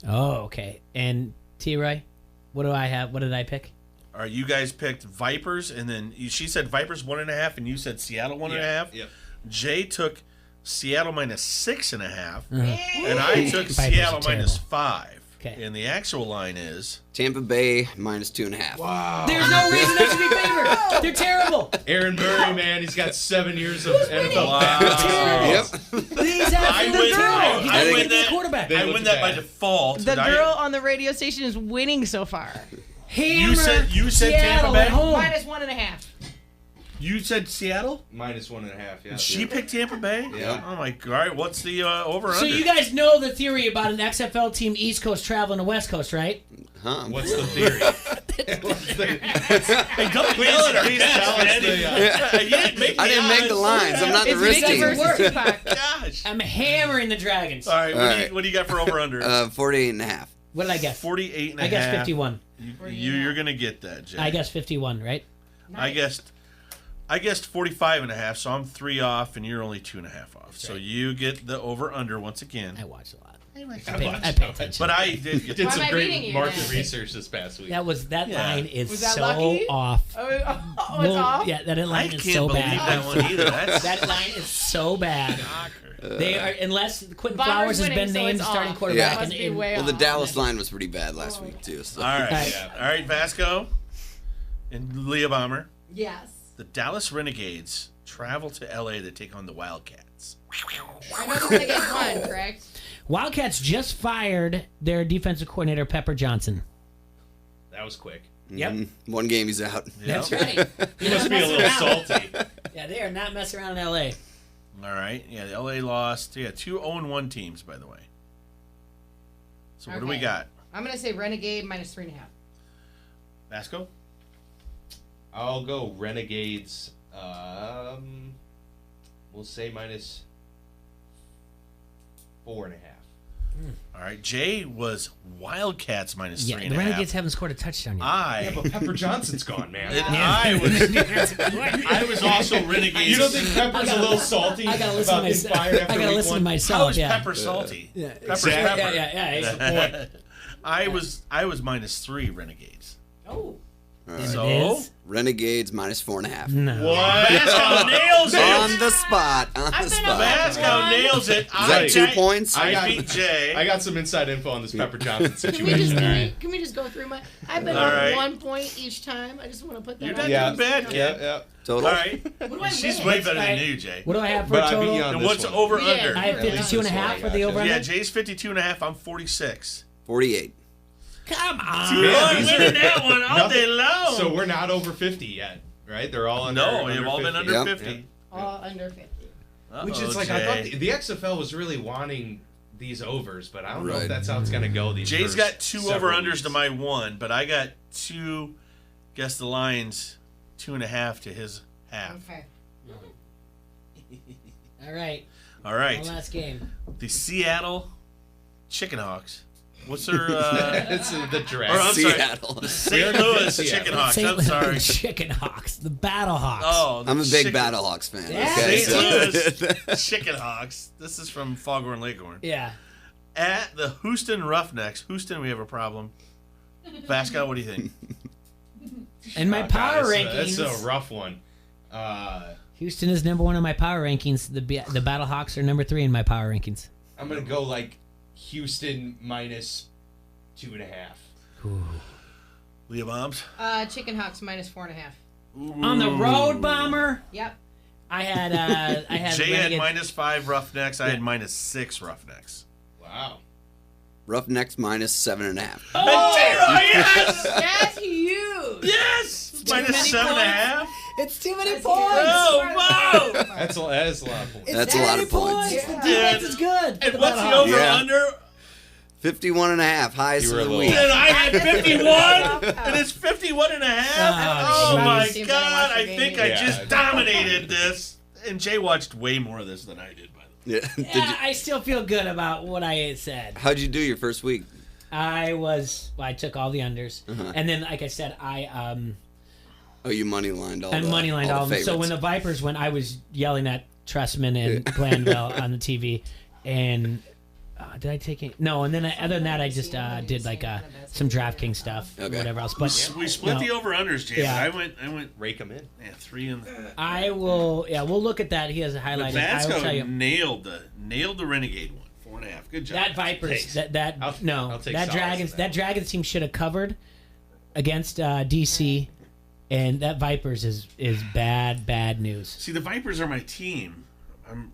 Oh, okay. And T-Ray, what do I have? What did I pick? All right, you guys picked Vipers, and then she said Vipers 1.5, and you said Seattle 1.5. Yep. Jay took Seattle minus 6.5, Uh-huh. and I took Vipers Seattle are minus terrible. 5. Okay. And the actual line is Tampa Bay minus 2.5. Wow. There's no reason they should be favored. They're terrible. Aaron Murray, man, he's got 7 years of NFL Wow. pass experience. Yep. He's having the girl. He's I not win even the that. quarterback. They I look win that by bad. default. The and I- girl on the radio station is winning so far. You said Seattle Tampa Bay. at home. Minus 1.5. You said Seattle. Minus 1.5, yeah. She picked Tampa Bay. Yeah. Oh my God! All right, what's the over? So you guys know the theory about an XFL team East Coast traveling to West Coast, right? Huh? What's the theory? Hey, don't yell at our please guest, tell us man. the, You didn't make I didn't make the lines. I'm not the It's risk Vicky team. versus Tupac. Gosh. I'm hammering the Dragons. All right, All right. what do you got for over under? 48.5. What did I guess? 48 and a I guess half. 51. You're gonna get that, Jay. I guess 51, right? I guessed 45 and a half, so I'm 3 off, and you're only 2.5 off. So you get the over under once again. I watch a lot. I pay attention. But I did get did Why some am I beating great you market then? research this past week. That line is Was that so lucky? off. Oh, it's Well, off? Yeah, that line I is can't so believe bad. that one either. That's That line is so bad. They are unless Quentin Bombers Flowers has winning, been so named it's starting off. quarterback. Yeah. Must be way Well, the off. Dallas line was pretty bad last week, too. So. all right. Right. All right, Vasco and Leah Bomber. Yes. The Dallas Renegades travel to LA to take on the Wildcats. I know the Renegades won, correct? Wildcats just fired their defensive coordinator Pepper Johnson. That was quick. Yep. One game he's out. That's right. He must be a little salty. Yeah, they are not messing around in LA. All right. Yeah, the LA lost. Yeah, 2 0-1 teams, by the way. So what do we Okay. got? I'm going to say Renegade minus 3.5. Vasco? I'll go Renegades. We'll say minus 4.5. All right. Jay was Wildcats minus Yeah, 3.5. the Renegades haven't scored a touchdown yet. Yeah, but Pepper Johnson's gone, man. I was also Renegades. You don't think Pepper's a little salty I gotta listen about to getting myself. fired after I gotta week listen to one? myself. How is yeah. Pepper salty? Yeah, Pepper's exactly. Pepper. Yeah. He's the point. I was minus 3 Renegades. Oh. All right. So Renegades minus 4.5. No. what? Vasco nails it. On the spot. On the spot. Vasco nails it. Is that 2 points? I beat Jay. I got some inside info on this Pepper Johnson Can we just situation. can we just go through my? I've been All on right. 1 point each time. I just want to put that. You're out not there. doing bad, kid. Yeah. Total? All right. What do I She's win? way better than Alright. you, Jay. What do I have for But a I beat total? you on And this what's one. over Yeah. under? I have 52 and a half for the over Yeah, under. Jay's 52 and a half. I'm 46. 48. Come on. Two on winning that one all Nothing- day long. So we're not over 50 yet, right? They're all under. no, under you've all been 50. under Yep. 50. All under 50. Which is like, I thought the XFL was really wanting these overs, but I don't know if Right. that's how it's going to go. These Jay's first got 2 several over-unders weeks. to my 1, but I got 2, guess the lines, 2.5 to his half. Okay. All right. All right. One last game. The Seattle Chickenhawks. What's their? It's the draft. Or, I'm Seattle. Sorry, the St. Louis Chickenhawks. I'm sorry. Chickenhawks. The Battlehawks. Oh, I'm a big Battlehawks fan. Yeah. Okay, St. Louis Chickenhawks. This is from Foghorn Leghorn. Yeah. At the Houston Roughnecks. Houston, we have a problem. Vasco, what do you think? In my power rankings. That's a rough one. Houston is number 1 in my power rankings. The Battlehawks are number 3 in my power rankings. I'm gonna go like Houston minus 2.5. Leah Bombs? Chicken Hawks minus 4.5. On the road, Bomber. Yep. I had Jay had Renegade- -5 Roughnecks. I had -6 Roughnecks. Wow. Roughnecks minus 7.5. Oh, yes! That's huge. Yes! Minus 7.5? It's too many points. Oh, wow! That is a lot of points. That's a lot of points. Defense is good. And what's the over-under? 51.5, highest You were of the low. week. And I had 51, and it's 51.5. Oh my geez. God! I think I Yeah. just dominated this. And Jay watched way more of this than I did, by the way. Yeah. Yeah, I still feel good about what I said. How'd you do your first week? I took all the unders, and then like I said, Oh, you money lined all. I money lined all of them. So favorites. when the Vipers went, I was yelling at Tressman and Glanville on the TV, and did I take it? No, and then other than that, I just did like some DraftKings stuff, or whatever else. But We split the over-unders, Jay. Yeah. But I went Rake them in. yeah, 3 in. I will. Yeah, we'll look at that. He has a But highlighted. I will tell Vasco you. nailed the Renegade one. 4.5. Good job. That Vipers, that I'll take solace in Dragons, that. that Dragons team should have covered against DC, and that Vipers is bad news. See, the Vipers are my team. I'm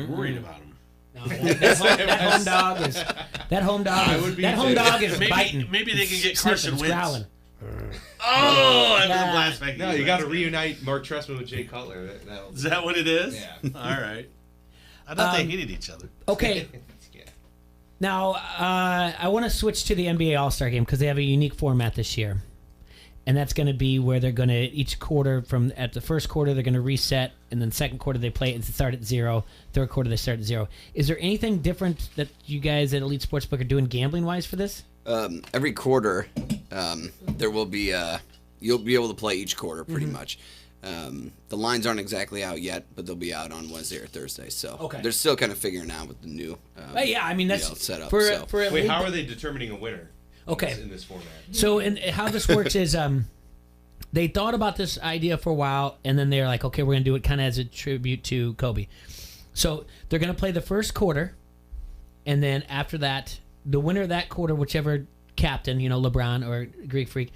worried about them. No, that home dog is I would be too. biting. Maybe they can get Sniffing, Carson it's Wentz. growling. Oh, that was a blast. No, you got to reunite Mark Tressman with Jay Cutler. Is that what it is? Yeah. All right. I thought they hated each other. Okay. Now, I want to switch to the NBA All-Star Game because they have a unique format this year. And that's going to be where they're going to, each quarter, at the first quarter, they're going to reset, and then second quarter, they play it and start at 0. Third quarter, they start at 0. Is there anything different that you guys at Elite Sportsbook are doing gambling-wise for this? Every quarter, there will be you'll be able to play each quarter pretty much. The lines aren't exactly out yet, but they'll be out on Wednesday or Thursday. So Okay. they're still kind of figuring out with the new Yeah, I mean, that's setup. for so. a Wait, league how that- are they determining a winner? Okay. In this format. So, and how this works is, they thought about this idea for a while, and then they're like, okay, we're gonna do it kind of as a tribute to Kobe. So they're gonna play the first quarter, and then after that, the winner of that quarter, whichever captain, LeBron or Greek Freak,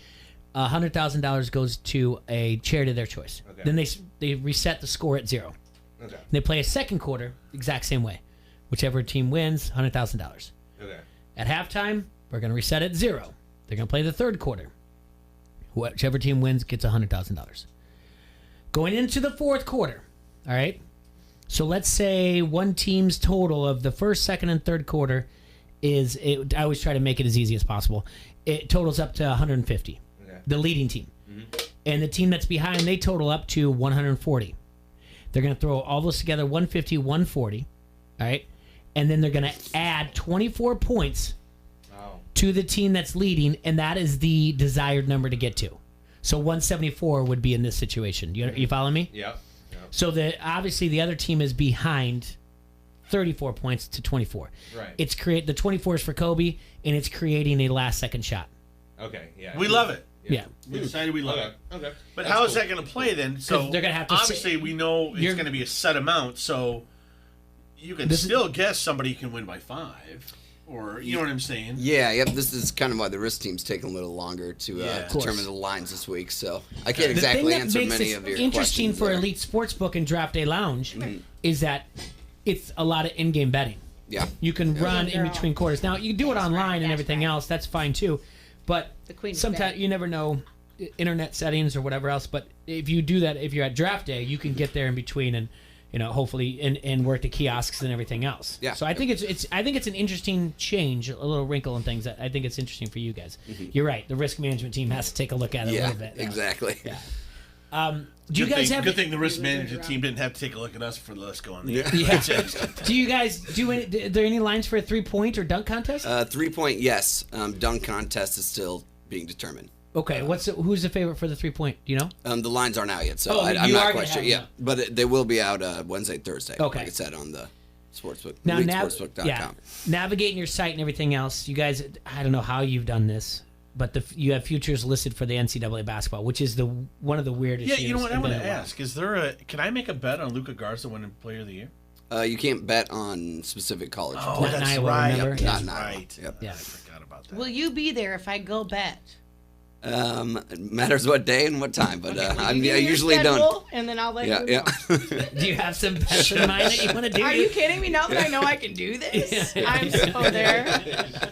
$100,000 goes to a charity of their choice. Okay. Then they reset the score at 0. Okay. They play a second quarter, exact same way. Whichever team wins, $100,000. Okay. At halftime, we're going to reset at 0. They're going to play the third quarter. Whichever team wins gets $100,000. Going into the fourth quarter, all right? So let's say one team's total of the first, second, and third quarter is, I always try to make it as easy as possible. It totals up to 150, the leading team. And the team that's behind, they total up to 140. They're going to throw all those together, 150, 140, all right? And then they're going to add 24 points to the team that's leading, and that is the desired number to get to. So 174 would be in this situation. You follow me? Yeah. So obviously the other team is behind 34 points to 24. Right. It's the 24 is for Kobe, and it's creating a last-second shot. Okay, yeah. We love it. Yeah. We decided we love it. Okay. But That's how is cool. that going to play then? So they're gonna have to obviously we know it's going to be a set amount, so you can still guess somebody can win by 5, or you know what I'm saying? Yeah, yep. This is kind of why the risk team's taking a little longer to determine the lines this week. So I can't exactly answer many of your interesting questions for there. Elite Sportsbook and Draft Day Lounge is that it's a lot of in-game betting. Yeah. You can run in between quarters. Now, you can do it online and everything else. That's fine, too. But sometimes you never know internet settings or whatever else. But if you do that, if you're at Draft Day, you can get there in between and hopefully and work the kiosks and everything else. Yeah. So I think it's an interesting change, a little wrinkle and things. I think it's interesting for you guys. You're right. The risk management team has to take a look at it a little bit. Exactly. Yeah. Do you guys have? Good thing the risk management team didn't have to take a look at us for the let's go on the Do you guys do? Are there any lines for a 3-point or dunk contest? 3-point, yes. Dunk contest is still being determined. Okay, who's the favorite for the 3-point? Do you know? The lines aren't out yet, so Oh, I'm you not are quite gonna sure. have Yeah, them. but they will be out Wednesday, Thursday. Okay. Like I said on the sportsbook. Now, elitesportsbook.com. navigating your site and everything else. You guys, I don't know how you've done this, but you have futures listed for the NCAA basketball, which is one of the weirdest. Yeah, you know what? I want to in a while. ask: can I make a bet on Luka Garza winning Player of the Year? You can't bet on specific college. Oh, players. that's Iowa, right. remember? Yep, Yeah. not in Iowa. Right. Yep. Yeah. I forgot about that. Will you be there if I go bet? It matters what day and what time, but I Give me your usually schedule, don't. And then I'll let Yeah, you know. yeah. Do you have some bets in mind that you want to do? Are you kidding me? Now that I know I can do this, I'm so there.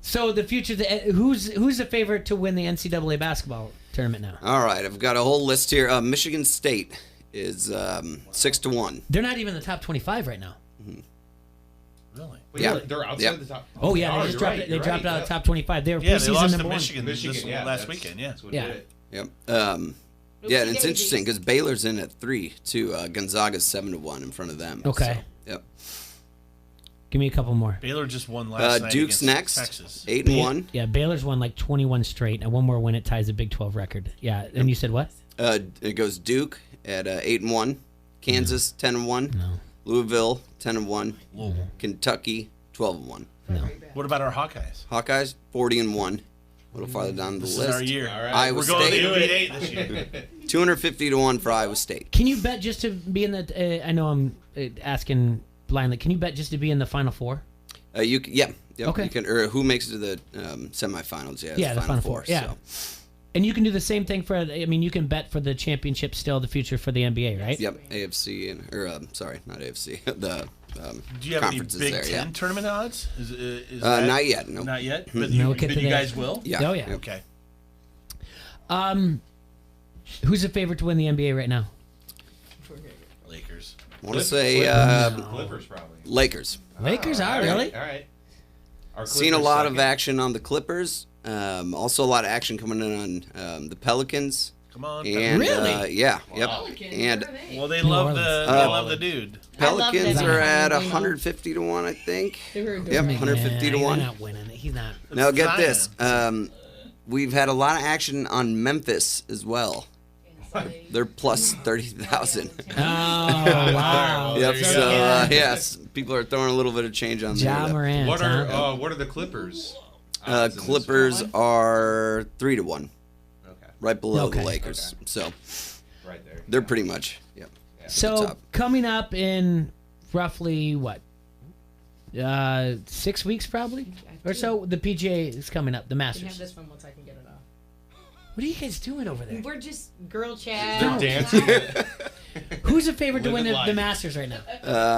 So the future, who's the favorite to win the NCAA basketball tournament now? All right, I've got a whole list here. Michigan State is 6-1. They're not even in the top 25 right now. Really? Yeah. They're outside Yep. the top. Oh yeah, they just dropped it. They dropped out of the top 25. They were preseason lost to number Michigan, Michigan, last weekend. Yeah. That's what Yeah. did it. Yep. Yeah, and it's interesting because Baylor's in at 3 too. Gonzaga's 7-1 in front of them. Okay. So, yep. Give me a couple more. Baylor just won last night Duke's against next, Texas. 8-1. Yeah, Baylor's won like 21 straight, and one more win it ties the Big 12 record. Yeah, and you said what? It goes Duke at 8-1, Kansas 10-1, Louisville 10-1, Kentucky 12-1. What about our Hawkeyes? Hawkeyes 40-1. A little farther down the This list. is our year. All right. Iowa We're going to State. the Elite Eight this year. 250-1 for Iowa State. Can you bet just to be in the? I know I'm asking blindly. Can you bet just to be in the Final Four? Yep. Okay. You can, or who makes it to the semifinals? Yeah, Yeah, it's the Final Four. Yeah. So. And you can do the same thing for. I mean, you can bet for the championship still, the future for the NBA, right? Yep. AFC and sorry, not AFC. The Do you have any conferences Big there. Ten Yeah. tournament odds? Is that, Not yet. No. Not yet. Mm-mm. But No, you, get but to you the- guys will. Yeah. Oh yeah. Okay. Who's the favorite to win the NBA right now? Lakers. I want to say Clippers probably. Lakers. Lakers are really. All right. Our Seen a Clippers lot second. of action on the Clippers. Also a lot of action coming in on the Pelicans. Come on. And, Really? yeah. Yep. Pelicans, And where are they? Well, they New love Orleans. they love the dude. I love Pelicans them. are at They know. 150-1, I think. They were Yep, 150 to He's 1. not winning it. He's not. Now get Zion. this. We've had a lot of action on Memphis as well. They're plus 30,000. Oh wow. Yep. there you So go. yes, people are throwing a little bit of change on Ja there. Morant. What huh? are the Clippers? odds in this Clippers one? are 3-1, Okay. right below Okay. the Lakers. So Right there. they're pretty much yep. at the So top. coming up in roughly what? 6 weeks probably or so. The PGA is coming up. The You have Masters. this one once I can get it off. What are you guys doing over there? We're just girl chat. They're dancing. Who's the favorite to win Living the life. Masters right now?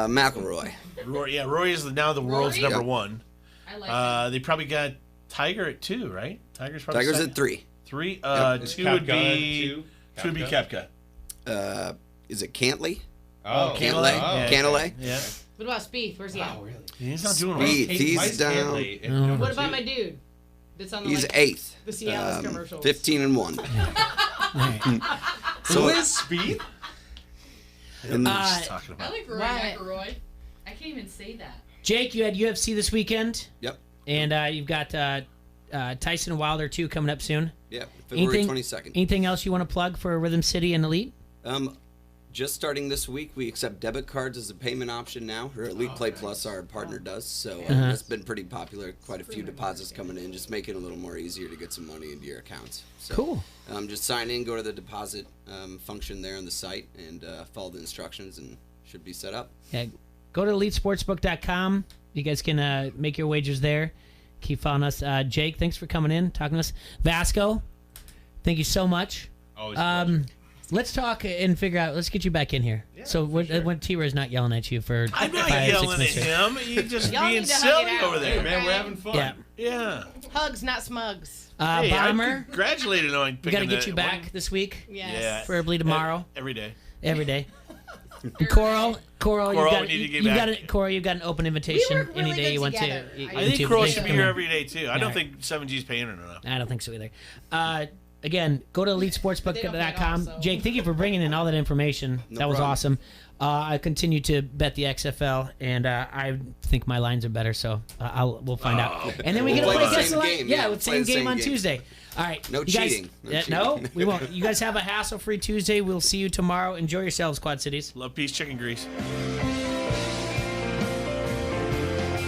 McIlroy. Rory is now the world's Rory? number one. I like that. They probably got Tiger at 2, right? Tiger's probably Tiger's second. at 3. 3. Yep. 2 would be Koepka? 2 would be Koepka. Is it Cantley? Oh, Cantlay? Oh. Cantlay? Yeah. What about Spieth? Where's he at? He's not doing well. Speed. Why is He's down. Cantlay at Oh. number What about two? my dude? That's on the, He's like, 8th. the Cialis commercials. 15-1. Who is Speed? And Just talking I about. like Roy Right. McIlroy. I can't even say that. Jake, you had UFC this weekend, yep. and you've got Tyson Wilder 2 coming up soon. Yep. February Anything- 22nd. Anything else you want to plug for Rhythm City and Elite? Just starting this week, we accept debit cards as a payment option now, or Elite Play Plus, our partner does. So that's been pretty popular. Quite a few deposits coming in, just making it a little more easier to get some money into your accounts. So, Cool. Just sign in, go to the deposit function there on the site, and follow the instructions, and should be set up. Yeah, go to elitesportsbook.com. You guys can make your wagers there. Keep following us. Jake, thanks for coming in, talking to us. Vasco, thank you so much. Always a pleasure. Let's talk and figure out. Let's get you back in here. So when T Ray's not yelling at you for I'm not 5, 6 yelling at minutes here. him. He's just Y'all being need to hug silly it out. over there. Hey, man, we're having fun. Yeah. Yeah. Hugs, not smugs. Hey, Bomber, I'm congratulated on we picking got to get the you back one- this week, Yes. Yeah. preferably tomorrow, Every day. every day. And Coral, Coral, you've got, we need to get you've back. got Coral, you've got an open invitation work really any day good you want together. to. I I think to- Coral thanks should for be here coming. every day, too. I All don't right. think 7G's paying her enough. I don't think so either. again, go to elitesportsbook.com. Jake, thank you for bringing in all that information. No that was problem. awesome. I continue to bet the XFL, and I think my lines are better, so we'll find out. And then we get to play Guess the Line. Yeah, with same game on Tuesday. All right. No you guys, cheating. No cheating. No, we won't. You guys have a hassle-free Tuesday. We'll see you tomorrow. Enjoy yourselves, Quad Cities. Love, peace, chicken grease.